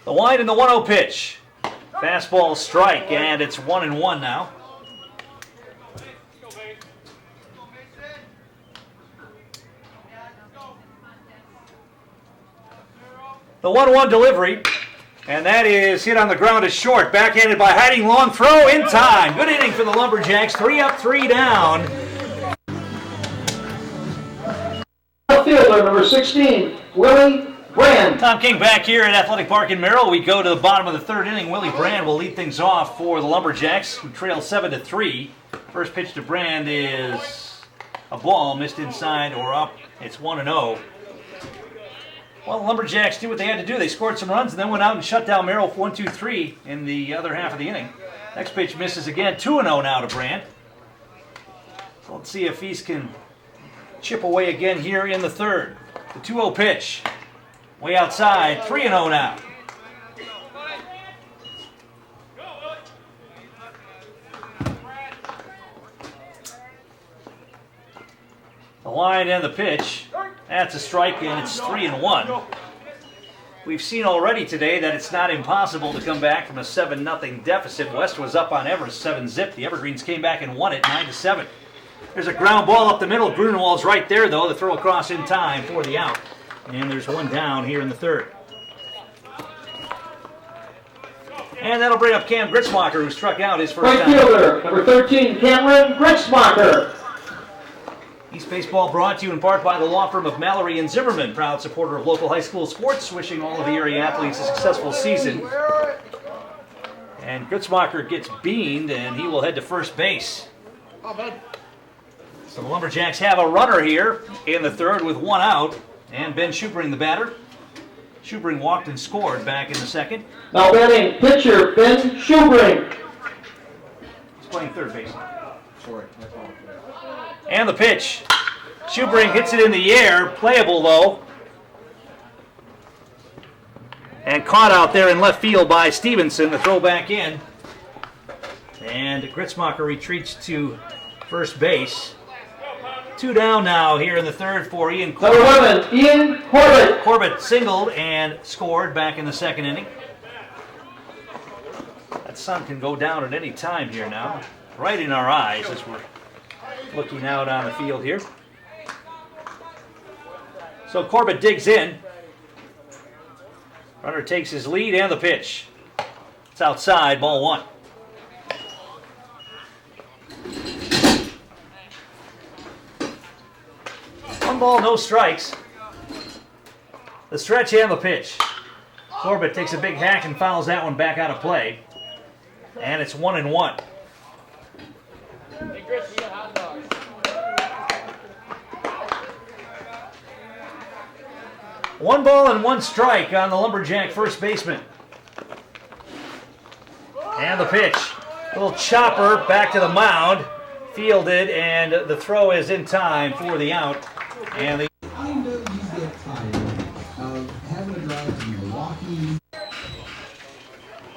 The wide and the 1-0 pitch. Fastball strike, and it's 1-1 now. The 1-1 delivery, and that is hit on the ground as short. Backhanded by Hiding, long throw in time. Good inning for the Lumberjacks. 3 up, 3 down. Fielder, number 16, Willie Graham. Tom King back here at Athletic Park in Merrill. We go to the bottom of the third inning. Willie Brand will lead things off for the Lumberjacks, who trail 7-3. First pitch to Brand is a ball, missed inside or up. It's 1-0. Well, the Lumberjacks did what they had to do. They scored some runs and then went out and shut down Merrill 1-2-3 in the other half of the inning. Next pitch misses again. 2-0 now to Brand. So let's see if he can chip away again here in the third. The 2-0 pitch. Way outside, 3-0 now. The line and the pitch. That's a strike, and it's 3-1. We've seen already today that it's not impossible to come back from a 7-0 deficit. West was up on Everest 7-zip. The Evergreens came back and won it 9-7. There's a ground ball up the middle. Grunewald's right there, though. The throw across in time for the out. And there's 1 down here in the third. And that'll bring up Cam Gritzmacher, who struck out his first Right time. fielder, number 13, Cameron Gritzmacher. East Baseball brought to you in part by the law firm of Mallory and Zimmerman, proud supporter of local high school sports, wishing all of the area athletes a successful season. And Gritzmacher gets beamed, and he will head to first base. So the Lumberjacks have a runner here in the third with 1 out. And Ben Schubring, the batter. Schubring walked and scored back in the second. Now batting pitcher, Ben Schubring. He's playing third base. Sorry, I apologize. And the pitch. Schubring hits it in the air. Playable, though. And caught out there in left field by Stevenson. The throw back in. And Gritzmacher retreats to first base. 2 down now here in the third for Ian Corbett. Number 11, Ian Corbett. Corbett singled and scored back in the second inning. That sun can go down at any time here now. Right in our eyes as we're looking out on the field here. So Corbett digs in. Runner takes his lead and the pitch. It's outside, ball 1. 1 ball, no strikes. The stretch and the pitch. Corbett takes a big hack and fouls that one back out of play. And it's 1-1. 1 ball and 1 strike on the Lumberjack first baseman. And the pitch. Little chopper back to the mound. Fielded, and the throw is in time for the out. And the I know you get tired of having to drive to Milwaukee.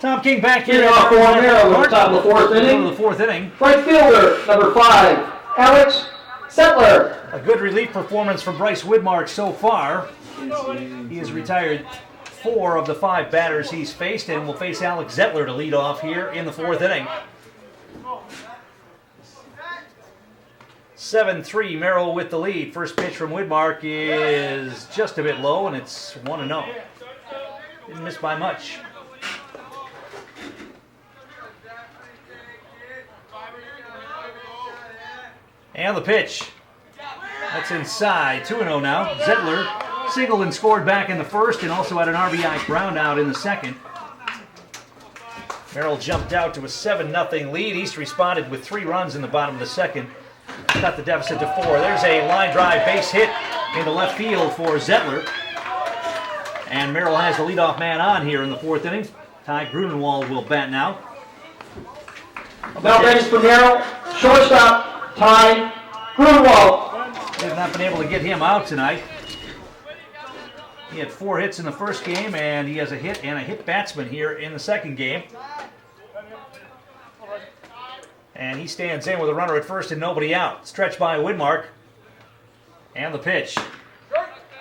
Tom King back here. Leading off for Merrill at the top of the fourth inning. The fourth inning. Right fielder, number 5, Alex Settler. A good relief performance from Bryce Widmark so far. He has retired 4 of the 5 batters he's faced and will face Alex Zettler to lead off here in the fourth inning. 7-3, Merrill with the lead. First pitch from Widmark is just a bit low, and it's 1-0. Didn't miss by much. And the pitch. That's inside. 2-0 now. Zettler singled and scored back in the first and also had an RBI ground out in the second. Merrill jumped out to a 7-0 lead. East responded with 3 runs in the bottom of the second. Cut the deficit to 4. There's a line drive base hit into left field for Zettler. And Merrill has the leadoff man on here in the fourth inning. Ty Grunewald will bat now. Now ready for Merrill, shortstop, Ty Grunewald. They've not been able to get him out tonight. He had 4 hits in the first game, and he has a hit and a hit batsman here in the second game. And he stands in with a runner at first and nobody out. Stretch by Widmark. And the pitch.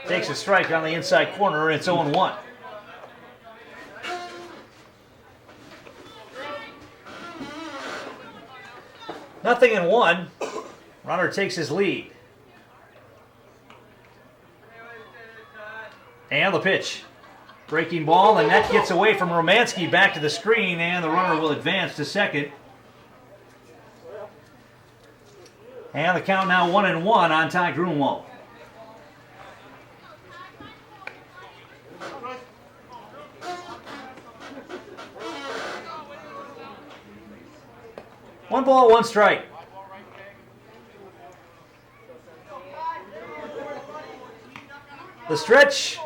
Takes a strike on the inside corner, and it's 0-1. Nothing in 1. Runner takes his lead. And the pitch. Breaking ball, and that gets away from Romansky back to the screen, and the runner will advance to second. And the count now 1-1 on Ty Grunewald. One ball, 1 strike. The stretch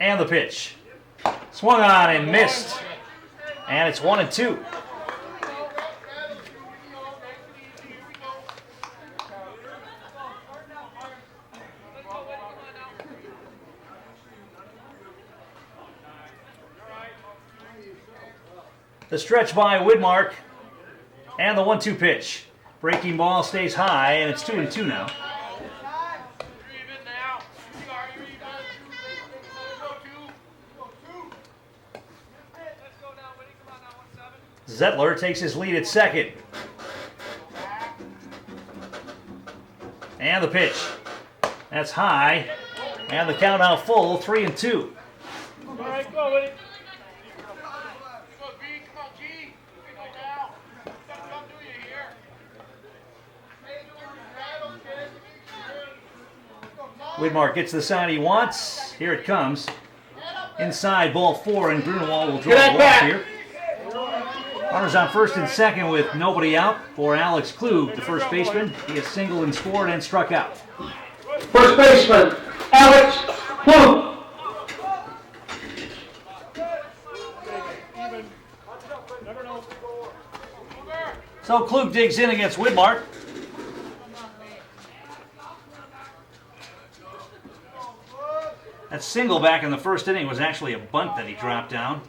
and the pitch. Swung on and missed. And it's 1-2. The stretch by Widmark and the 1-2 pitch. Breaking ball stays high, and it's 2-2 now. Zettler takes his lead at second. And the pitch. That's high. And the count now full, 3-2. All right, go with it. Widmark gets the sign he wants. Here it comes. Inside, ball 4, and Grunewald will draw Good the walk at here. Runners on first and second with nobody out for Alex Klug, the first baseman. He has singled and scored and struck out. First baseman, Alex Klug. So Klug digs in against Widmark. That single back in the first inning was actually a bunt that he dropped down.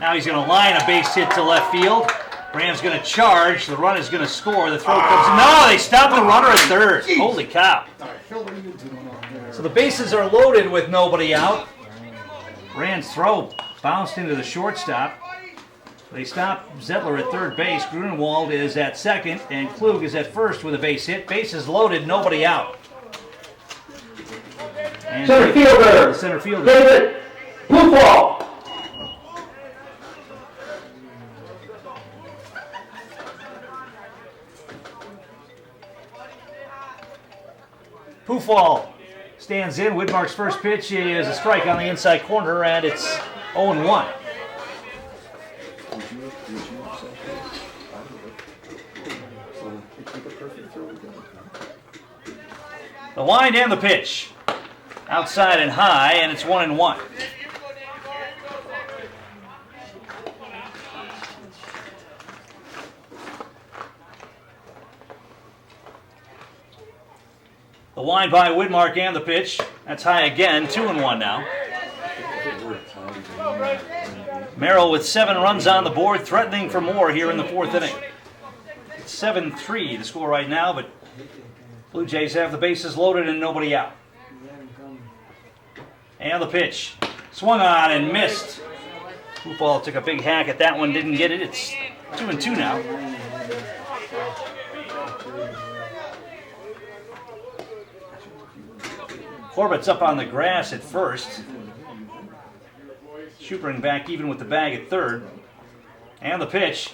Now he's going to line a base hit to left field. Graham's going to charge. The run is going to score. The throw comes. No, they stop the runner at third. Holy cow. So the bases are loaded with nobody out. Graham's throw bounced into the shortstop. They stop Zettler at third base. Grunewald is at second, and Klug is at first with a base hit. Bases loaded, nobody out. And Center fielder, the center fielder. David Pufall. Pufall stands in. Widmark's first pitch is a strike on the inside corner, and it's 0-1. The wind and the pitch. Outside and high, and it's 1-1. The line by Widmark and the pitch. That's high again, 2-1 now. Merrill with 7 runs on the board, threatening for more here in the 4th inning. It's 7-3 the score right now, but Blue Jays have the bases loaded and nobody out. And the pitch. Swung on and missed. Football took a big hack at that one, didn't get it. It's 2-2 now. Corbett's up on the grass at first. Schubring back even with the bag at third. And the pitch.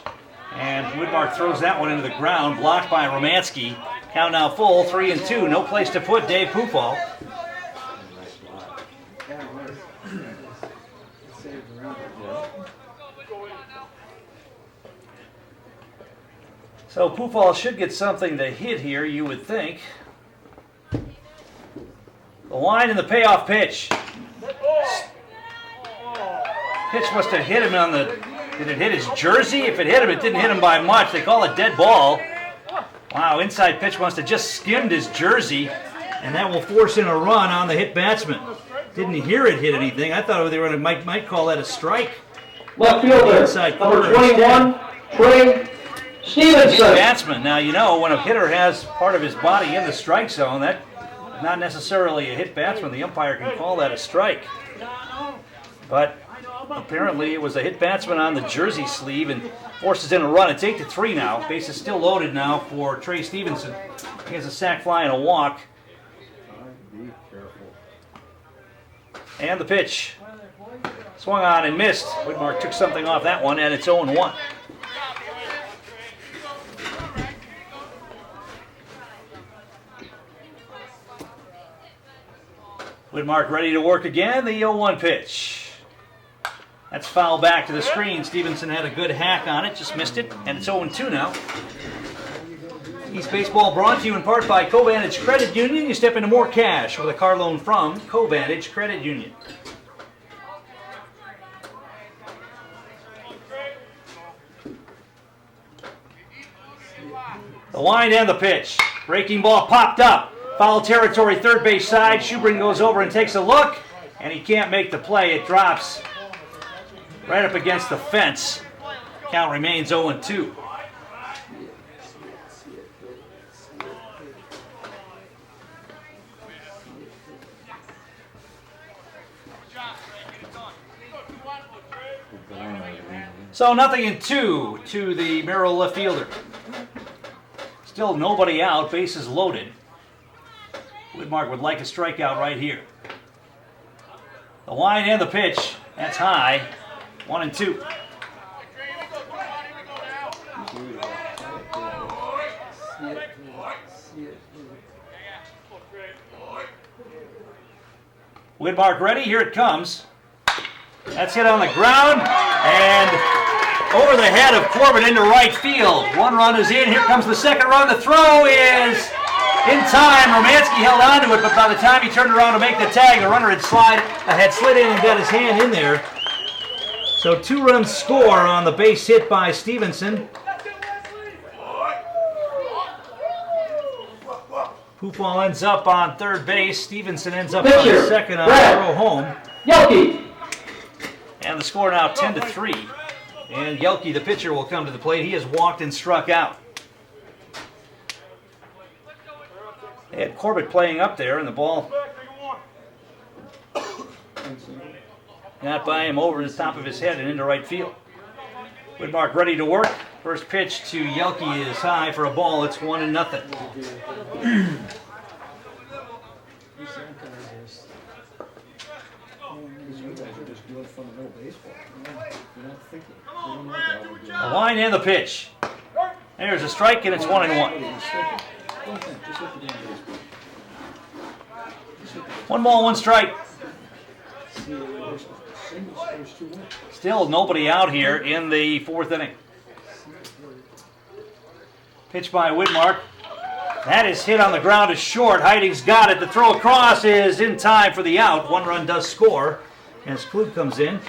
And Widmark throws that one into the ground, blocked by Romansky. Count now full, 3-2. No place to put Dave Pufall. So Pufall should get something to hit here, you would think. The line and the payoff pitch. Pitch must have hit him on the... Did it hit his jersey? If it hit him, it didn't hit him by much. They call it dead ball. Wow, inside pitch must have just skimmed his jersey, and that will force in a run on the hit batsman. Didn't hear it hit anything. I thought they were going to might call that a strike. Left fielder, number 21, Trey Stevenson. Hit batsman. Now, you know, when a hitter has part of his body in the strike zone, that not necessarily a hit batsman. The umpire can call that a strike. But apparently it was a hit batsman on the jersey sleeve and forces in a run. It's 8-3 now. Base is still loaded now for Trey Stevenson. He has a sac fly and a walk. And the pitch. Swung on and missed. Widmark took something off that one, and it's 0-1. Widmark ready to work again. The 0-1 pitch. That's foul back to the screen. Stevenson had a good hack on it, just missed it, and it's 0-2 now. East Baseball brought to you in part by Covantage Credit Union. You step into more cash with a car loan from Covantage Credit Union. The line and the pitch. Breaking ball popped up. Foul territory, third base side. Schubring goes over and takes a look, and he can't make the play. It drops right up against the fence. Count remains 0-2. So 0-2 to the Merrill left fielder. Still nobody out, bases loaded. Widmark would like a strikeout right here. The line and the pitch, that's high. 1-2. Widmark ready, here it comes. That's hit on the ground and over the head of Corbett into right field. One run is in, here comes the second run. The throw is in time. Romansky held on to it, but by the time he turned around to make the tag, the runner had slid in and got his hand in there. So 2-run score on the base hit by Stevenson. Pufall ends up on third base. Stevenson ends up on second on the throw home. Yelke. And the score now 10-3. And Yelke, the pitcher, will come to the plate. He has walked and struck out. They had Corbett playing up there, and the ball got by him over the top of his head and into right field. Widmark ready to work. First pitch to Yelke is high for a ball. It's 1-0. The line and the pitch. There's a strike, and it's 1-1. 1 ball, 1 strike. Still nobody out here in the 4th inning. Pitch by Widmark. That is hit on the ground is short. Heiding's got it. The throw across is in time for the out. One run does score as Klug comes in.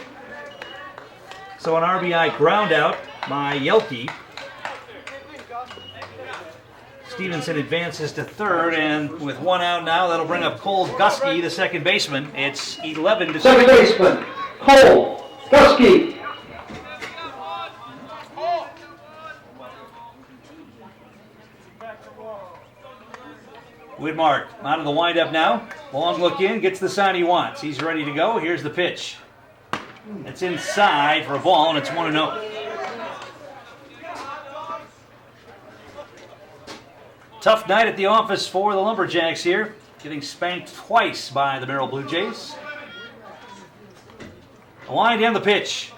So an RBI ground out by Yelke. Stevenson advances to third, and with one out now, that'll bring up Cole Gusky, the second baseman. It's 11 to 6. Second baseman, Cole Gusky. Widmark out of the windup now. Long look in, gets the sign he wants. He's ready to go. Here's the pitch. It's inside for a ball, and it's 1-0. Tough night at the office for the Lumberjacks here. Getting spanked twice by the Merrill Blue Jays. A line down the pitch.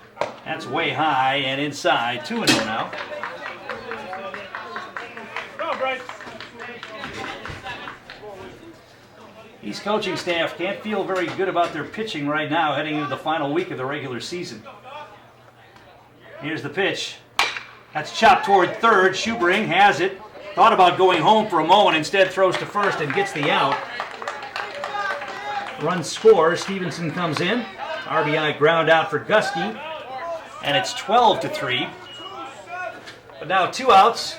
That's way high and inside. 2-0 now. Go, Bryce. East coaching staff can't feel very good about their pitching right now heading into the final week of the regular season. Here's the pitch. That's chopped toward third. Schubring has it. Thought about going home for a moment, instead throws to first and gets the out. Run scores. Stevenson comes in. RBI ground out for Gusky. And it's 12-3. But now 2 outs.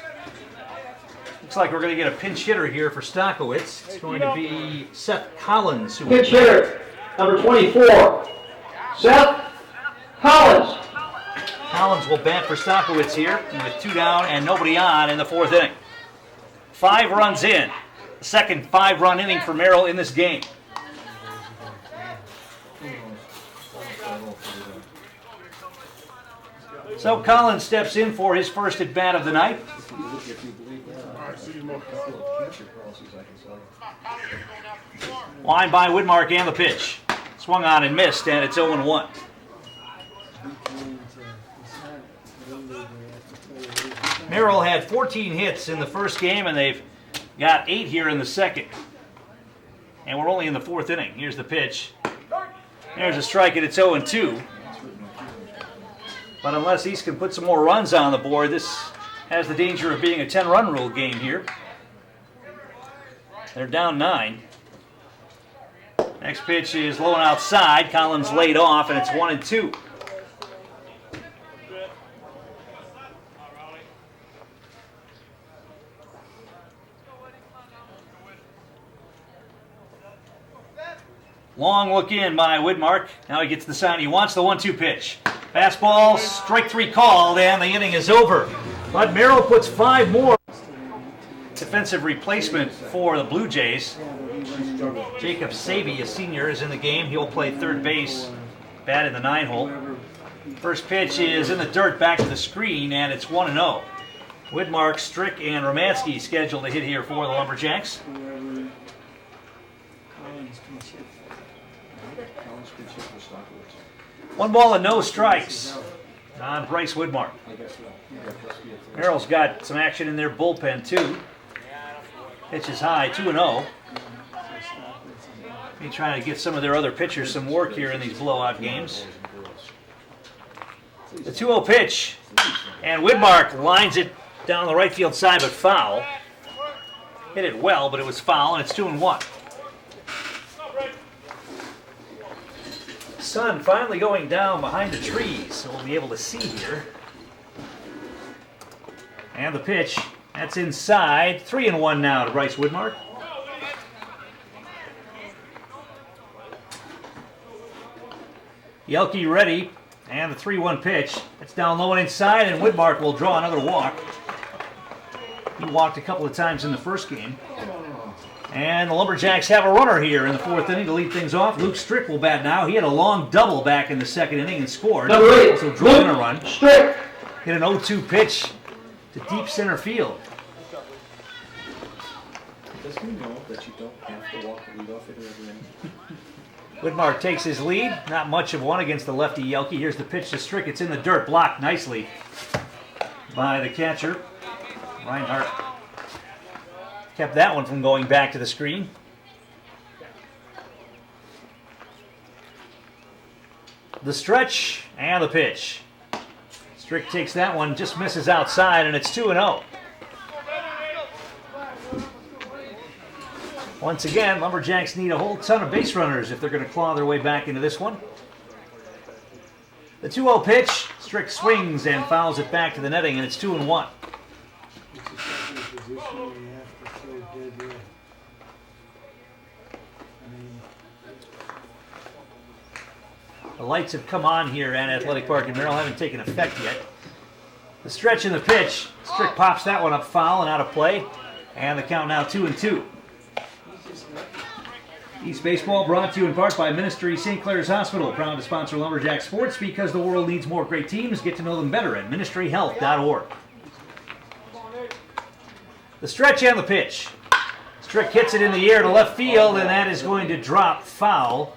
Looks like we're going to get a pinch hitter here for Stockowitz. It's going to be Seth Collins. Who Pitch hitter, number 24, Seth Collins. Collins will bat for Stockowitz here with 2 down and nobody on in the 4th inning. 5 runs in. The second 5-run inning for Merrill in this game. So Collins steps in for his first at bat of the night. Line by Widmark and the pitch. Swung on and missed, and it's 0-1. Merrill had 14 hits in the first game, and they've got 8 here in the second. And we're only in the 4th inning. Here's the pitch. There's a strike, and it's 0-2. But unless East can put some more runs on the board, this has the danger of being a 10-run rule game here. They're down 9. Next pitch is low and outside. Collins laid off, and it's 1-2. Long look in by Widmark. Now he gets the sign he wants, the 1-2 pitch. Fastball, strike 3 called, and the inning is over. But Merrill puts 5 more. Defensive replacement for the Blue Jays. Jacob Savy, a senior, is in the game. He'll play third base, bat in the 9-hole. First pitch is in the dirt, back to the screen, and it's 1-0. Widmark, Strick, and Romansky scheduled to hit here for the Lumberjacks. One ball and no strikes on Bryce Widmark. Merrill's got some action in their bullpen, too. Pitch is high, 2-0. Be trying to get some of their other pitchers some work here in these blowout games. The 2-0 pitch, and Widmark lines it down the right field side, but foul. Hit it well, but it was foul, and it's 2-1. Sun finally going down behind the trees, so we'll be able to see here. And the pitch, that's inside. 3-1 now to Bryce Widmark. Yelke ready, and the 3-1 pitch. It's down low and inside, and Widmark will draw another walk. He walked a couple of times in the first game. And the Lumberjacks have a runner here in the 4th inning to lead things off. Luke Strick will bat now. He had a long double back in the 2nd inning and scored. Number 8, also drove in a run. Strick. Hit an 0-2 pitch to deep center field. Does he know that you don't have to walk the leadoff hitter every inning? Widmark takes his lead. Not much of one against the lefty Yelke. Here's the pitch to Strick. It's in the dirt. Blocked nicely by the catcher. Reinhardt kept that one from going back to the screen. The stretch and the pitch. Strick takes that one, just misses outside, and it's 2-0. Once again, Lumberjacks need a whole ton of base runners if they're going to claw their way back into this one. The 2-0 pitch, Strick swings and fouls it back to the netting, and it's 2-1. It's a second position where you have to throw dead red. I mean, The lights have come on here at Athletic Park in Merrill, haven't taken effect yet. The stretch and the pitch, Strick pops that one up foul and out of play, and the count now 2-2. East Baseball brought to you in part by Ministry St. Clair's Hospital, proud to sponsor Lumberjack Sports because the world needs more great teams. Get to know them better at ministryhealth.org. The stretch and the pitch. Strick hits it in the air to left field, and that is going to drop foul.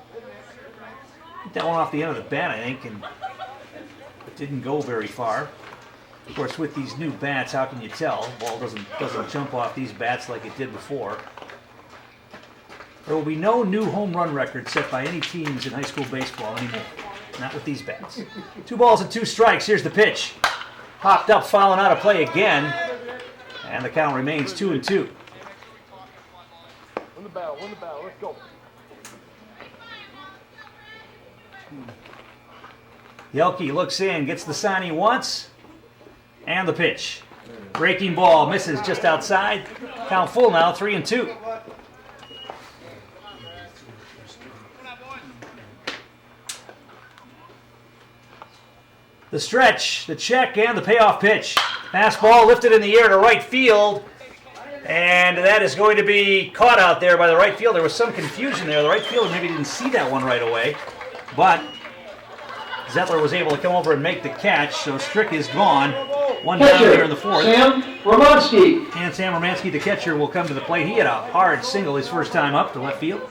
Hit that one off the end of the bat, I think, and it didn't go very far. Of course, with these new bats, how can you tell? Ball doesn't jump off these bats like it did before. There will be no new home run record set by any teams in high school baseball anymore. Not with these bats. 2 balls and 2 strikes. Here's the pitch. Popped up, fouling out of play again. And the count remains 2-2. Win the battle, let's go. Yelke looks in, gets the sign he wants. And the pitch. Breaking ball, misses just outside. Count full now, 3-2. The stretch, the check, and the payoff pitch. Fastball lifted in the air to right field. And that is going to be caught out there by the right fielder. There was some confusion there. The right fielder maybe didn't see that one right away. But Zettler was able to come over and make the catch. So Strick is gone. One down here in the 4th. Sam Romansky. And Sam Romansky, the catcher, will come to the plate. He had a hard single his first time up to left field.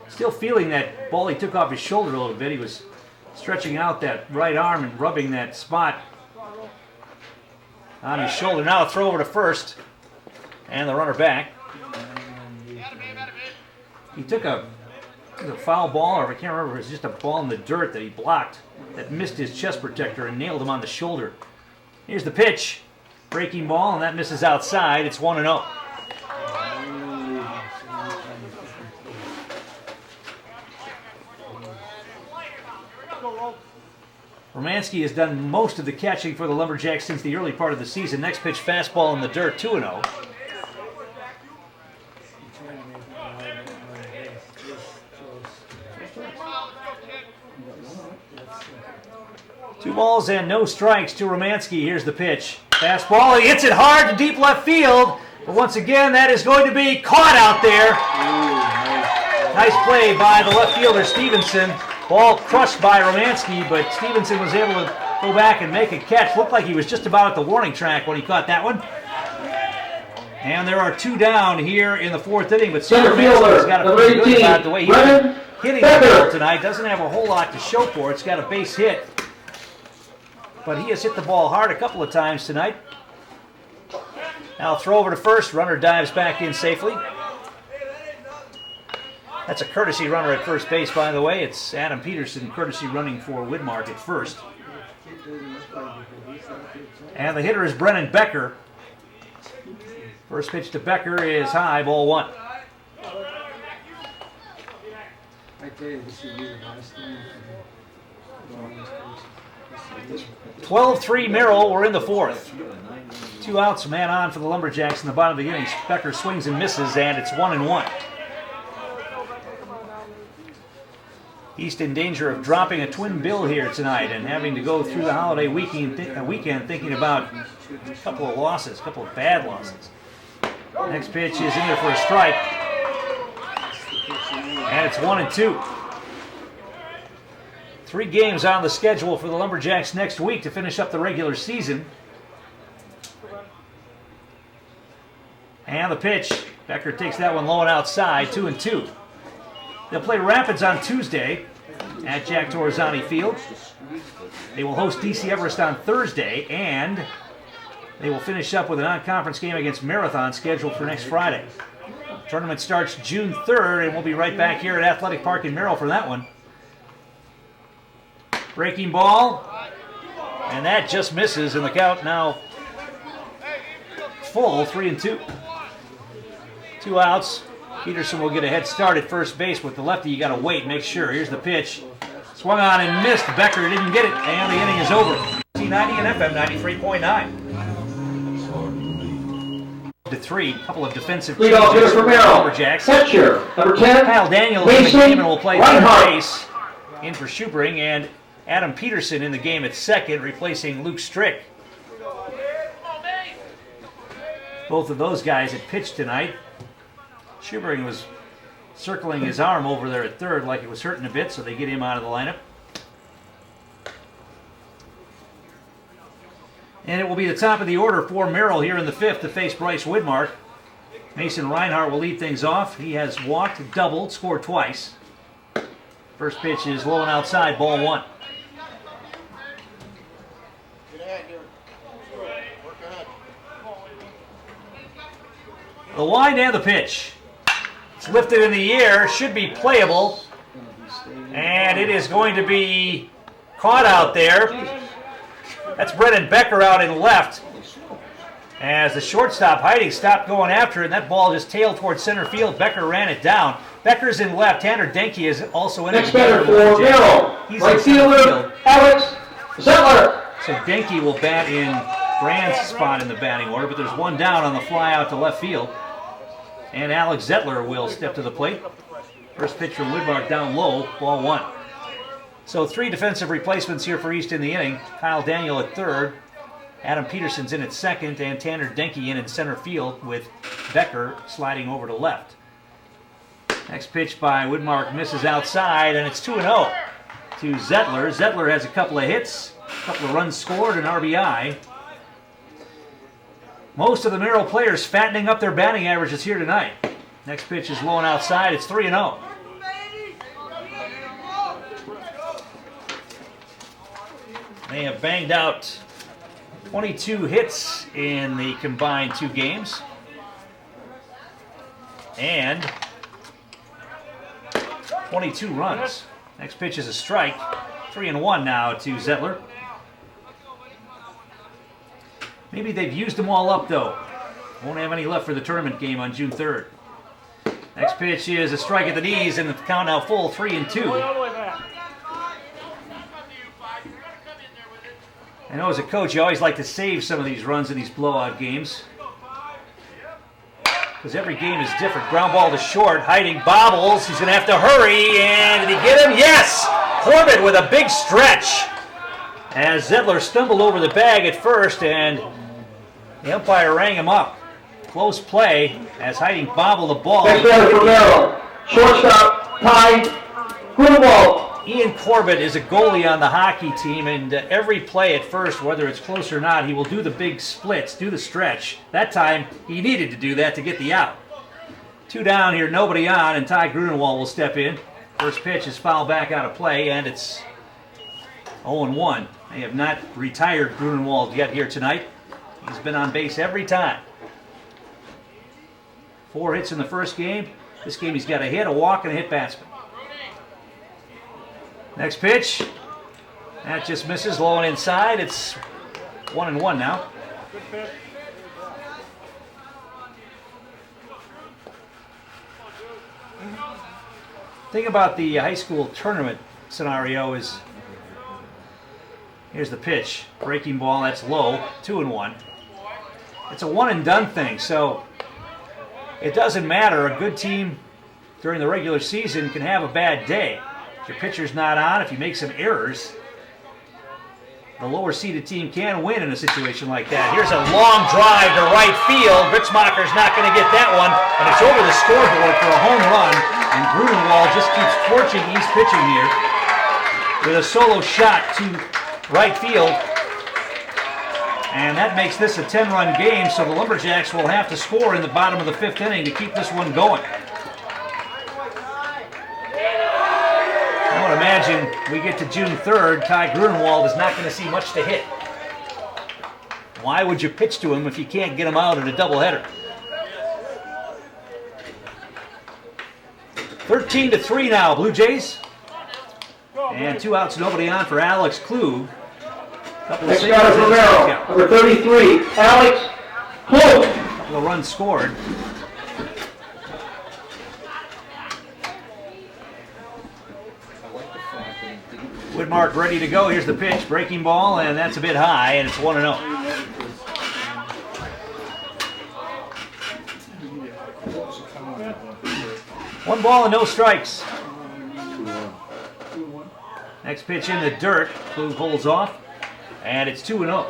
Still feeling that ball he took off his shoulder a little bit. He was stretching out that right arm and rubbing that spot on his shoulder. Now a throw over to first. And the runner back. He took a foul ball, or I can't remember, it was just a ball in the dirt that he blocked that missed his chest protector and nailed him on the shoulder. Here's the pitch. Breaking ball, and that misses outside. It's 1-0. Romansky has done most of the catching for the Lumberjacks since the early part of the season. Next pitch, fastball in the dirt, 2-0. Two balls and no strikes to Romansky. Here's the pitch. Fastball, he hits it hard to deep left field. But once again, that is going to be caught out there. Nice play by the left fielder, Stevenson. Ball crushed by Romansky, but Stevenson was able to go back and make a catch. Looked like he was just about at the warning track when he caught that one. And there are 2 down here in the 4th inning, but Center Romansky's got fielder, to feel number good 18, about the way he's Brennan hitting Becker. the ball tonight. Doesn't have a whole lot to show for it. It's got a base hit. But he has hit the ball hard a couple of times tonight. Now throw over to first. Runner dives back in safely. That's a courtesy runner at first base, by the way. It's Adam Peterson, courtesy running for Widmark at first. And the hitter is Brennan Becker. First pitch to Becker is high, ball 1. I tell you, this would be the last thing. 12-3 Merrill. We're in the 4th. 2 outs, man on for the Lumberjacks in the bottom of the inning. Becker swings and misses, and it's 1-1. East in danger of dropping a twin bill here tonight and having to go through the holiday weekend thinking about a couple of losses, a couple of bad losses. Next pitch is in there for a strike. And it's 1-2. 3 games on the schedule for the Lumberjacks next week to finish up the regular season. And the pitch. Becker takes that one low and outside, 2-2. They'll play Rapids on Tuesday at Jack Torresani Field. They will host DC Everest on Thursday, and they will finish up with a non-conference game against Marathon scheduled for next Friday. The tournament starts June 3rd, and we'll be right back here at Athletic Park in Merrill for that one. Breaking ball, and that just misses, and the count now full, 3-2. 2 outs. Peterson will get a head start at first base. With the lefty, you got to wait, make sure. Here's the pitch. Swung on and missed. Becker didn't get it, and the inning is over. T90 and FM 93.9. To 3, a couple of defensive Leadoff hitter for Merrill. Catcher, number 10, Kyle Daniels in the game and will play third base in for Schubring, and Adam Peterson in the game at second, replacing Luke Strick. Both of those guys had pitched tonight. Schubring was circling his arm over there at third like it was hurting a bit, so they get him out of the lineup. And it will be the top of the order for Merrill here in the 5th to face Bryce Widmark. Mason Reinhardt will lead things off. He has walked, doubled, scored twice. First pitch is low and outside, ball 1. The wind and the pitch. It's lifted in the air, should be playable. And it is going to be caught out there. That's Brennan Becker out in left. As the shortstop, Heiding, stopped going after it, and that ball just tailed towards center field. Becker ran it down. Becker's in left. Tanner Denke is also in it. Next batter for Merrill. Right fielder, Alex Zettler. So Denke will bat in Brand's spot in the batting order, but there's one down on the fly out to left field. And Alex Zettler will step to the plate. First pitch from Widmark down low, ball 1. So 3 defensive replacements here for East in the inning. Kyle Daniel at third, Adam Peterson's in at second, and Tanner Denke in center field with Becker sliding over to left. Next pitch by Widmark misses outside, and it's 2-0 to Zettler. Zettler has a couple of hits, a couple of runs scored, and RBI. Most of the Merrill players fattening up their batting averages here tonight. Next pitch is low and outside, it's 3-0. They have banged out 22 hits in the combined 2 games. And 22 runs. Next pitch is a strike. 3-1 now to Zettler. Maybe they've used them all up, though. Won't have any left for the tournament game on June 3rd. Next pitch is a strike at the knees, and the count now full, 3-2. I know as a coach, you always like to save some of these runs in these blowout games, because every game is different. Ground ball to short, Heiding bobbles. He's going to have to hurry, and did he get him? Yes! Corbett with a big stretch, as Zettler stumbled over the bag at first, and the umpire rang him up. Close play as Heiding bobbled the ball. Next batter for Merrill. Shortstop, Ty Grunewald. Ian Corbett is a goalie on the hockey team, and every play at first, whether it's close or not, he will do the big splits, do the stretch. That time, he needed to do that to get the out. 2 down here, nobody on, and Ty Grunewald will step in. First pitch is fouled back out of play, and it's 0-1. They have not retired Grunewald yet here tonight. He's been on base every time. 4 hits in the first game. This game he's got a hit, a walk, and a hit batsman. Next pitch. That just misses, low and inside. It's 1-1 now. Thing about the high school tournament scenario is, here's the pitch. Breaking ball, that's low, 2-1. It's a one and done thing, so it doesn't matter. A good team during the regular season can have a bad day. If your pitcher's not on, if you make some errors, the lower seeded team can win in a situation like that. Here's a long drive to right field. Ritzmacher's not going to get that one, but it's over the scoreboard for a home run, and Grunewald just keeps torching East pitching here with a solo shot to right field. And that makes this a 10-run game, so the Lumberjacks will have to score in the bottom of the 5th inning to keep this one going. I would imagine we get to June 3rd, Ty Grunewald is not going to see much to hit. Why would you pitch to him if you can't get him out in a doubleheader? 13-3 now, Blue Jays. And 2 outs, nobody on for Alex Klug. Next batter for Merrill, number 33, Alex Klug. The run scored. Whitmark ready to go. Here's the pitch. Breaking ball, and that's a bit high, and it's 1-0. One ball and no strikes. Next pitch in the dirt. Klug holds off, and it's 2-0.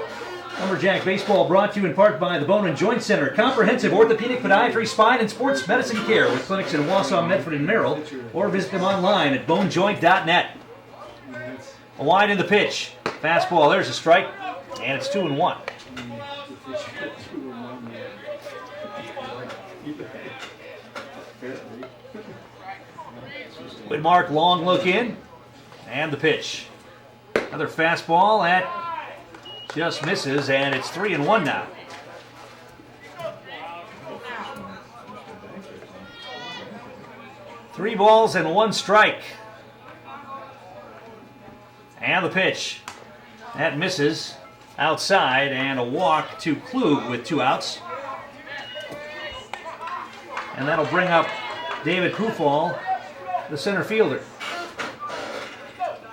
Lumberjack Baseball brought to you in part by the Bone and Joint Center. Comprehensive orthopedic, podiatry, spine, and sports medicine care with clinics in Wausau, Medford, and Merrill. Or visit them online at bonejoint.net. A wide in the pitch. Fastball, there's a strike, and it's 2-1. Whitmark, long look in, and the pitch. Another fastball that just misses, and it's 3-1 now. Three balls and one strike. And the pitch. That misses outside, and a walk to Klug with 2 outs. And that'll bring up David Pufall, the center fielder.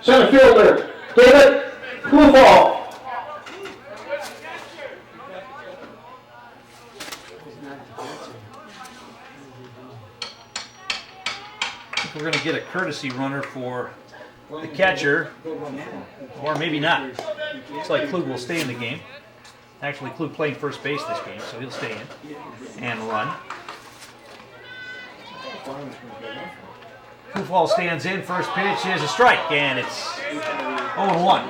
Center fielder, David Pufall. We're going to get a courtesy runner for the catcher, or maybe not. Looks like Klug will stay in the game. Actually, Klug playing first base this game, so he'll stay in and run. Pufall stands in. First pitch is a strike, and it's 0-1.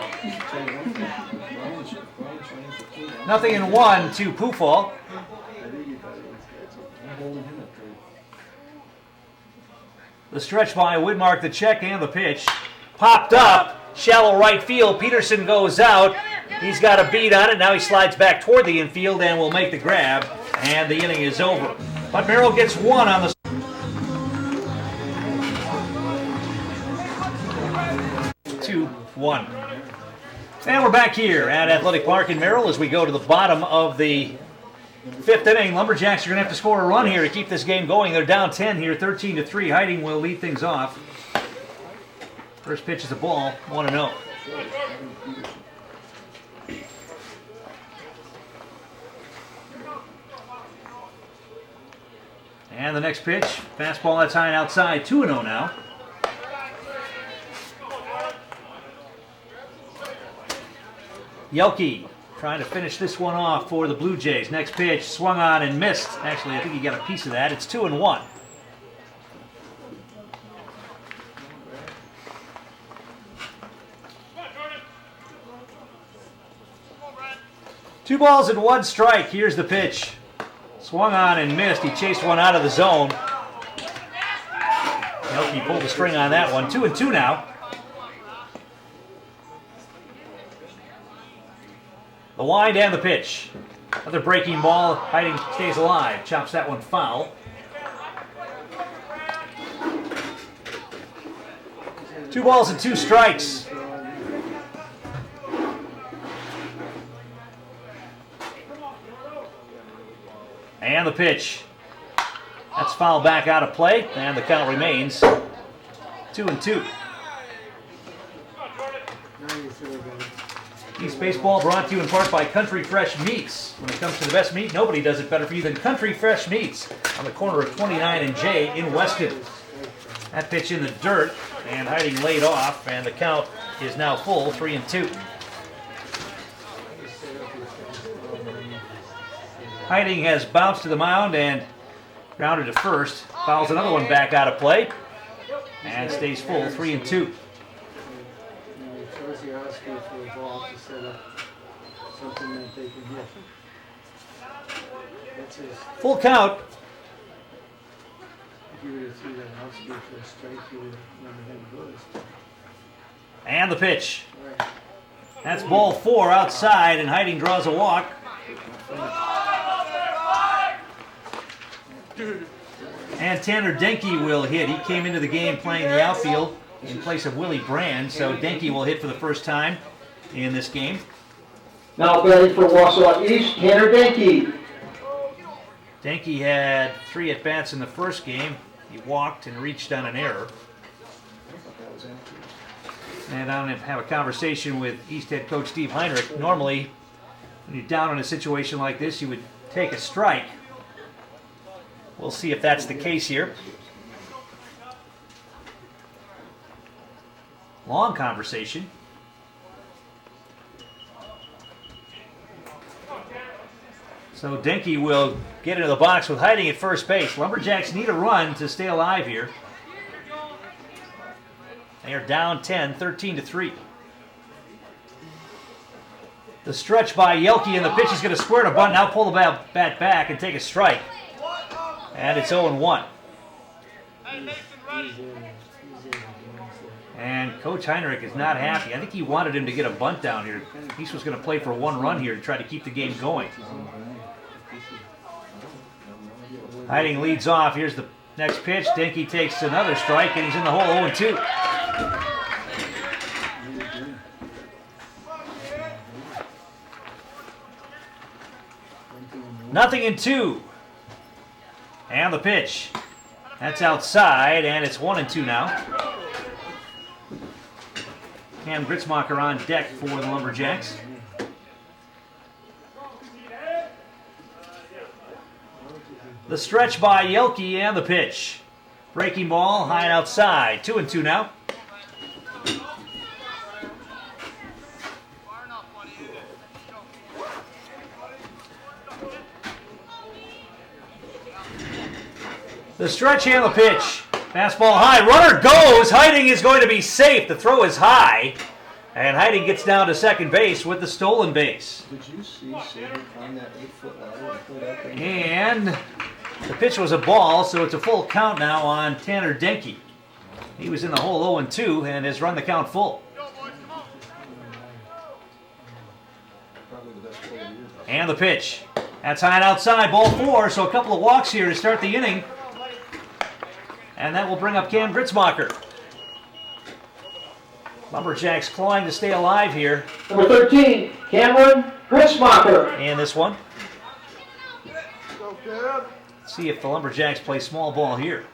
Nothing in 1 to Pufall. The stretch by Whitmark, the check, and the pitch. Popped up, shallow right field. Peterson goes out. He's got a beat on it. Now he slides back toward the infield and will make the grab, and the inning is over. But Merrill gets 1 on the 2-1. And we're back here at Athletic Park in Merrill as we go to the bottom of the 5th inning. Lumberjacks are going to have to score a run here to keep this game going. They're down 10 here, 13-3. Hiding will lead things off. First pitch is a ball, 1-0. And the next pitch, fastball that's high and outside, 2-0 now. Yelke trying to finish this one off for the Blue Jays. Next pitch, swung on and missed. Actually, I think he got a piece of that. It's 2-1. Two balls and one strike. Here's the pitch. Swung on and missed. He chased one out of the zone. Yelke pulled the string on that one. 2-2 now. The wind and the pitch. Another breaking ball. Hiding stays alive. Chops that one foul. Two balls and two strikes. And the pitch. That's fouled back out of play, and the count remains 2-2. East Baseball brought to you in part by Country Fresh Meats. When it comes to the best meat, nobody does it better for you than Country Fresh Meats on the corner of 29 and J in Weston. That pitch in the dirt, and Hiding laid off, and the count is now full, 3-2. Hiding has bounced to the mound and grounded to first. Fouls another one back out of play, and stays full, 3-2. Full count. And the pitch. That's ball 4 outside, and Hiding draws a walk. And Tanner Denke will hit. He came into the game playing the outfield in place of Willie Graham, so Denke will hit for the first time in this game. Now batting for Wausau East, Tanner Denke. Denke had 3 at-bats in the first game. He walked and reached on an error. And I'm going to have a conversation with East head coach Steve Heinrich. Normally, when you're down in a situation like this, you would take a strike. We'll see if that's the case here. Long conversation. So Denke will get into the box with Hiding at first base. Lumberjacks need a run to stay alive here. They are down 10, 13-3. The stretch by Yelke, and the pitch is going to square to bunt. Now pull the bat back and take a strike. And it's 0-1. And Coach Heinrich is not happy. I think he wanted him to get a bunt down here. East was going to play for 1 run here to try to keep the game going. Hiding leads off. Here's the next pitch. Denke takes another strike, and he's in the hole 0-2. Nothing in 2. And the pitch. That's outside, and it's 1-2 now. Cam Gritzmacher on deck for the Lumberjacks. The stretch by Yelke and the pitch. Breaking ball, high and outside. 2-2 now. The stretch and the pitch. Fastball high. Runner goes. Hiding is going to be safe. The throw is high. And Hiding gets down to second base with the stolen base. Did you see Saban climb that 8-foot ladder and put up there? And the pitch was a ball, so it's a full count now on Tanner Denke. He was in the hole 0-2 and has run the count full. Probably the best player of the year. And the pitch. That's high and outside, ball 4, so a couple of walks here to start the inning. And that will bring up Cam Gritzmacher. Lumberjacks clawing to stay alive here. Number 13, Cameron Gritzmacher. In this one. Let's see if the Lumberjacks play small ball here.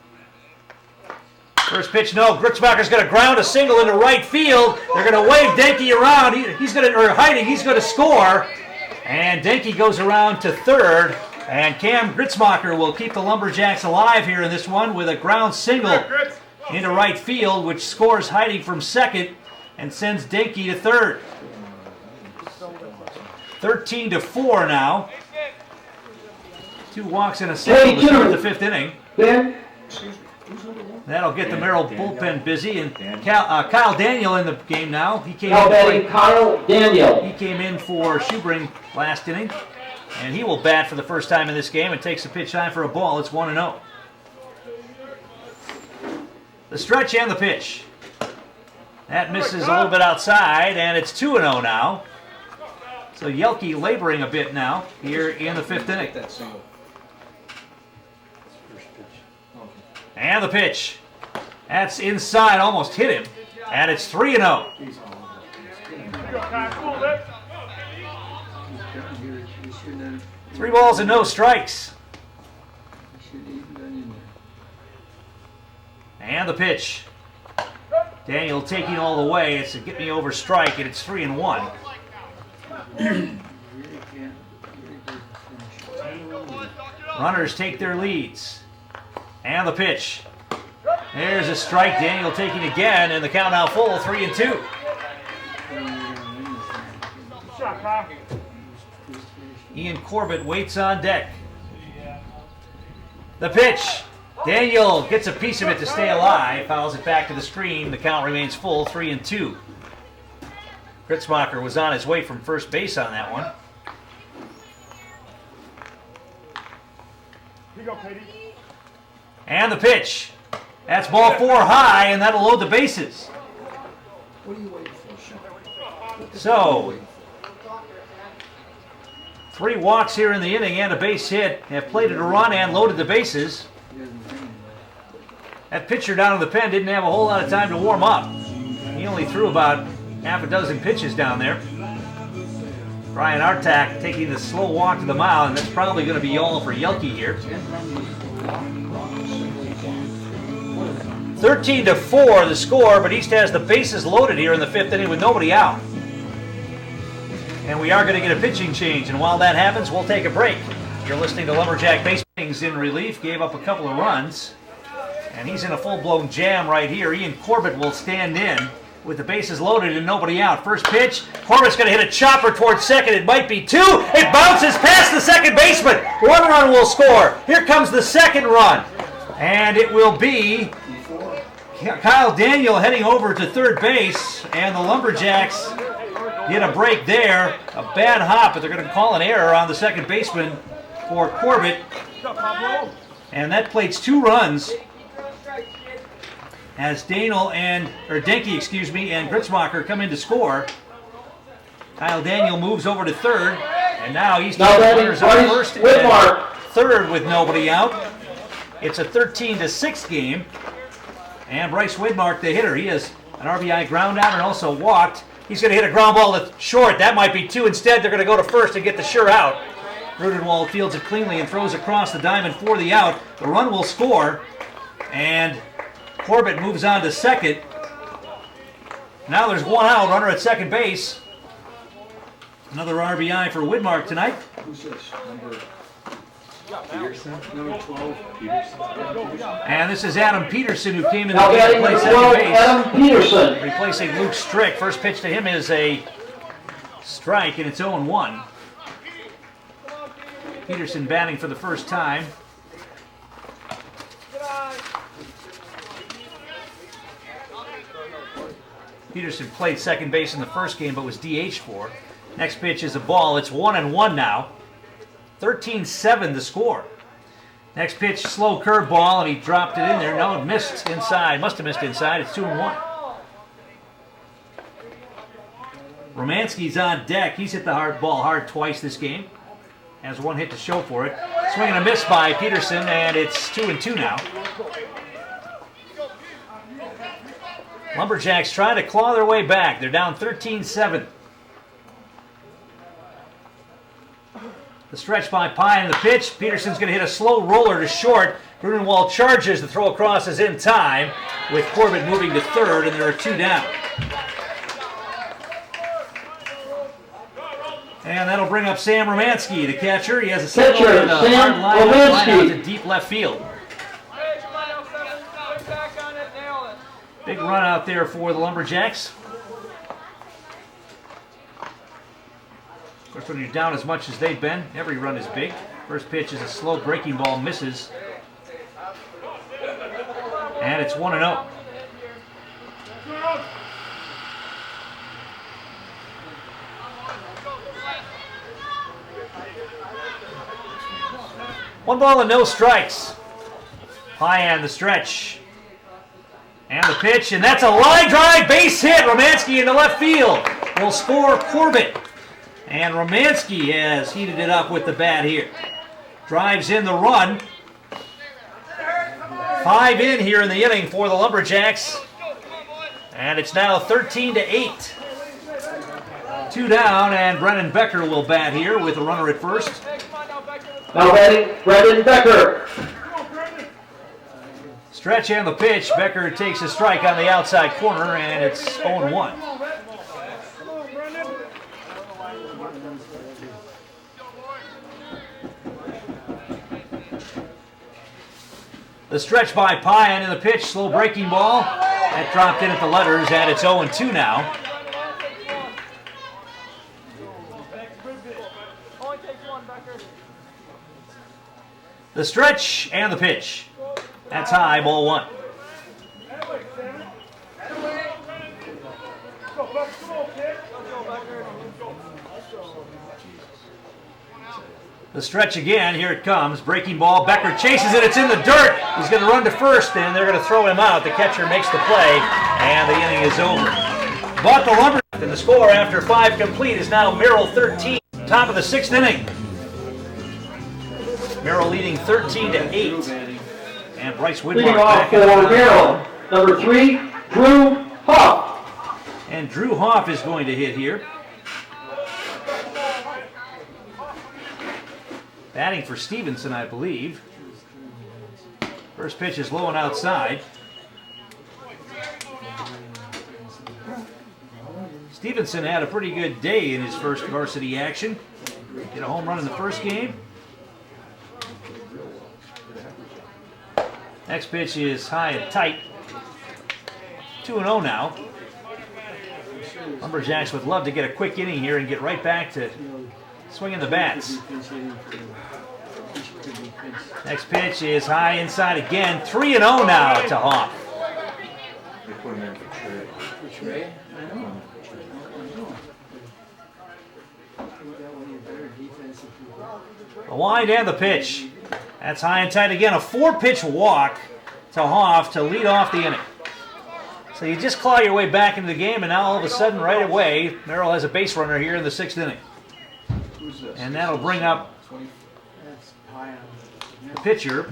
First pitch, no. Gritzmacher's going to ground a single into right field. They're going to wave Denke around. He's going to, or Hiding, he's going to score. And Denke goes around to third. And Cam Gritzmacher will keep the Lumberjacks alive here in this one with a ground single into right field, which scores Hiding from second and sends Denke to third. 13-4 now. 2 walks and a single to start the 5th inning. Ben. That'll get the Merrill bullpen busy. And Kyle Daniel in the game now. He came Now in batting Kyle Daniel. He came in for Schubring last inning. And he will bat for the first time in this game and takes a pitch high for a ball. It's 1-0. The stretch and the pitch. That misses a little bit outside, and it's 2-0 now. So Yelke laboring a bit now here in the 5th inning. That single. And the pitch. That's inside, almost hit him. And it's 3-0. 3 balls and no strikes. And the pitch. Daniel taking all the way. It's a get me over strike, and it's 3-1. Runners take their leads. And the pitch. There's a strike. Daniel taking again, and the count now full, 3-2. Ian Corbett waits on deck. The pitch. Daniel gets a piece of it to stay alive. Fouls it back to the screen. The count remains full, 3-2. Gritzmacher was on his way from first base on that one. Here you go, Katie. And the pitch. That's ball 4 high, and that'll load the bases. What are you waiting for, Sean? So, 3 walks here in the inning and a base hit. Have plated a run and loaded the bases. That pitcher down in the pen didn't have a whole lot of time to warm up. He only threw about half a dozen pitches down there. Brian Artak taking the slow walk to the mound, and that's probably going to be all for Yelke here. 13-4 the score, but East has the bases loaded here in the 5th inning with nobody out. And we are going to get a pitching change, and while that happens, we'll take a break. You're listening to Lumberjack Baseball. In relief, gave up a couple of runs, and he's in a full-blown jam right here. Ian Corbett will stand in with the bases loaded and nobody out. First pitch, Corbett's going to hit a chopper towards second. It might be 2. It bounces past the second baseman. 1 run will score. Here comes the second run, and it will be Kyle Daniel heading over to third base, and the Lumberjacks get a break there. A bad hop, but they're going to call an error on the second baseman for Corbett. And that plates 2 runs as Denke, and Gritzmacher come in to score. Kyle Daniel moves over to third, and now he's runners on first and third with nobody out. It's a 13-6 game, and Bryce Widmark, the hitter, he has an RBI ground out and also walked. He's going to hit a ground ball to short. That might be 2. Instead, they're going to go to first and get the sure out. Rudenwald fields it cleanly and throws across the diamond for the out. The run will score, and Corbett moves on to second. Now there's 1 out, runner at second base. Another RBI for Widmark tonight. Who's this? Number Peterson? Number 12, Peterson. And this is Adam Peterson, who came in Now the game to batting play number second 12, base, Adam Peterson. replacing Luke Strick. First pitch to him is a strike, and it's 0-1. Peterson batting for the first time. Peterson played second base in the first game but was DH for. Next pitch is a ball. It's 1-1 now. 13-7 the score. Next pitch, slow curveball, and he dropped it in there. No, it missed inside. Must have missed inside. It's 2-1. Romanski's on deck. He's hit the ball hard twice this game. Has 1 hit to show for it. Swing and a miss by Peterson, and it's 2-2 now. Lumberjacks trying to claw their way back. They're down 13-7. The stretch by Pye and the pitch. Peterson's going to hit a slow roller to short. Grunewald charges. The throw across is in time, with Corbett moving to third, and there are 2 down. And that'll bring up Sam Romanski, the catcher. He has a single and a hard line out to deep left field. Big run out there for the Lumberjacks. Of course, when you're down as much as they've been, every run is big. First pitch is a slow breaking ball, misses. And it's 1-0. One ball and no strikes. High on the stretch. And the pitch, and that's a line drive, base hit. Romanski in the left field will score Corbett. And Romanski has heated it up with the bat here. Drives in the run. 5 in here in the inning for the Lumberjacks. And it's now 13-8. 2 down, and Brennan Becker will bat here with a runner at first. Now batting Brendan Becker. Stretch and the pitch. Becker takes a strike on the outside corner, and it's 0-1. The stretch by Pye and in the pitch, slow breaking ball. That dropped in at the letters, and it's 0-2 now. The stretch and the pitch. That's high, ball 1. The stretch again, here it comes. Breaking ball, Becker chases it, it's in the dirt. He's going to run to first, and they're going to throw him out. The catcher makes the play, and the inning is over. But the Lumberjacks, and the score after 5 complete is now Merrill 13. Top of the 6th inning. Merrill leading 13-8. And Bryce Widmark Leading off for Merrill, number 3, Drew Hoff. And Drew Hoff is going to hit here. Batting for Stevenson, I believe. First pitch is low and outside. Stevenson had a pretty good day in his first varsity action. Hit a home run in the first game. Next pitch is high and tight. 2-0 now. Lumberjacks would love to get a quick inning here and get right back to swinging the bats. Next pitch is high inside again. 3-0 now to Hoff. They put him in for Trey. For Trey? I know. The wind and the pitch. That's high and tight again. A 4-pitch walk to Hoff to lead off the inning. So you just claw your way back into the game, and now all of a sudden, right away, Merrill has a base runner here in the 6th inning. Who's this? And that'll bring up That's Pyon. the pitcher,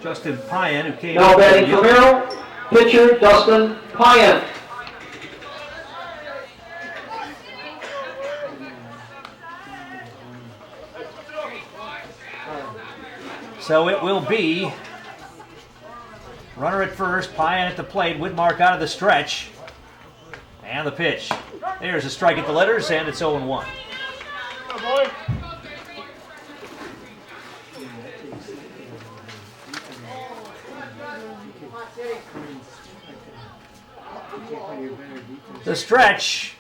Justin Pyan, who came Now up. batting for Merrill, pitcher Dustin Pyan. So it will be runner at first, Pyan at the plate, Whitmark out of the stretch. And the pitch. There's a strike at the letters, and it's 0-1. Good boy. The stretch,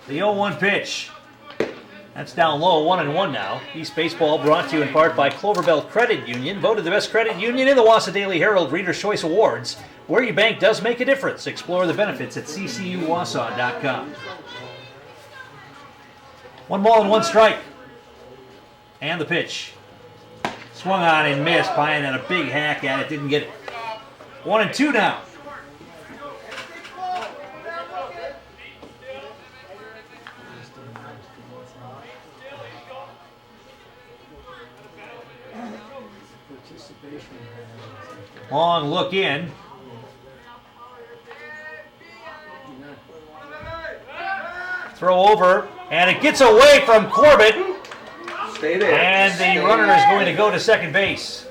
the 0-1 pitch. That's down low, 1-1 now. East Baseball brought to you in part by Cloverbelt Credit Union, voted the best credit union in the Wausau Daily Herald Reader's Choice Awards. Where your bank does make a difference. Explore the benefits at ccuwausau.com. 1-1 strike. And the pitch. Swung on and missed. Pyan had a big hack at it, didn't get it. 1-2 now. Long look in. Throw over, and it gets away from Corbett. Stay there. And the runner is going to go to second base.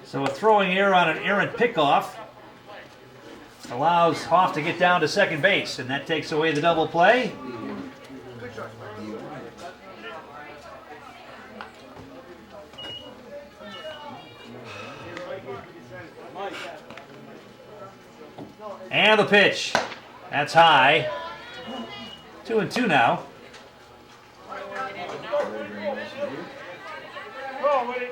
So a throwing error on an errant pickoff allows Hoff to get down to second base, and that takes away the double play. And the pitch. That's high. 2-2 now. Go, Willie.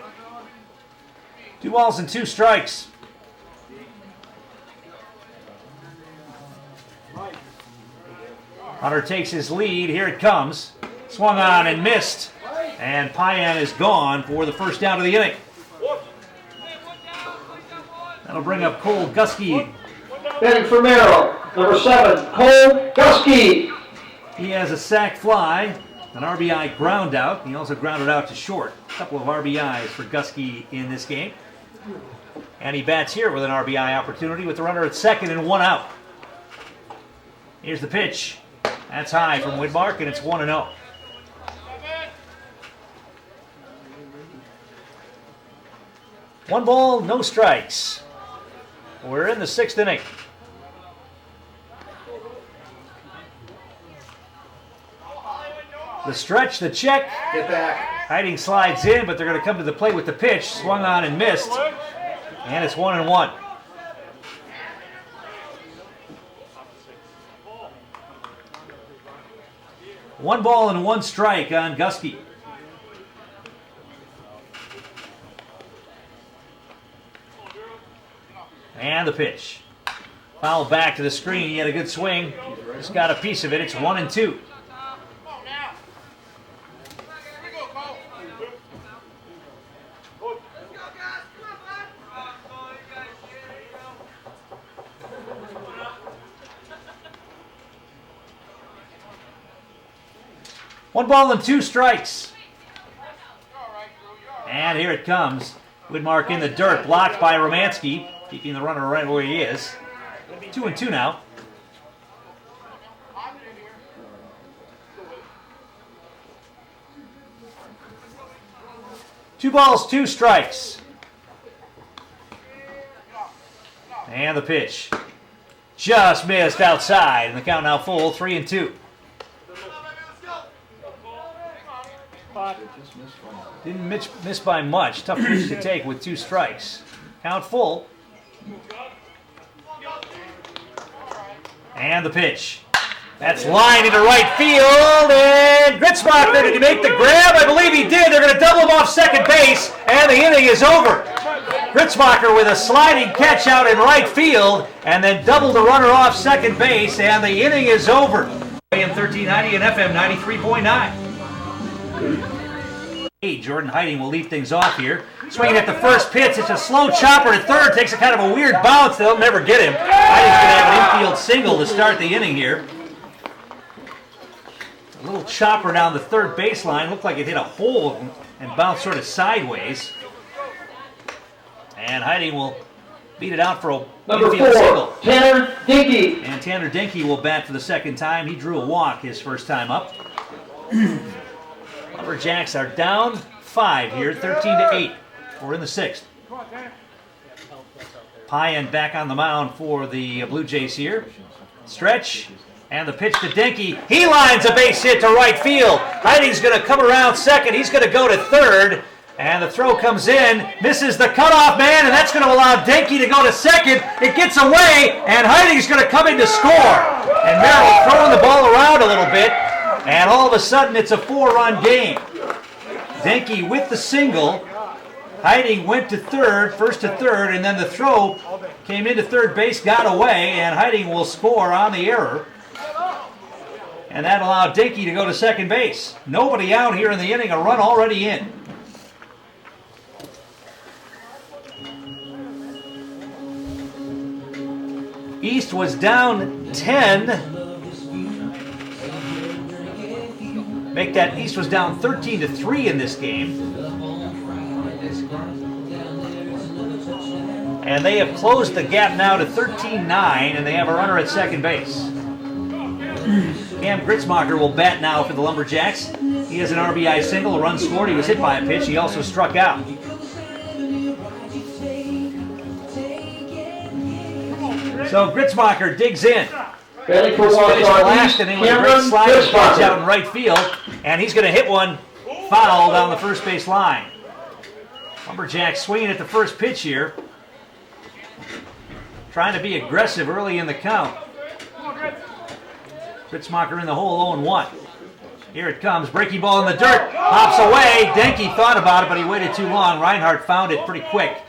2 balls and 2 strikes. Hunter takes his lead. Here it comes. Swung on and missed. And Pyan is gone for the first down of the inning. That'll bring up Cole Gusky. Batting for Merrill, number 7, Cole Gusky. He has a sac fly, an RBI ground out. He also grounded out to short. A couple of RBIs for Gusky in this game. And he bats here with an RBI opportunity with the runner at second and 1 out. Here's the pitch. That's high from Whitmark, and it's 1-0. One ball, no strikes. We're in the 6th inning. The stretch, the check. Get back. Hiding slides in, but they're going to come to the plate with the pitch. Swung on and missed. And it's 1-1. One ball and 1 strike on Gusky. And the pitch. Foul back to the screen. He had a good swing. Just got a piece of it. It's 1-2. One ball and 2 strikes. And here it comes. Whitmark in the dirt, blocked by Romansky, keeping the runner right where he is. 2-2 now. 2 balls, 2 strikes. And the pitch. Just missed outside, and the count now full, 3-2. Didn't miss by much. Tough pitch to take with 2 strikes. Count full. And the pitch. That's line into right field, and Gritzmacher, did he make the grab? I believe he did. They're going to double him off second base, and the inning is over. Gritzmacher with a sliding catch out in right field, and then doubled the runner off second base, and the inning is over. AM 1390 and FM 93.9. Jordan Heiting will lead things off here. Swinging at the first pitch. It's a slow chopper to third. Takes a kind of a weird bounce. They'll never get him. Heiting's going to have an infield single to start the inning here. A little chopper down the third baseline. Looked like it hit a hole and bounced sort of sideways. And Heiting will beat it out for a Number infield 4, single. Tanner Dinky. And Tanner Dinky will bat for the second time. He drew a walk his first time up. Lumberjacks are down 5 here, 13-8. We're in the 6th. Payan back on the mound for the Blue Jays here. Stretch, and the pitch to Dinky. He lines a base hit to right field. Heiting's going to come around second. He's going to go to third. And the throw comes in, misses the cutoff man, and that's going to allow Dinky to go to second. It gets away, and Heiting's going to come in to score. And Merrill throwing the ball around a little bit, and all of a sudden it's a 4-run game. Dinky with the single. Heiting went to third, first to third, and then the throw came into third base, got away, and Heiting will score on the error. And that allowed Dinky to go to second base. Nobody out here in the inning, a run already in. East was down 10. Make that East was down 13-3 in this game. And they have closed the gap now to 13-9, and they have a runner at second base. Cam Gritzmacher will bat now for the Lumberjacks. He has an RBI single, a run scored. He was hit by a pitch. He also struck out. So Gritzmacher digs in. Batting for Finished Wausau last East, inning with a great Cameron slide pitch out Gritzmacher. in right field, and he's going to hit one foul down the first base line. Lumberjacks swinging at the first pitch here, trying to be aggressive early in the count. Gritzmacher in the hole, 0-1. Here it comes, breaking ball in the dirt, pops away. Denke thought about it, but he waited too long. Reinhardt found it pretty quick,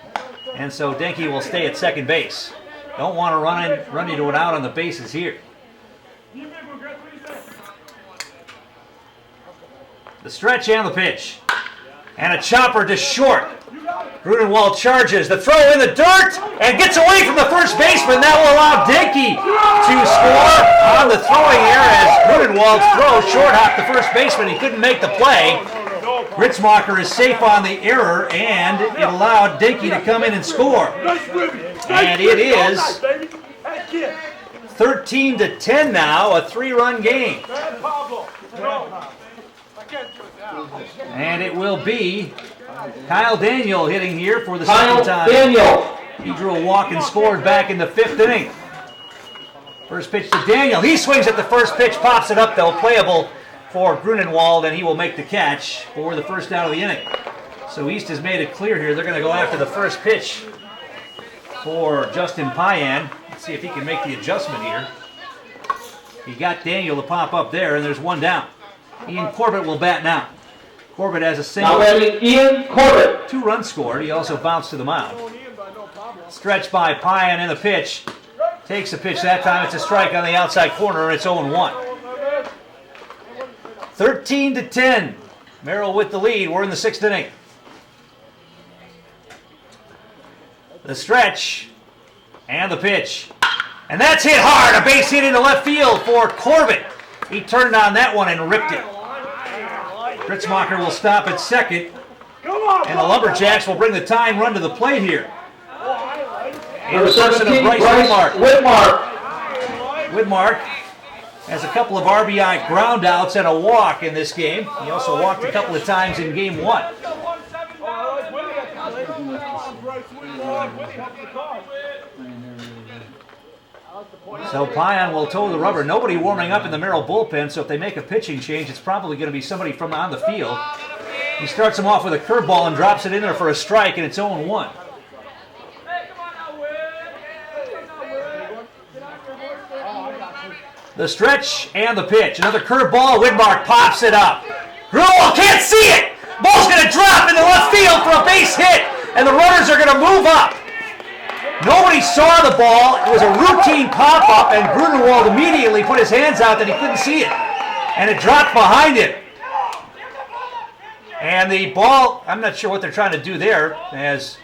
and so Denke will stay at second base. Don't want to run into an out on the bases here. The stretch and the pitch. And a chopper to short. Grunenwald charges. The throw in the dirt and gets away from the first baseman. That will allow Dinky to score on the throwing error as Grunenwald's throw short hopped the first baseman. He couldn't make the play. Gritzmacher is safe on the error, and it allowed Dinky to come in and score. And it is 13-10 now, a 3-run game. And it will be Kyle Daniel hitting here for the second time. Daniel. He drew a walk and scored back in the 5th inning. First pitch to Daniel. He swings at the first pitch, pops it up though, playable for Grunenwald, and he will make the catch for the first out of the inning. So East has made it clear here. They're going to go after the first pitch for Justin Payan. Let's see if he can make the adjustment here. He got Daniel to pop up there, and there's one down. Ian Corbett will bat now. Corbett has a single. Now batting Ian Corbett. 2 runs scored. He also bounced to the mound. Stretched by Payan in the pitch. Takes the pitch that time. It's a strike on the outside corner, and it's 0-1. 13-10. Merrill with the lead. We're in the 6th inning. The stretch and the pitch. And that's hit hard. A base hit into left field for Corbett. He turned on that one and ripped it. Gritzmacher will stop at second. And the Lumberjacks will bring the tying run to the plate here. In the person of Bryce Whitmark. Whitmark has a couple of RBI groundouts and a walk in this game. He also walked a couple of times in game 1. So Pion will toe the rubber. Nobody warming up in the Merrill bullpen, so if they make a pitching change, it's probably going to be somebody from on the field. He starts him off with a curveball and drops it in there for a strike, and it's 0-1. The stretch and the pitch. Another curveball. Widmark pops it up. Grunewald can't see it. Ball's going to drop into left field for a base hit, and the runners are going to move up. Nobody saw the ball. It was a routine pop-up, and Grunewald immediately put his hands out that he couldn't see it, and it dropped behind him. And the ball, I'm not sure what they're trying to do there, as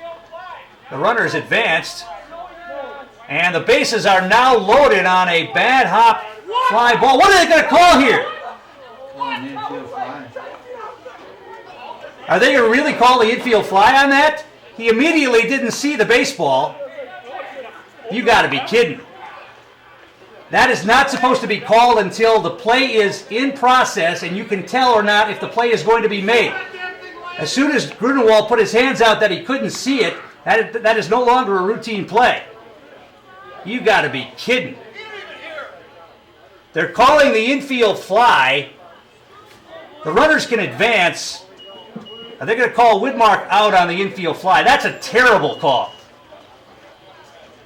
the runners advanced, and the bases are now loaded on a bad hop fly ball. What are they going to call here? Are they going to really call the infield fly on that? He immediately didn't see the baseball. You got to be kidding. That is not supposed to be called until the play is in process and you can tell or not if the play is going to be made. As soon as Grunewald put his hands out that he couldn't see it, that is no longer a routine play. You got to be kidding. They're calling the infield fly. The runners can advance. Are they going to call Widmark out on the infield fly? That's a terrible call.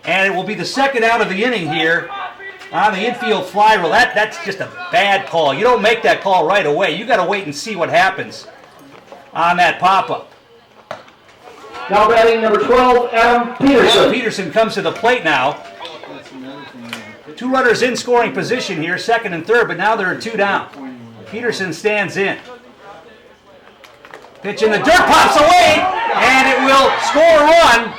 And it will be the second out of the inning here on the infield fly rule. That's just a bad call. You don't make that call right away. You got to wait and see what happens on that pop-up. Now batting number 12, Adam Peterson. Adam Peterson comes to the plate now. Two runners in scoring position here, second and third, but now there are two down. Peterson stands in. Pitch in the dirt, pops away, and it will score a run.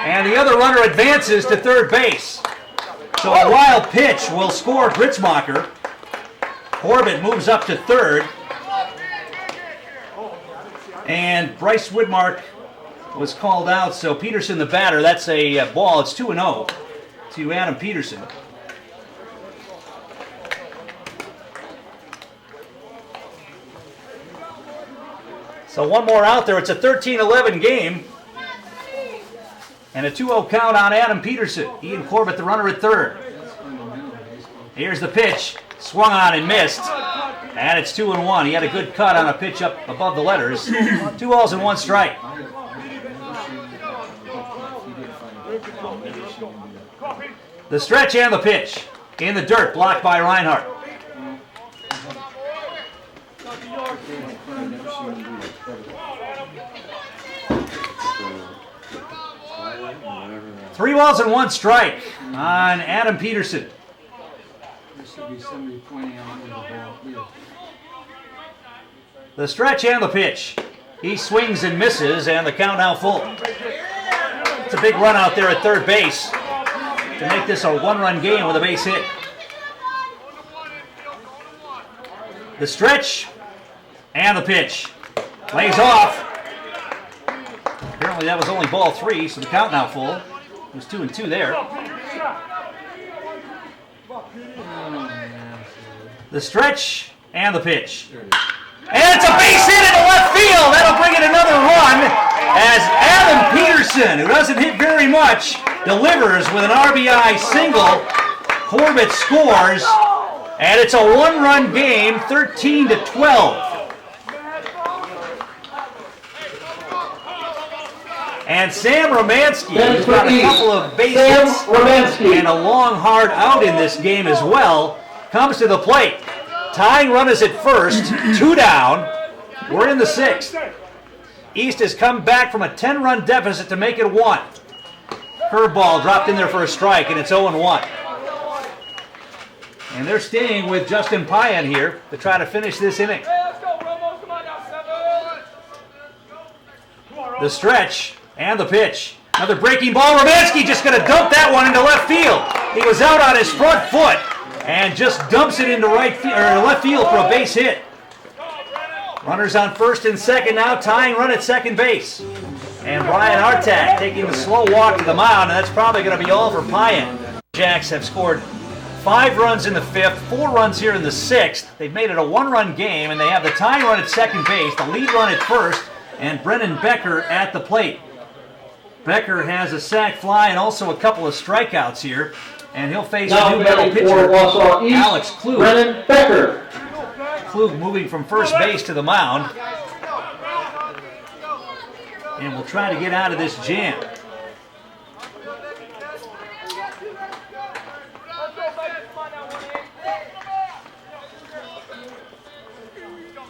And the other runner advances to third base. So a wild pitch will score Gritzmacher. Corbett moves up to third. And Bryce Widmark was called out. So Peterson, the batter, that's a ball. It's 2-0 to Adam Peterson. So one more out there. It's a 13-11 game. And a 2-0 count on Adam Peterson. Ian Corbett, the runner at third. Here's the pitch. Swung on and missed. And it's 2-1. He had a good cut on a pitch up above the letters. 2 balls and 1 strike. The stretch and the pitch. In the dirt, blocked by Reinhardt. Three balls and 1 strike on Adam Peterson. There should be somebody pointing out where the ball is. The stretch and the pitch. He swings and misses, and the count now full. It's a big run out there at third base to make this a 1-run game with a base hit. The stretch and the pitch. Lays off. Apparently that was only ball 3, so the count now full. It was 2-2 there. The stretch and the pitch. And it's a base hit into left field. That'll bring it another run as Adam Peterson, who doesn't hit very much, delivers with an RBI single. Corbett scores, and it's a 1-run game, 13-12. And Sam Romansky, who's got a couple of base hits and a long hard out in this game as well, comes to the plate. Tying run is at first, 2 down. We're in the 6th. East has come back from a 10-run deficit to make it 1. Curveball dropped in there for a strike, and it's 0-1. And they're staying with Justin Pion here to try to finish this inning. The stretch and the pitch. Another breaking ball. Romansky just going to dump that one into left field. He was out on his front foot and just dumps it into left field for a base hit. Runners on first and second now, tying run at second base. And Brian Artak taking the slow walk to the mound, and that's probably going to be all for Pion. Jacks have scored 5 runs in the 5th, 4 runs here in the 6th. They've made it a 1-run game, and they have the tying run at second base, the lead run at first, and Brennan Becker at the plate. Becker has a sac fly and also a couple of strikeouts here. And he'll face a Now new Merrill batting for pitcher, Wausau East, Alex Klug. Brennan Becker. Klug moving from first base to the mound. And we'll try to get out of this jam.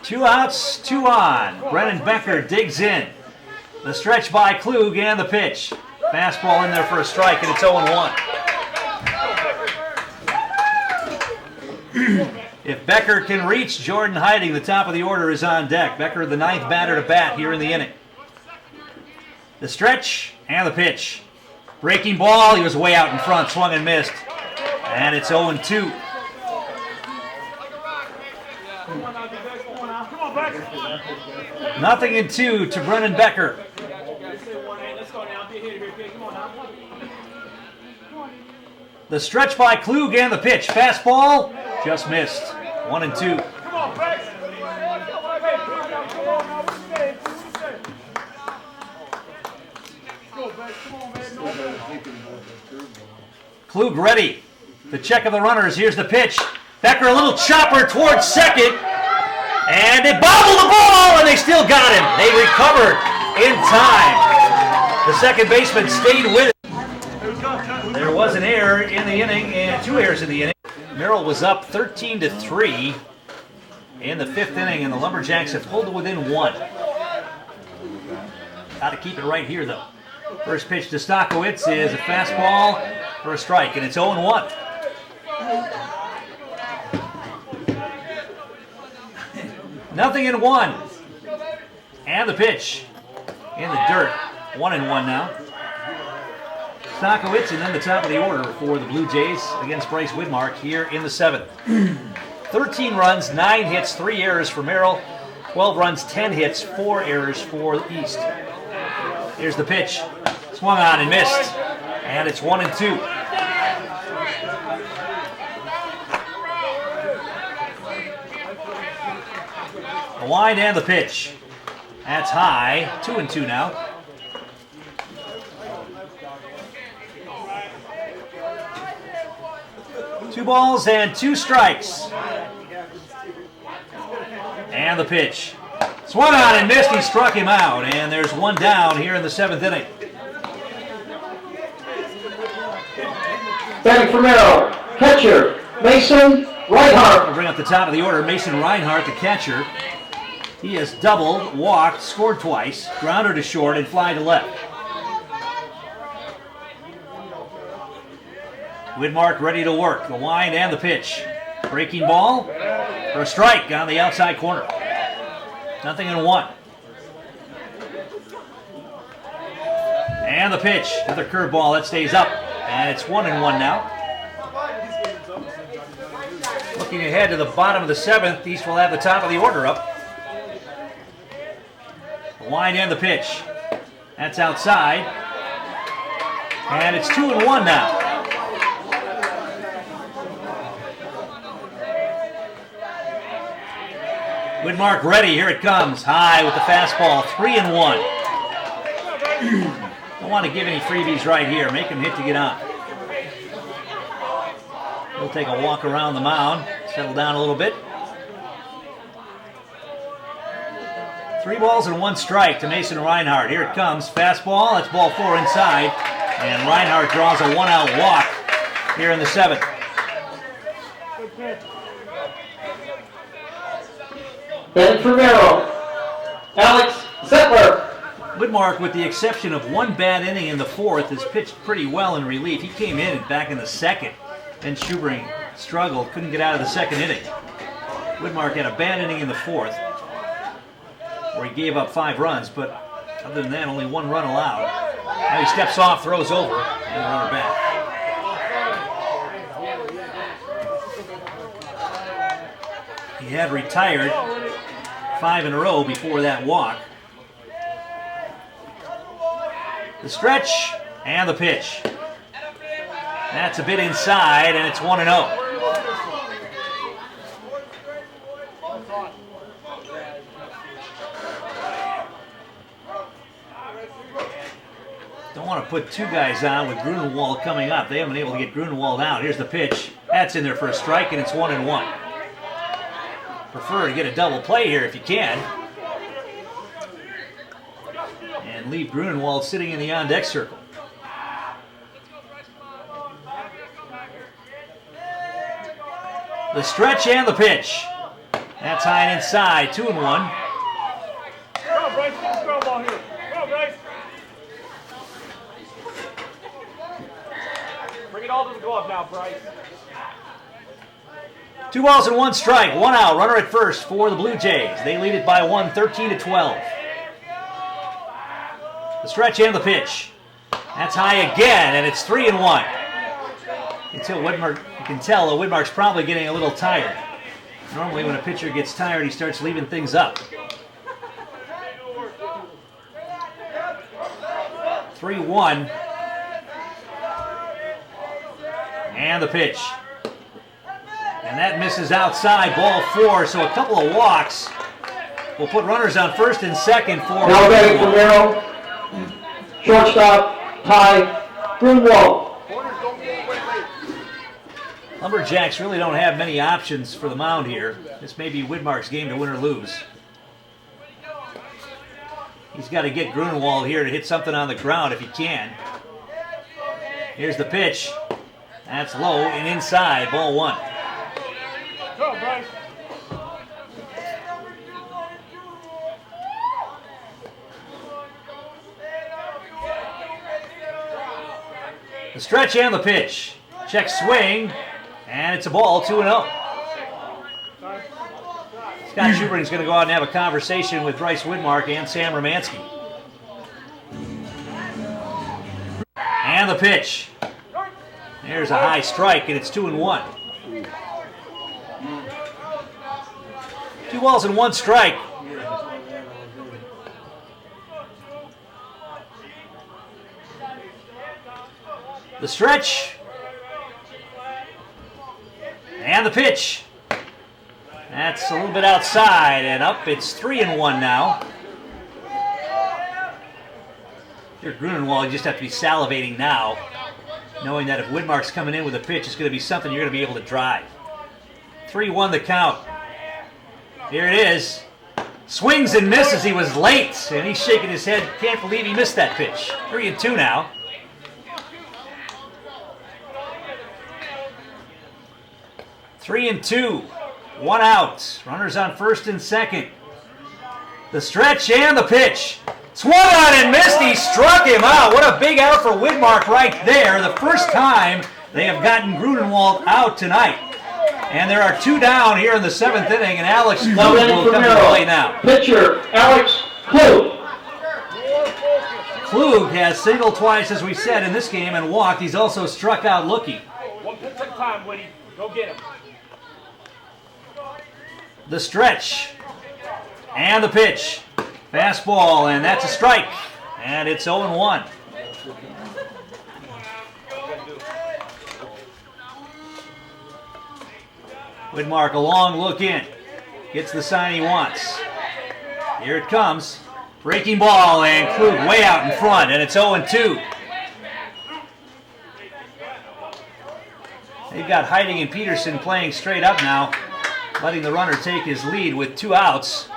Two outs, two on. Brennan Becker digs in. The stretch by Klug and the pitch. Fastball in there for a strike, and it's 0-1. If Becker can reach Jordan Hiding, the top of the order is on deck. Becker, the ninth batter to bat here in the inning. The stretch and the pitch. Breaking ball, he was way out in front, swung and missed. And it's 0-2. Nothing in two to Brennan Becker. The stretch by Klug and the pitch. Fastball, just missed. 1-2. Klug ready. The check of the runners. Here's the pitch. Becker, a little chopper towards second. And they bobbled the ball, and they still got him. They recovered in time. The second baseman stayed with it. There was an error in the inning, and two errors in the inning. Merrill was up 13-3 in the fifth inning, and the Lumberjacks have pulled to within one. Got to keep it right here, though. First pitch to Stockowitz is a fastball for a strike, and it's 0-1. Nothing in one. And the pitch in the dirt. 1-1 now. Stockowitz, and then the top of the order for the Blue Jays against Bryce Widmark here in the seventh. 13 runs, 9 hits, 3 errors for Merrill. 12 runs, 10 hits, 4 errors for the East. Here's the pitch. Swung on and missed. And it's 1-2. The line and the pitch. That's high. 2-2 now. Two balls and 2 strikes. And the pitch. Swung on and missed. He struck him out. And there's one down here in the seventh inning. Batting for Merrill, catcher, Mason Reinhardt. We'll bring up the top of the order. Mason Reinhardt, the catcher. He has doubled, walked, scored twice, grounded to short, and fly to left. Widmark ready to work. The wind and the pitch. Breaking ball for a strike on the outside corner. Nothing in one. And the pitch. Another curveball that stays up. And it's 1-1 now. Looking ahead to the bottom of the seventh, East will have the top of the order up. The wind and the pitch. That's outside. And it's 2-1 now. Widmark ready. Here it comes. High with the fastball. 3-1. Don't want to give any freebies right here. Make him hit to get on. He'll take a walk around the mound. Settle down a little bit. 3 balls and 1 strike to Mason Reinhardt. Here it comes. Fastball. That's ball 4 inside. And Reinhardt draws a 1-out walk here in the seventh. Batting for Merrill, Alex Zettler. Widmark, with the exception of 1 bad inning in the fourth, has pitched pretty well in relief. He came in back in the second. Then Schubring struggled, couldn't get out of the second inning. Widmark had a bad inning in the fourth, where he gave up 5 runs, but other than that, only 1 run allowed. Now he steps off, throws over, and the runner back. He had retired 5 in a row before that walk. The stretch and the pitch. That's a bit inside, and it's 1-0. don't want to put two guys on with Grunewald coming up. They haven't been able to get Grunewald out. Here's the pitch. That's in there for a strike, and it's 1-1. Prefer to get a double play here if you can. And leave Grunewald sitting in the on-deck circle. The stretch and the pitch. That's high and inside, 2-1. Come on, Bryce. Get the throw ball here. Come on, Bryce. Bring it all to the glove now, Bryce. 2 balls and 1 strike, 1 out, runner at first for the Blue Jays. They lead it by 1, 13-12. The stretch and the pitch. That's high again, and it's 3-1. Until Whitmark, you can tell that Whitmark's probably getting a little tired. Normally when a pitcher gets tired, he starts leaving things up. 3-1. And the pitch. And that misses outside, ball 4, so a couple of walks will put runners on first and second for... Now batting for Merrill. Shortstop, Ty Grunewald. Lumberjacks really don't have many options for the mound here. This may be Whitmark's game to win or lose. He's got to get Grunewald here to hit something on the ground if he can. Here's the pitch. That's low and inside, ball 1. Go, Bryce. The stretch and the pitch. Check swing, and it's a ball, 2-0. Scott Schubring's going to go out and have a conversation with Bryce Whitmark and Sam Romansky. And the pitch. There's a high strike, and it's 2-1. 2 balls and 1 strike. The stretch. And the pitch. That's a little bit outside and up. It's 3-1 now. Here at Grunewald, you just have to be salivating now, knowing that if Whitmark's coming in with a pitch, it's going to be something you're going to be able to drive. 3-1 the count. Here it is. Swings and misses. He was late, and he's shaking his head. Can't believe he missed that pitch. 3-2 now. Three and 2, 1 out. Runners on first and second. The stretch and the pitch. Swung on and missed. He struck him out. What a big out for Whitmark right there. The first time they have gotten Grunewald out tonight. And there are 2 down here in the 7th inning, and Alex Klug will come to play now. Pitcher, Alex Klug. Klug has singled twice, as we said, in this game and walked. He's also struck out looking. 1 pitch at a time, Woody. Go get him. The stretch and the pitch. Fastball, and that's a strike. And it's 0-1. Whitmark, a long look in. Gets the sign he wants. Here it comes. Breaking ball, and Klug way out in front, and it's 0-2. They've got Heiding and Peterson playing straight up now, letting the runner take his lead with 2 outs.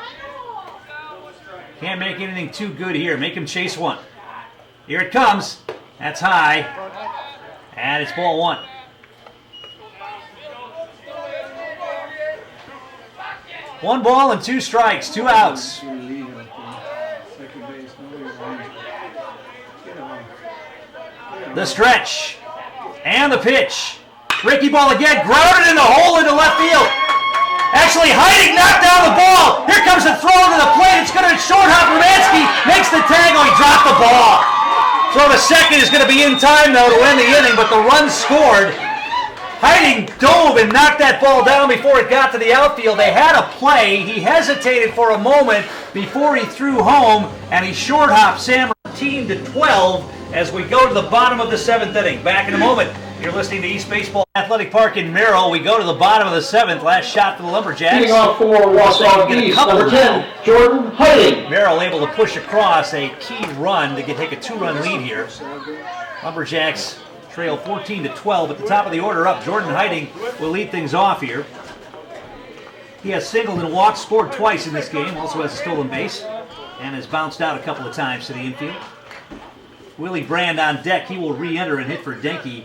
Can't make anything too good here. Make him chase one. Here it comes. That's high. And it's ball 1. One ball and 2 strikes, 2 outs. The stretch and the pitch. Ricky ball again, grounded in the hole into left field. Actually, Heiding knocked down the ball. Here comes the throw to the plate. It's going to short hop. Romansky makes the tag. Oh, he dropped the ball. Throw to second is going to be in time, though, to end the inning, but the run scored. Heiding dove and knocked that ball down before it got to the outfield. They had a play. He hesitated for a moment before he threw home, and he short hopped Sam 13-12 as we go to the bottom of the 7th inning. Back in a moment. You're listening to East Baseball Athletic Park in Merrill. We go to the bottom of the 7th. Last shot for the Lumberjacks. Leading off for Wausau Get a East, couple number now. 10, Jordan Hiding. Merrill able to push across a key run to take a 2-run lead here. Lumberjacks trail 14-12 at the top of the order up. Jordan Hiding will lead things off here. He has singled and walked, scored twice in this game, also has a stolen base, and has bounced out a couple of times to the infield. Willie Graham on deck. He will re-enter and hit for Denke.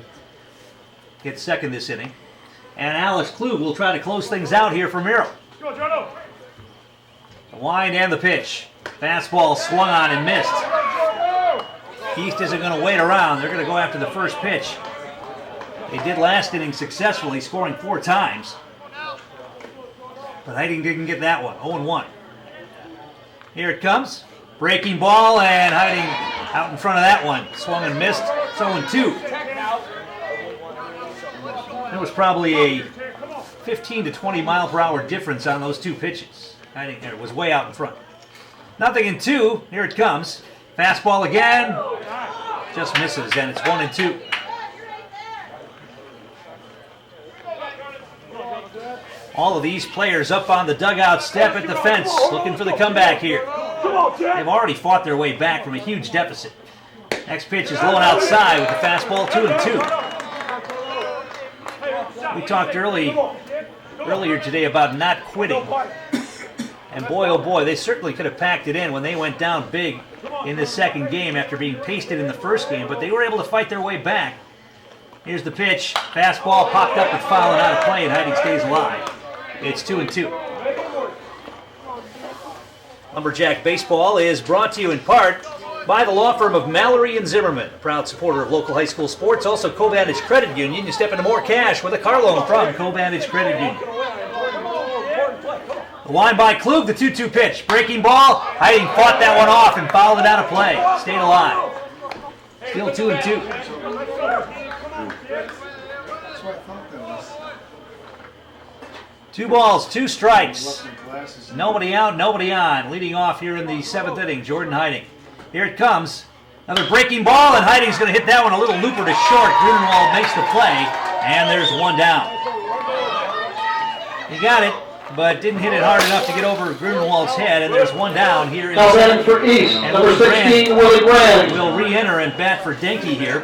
Hit second this inning. And Alex Klug will try to close things out here for Merrill. Go, Jono. The wind and the pitch. Fastball swung on and missed. East isn't going to wait around. They're going to go after the first pitch. They did last inning successfully, scoring 4 times. But Hiding didn't get that one. 0-1. Here it comes. Breaking ball, and Hiding out in front of that one. Swung and missed. It's 0-2. There was probably a 15 to 20 mile per hour difference on those 2 pitches. Hiding there was way out in front. Nothing in 2. Here it comes. Fastball again. Just misses, and it's 1-2. All of these players up on the dugout step at the fence, looking for the comeback here. They've already fought their way back from a huge deficit. Next pitch is low and outside with the fastball, 2-2. We talked earlier today about not quitting. And boy, oh boy, they certainly could have packed it in when they went down big in the second game after being pasted in the first game, but they were able to fight their way back. Here's the pitch. Fastball popped up and fouled out of play, and Hiding stays alive. It's 2-2. Lumberjack Baseball is brought to you in part by the law firm of Mallory and Zimmerman, a proud supporter of local high school sports. Also, Co-Vantage Credit Union. You step into more cash with a car loan from Co-Vantage Credit Union. The line by Klug, the 2-2 pitch. Breaking ball. Hiding fought that one off and fouled it out of play. Stayed alive. Still 2-2. That's what I thought that was. 2 balls, 2 strikes. Nobody out, nobody on. Leading off here in the 7th inning, Jordan Hiding. Here it comes. Another breaking ball, and Hiding's going to hit that one a little looper to short. Grunewald makes the play, and there's 1 down. He got it, but didn't hit it hard enough to get over Grunewald's head, and there's 1 down here in the Now 7th. batting for East, And number 16, Willie Graham. Will re-enter and bat for Denke here.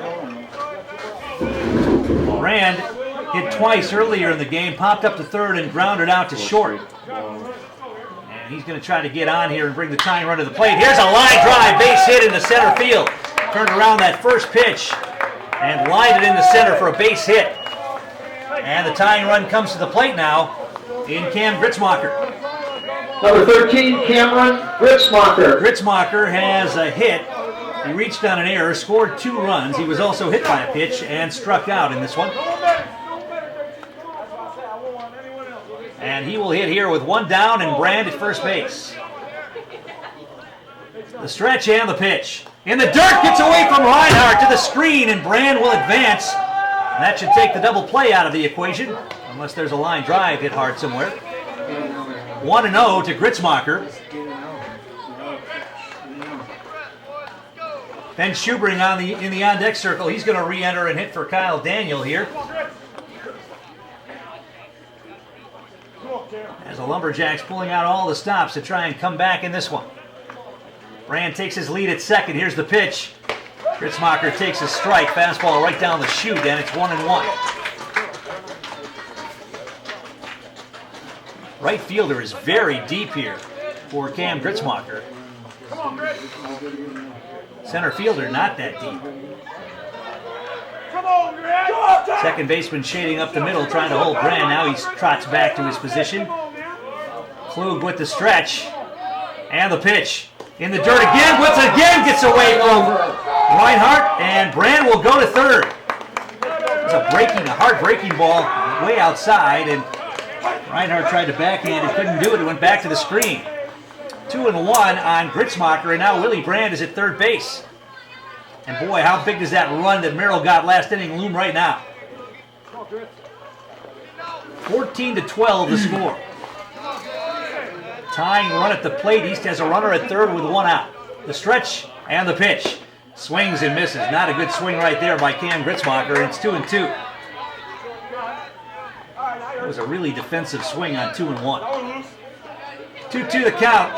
Rand hit twice earlier in the game, popped up to third and grounded out to short. And he's going to try to get on here and bring the tying run to the plate. Here's a line drive, base hit into center field. Turned around that first pitch and lined it in the center for a base hit. And the tying run comes to the plate now in Cam Gritzmacher. Number 13, Cameron Gritzmacher. Gritzmacher has a hit. He reached on an error, scored 2 runs. He was also hit by a pitch and struck out in this one. And he will hit here with 1 down and Brand at first base. The stretch and the pitch. In the dirt, gets away from Reinhardt to the screen, and Brand will advance. And that should take the double play out of the equation, unless there's a line drive hit hard somewhere. 1-0 to Gritzmacher. Ben Schubring in the on-deck circle. He's going to re-enter and hit for Kyle Daniel here. As the Lumberjacks pulling out all the stops to try and come back in this one. Brand takes his lead at second. Here's the pitch. Gritzmacher takes a strike. Fastball right down the chute, and it's 1-1. Right fielder is very deep here for Cam Gritzmacher. Center fielder not that deep. Second baseman shading up the middle, trying to hold Brand. Now he trots back to his position. Klug with the stretch. And the pitch. In the dirt again. Once again gets away from Reinhardt. And Brand will go to third. It's a hard breaking ball way outside. And Reinhardt tried to backhand and couldn't do it. It went back to the screen. 2-1 on Gritzmacher. And now Willie Brand is at third base. And boy, how big does that run that Merrill got last inning loom right now? 14-12 the score. Tying run at the plate. East has a runner at third with 1 out. The stretch and the pitch. Swings and misses. Not a good swing right there by Cam Gritzmacher. It's 2-2. It was a really defensive swing on 2-1. 2-2 the count.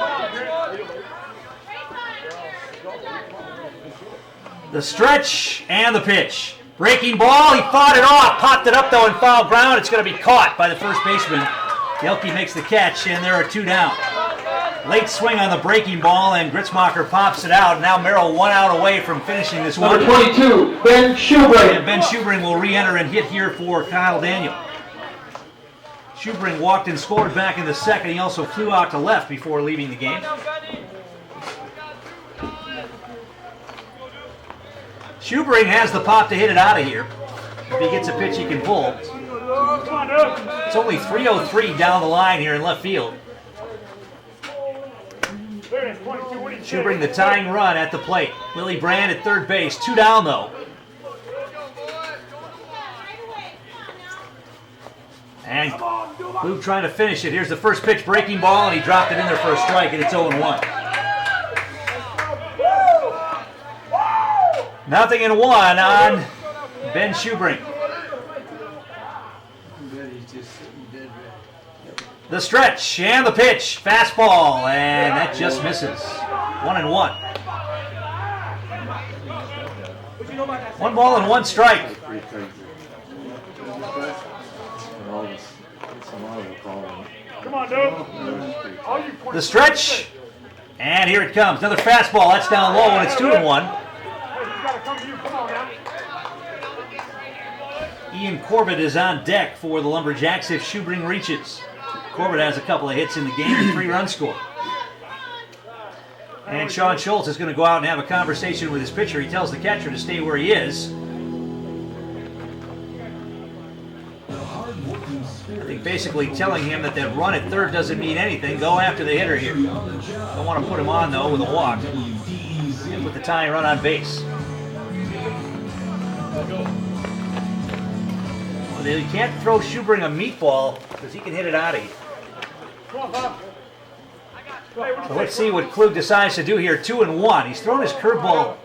The stretch and the pitch. Breaking ball, he fought it off, popped it up though in foul ground. It's going to be caught by the first baseman. Yelke makes the catch, and there are 2 down. Late swing on the breaking ball, and Gritzmacher pops it out. Now Merrill 1 out away from finishing this one. Number 22, Ben Schubring. And Ben Schubring will re-enter and hit here for Kyle Daniel. Schubring walked and scored back in the second. He also flew out to left before leaving the game. Schubring has the pop to hit it out of here. If he gets a pitch he can pull. It's only 3:03 down the line here in left field. Schubring the tying run at the plate. Willie Brand at third base. 2 down though. And Blue trying to finish it. Here's the first pitch, breaking ball, and he dropped it in there for a strike, and it's 0-1. 0-1 on Ben Schubring. The stretch and the pitch, fastball, and that just misses. 1-1. 1 ball and 1 strike. Come on, dude. The stretch, and here it comes. Another fastball. That's down low, and it's 2-1. Ian Corbett is on deck for the Lumberjacks if Schubring reaches. Corbett has a couple of hits in the game and 3 runs scored. And Sean Schultz is going to go out and have a conversation with his pitcher. He tells the catcher to stay where he is. I think basically telling him that run at third doesn't mean anything. Go after the hitter here. Don't want to put him on, though, with a walk. And put the tying run on base. Well, you can't throw Schubring a meatball because he can hit it out of you. So let's see what Klug decides to do here. 2-1. He's thrown his curveball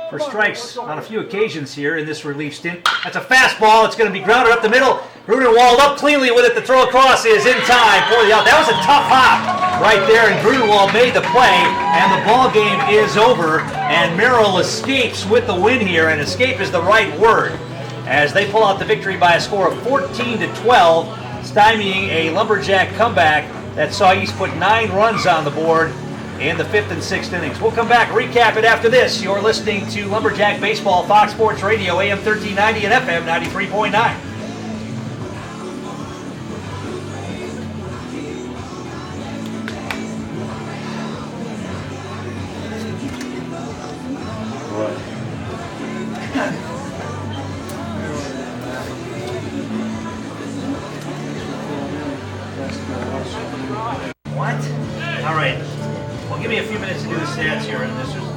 for strikes on a few occasions here in this relief stint. That's a fastball. It's going to be grounded up the middle. Grudenwald up cleanly with it. The throw across is in time for the out. That was a tough hop right there, and Grudenwald made the play, and the ball game is over, and Merrill escapes with the win here, and escape is the right word, as they pull out the victory by a score of 14-12, stymieing a Lumberjack comeback that saw East put 9 runs on the board in the 5th and 6th innings. We'll come back, recap it after this. You're listening to Lumberjack Baseball, Fox Sports Radio, AM 1390 and FM 93.9. What? All right. Well, give me a few minutes to do the stats here on this.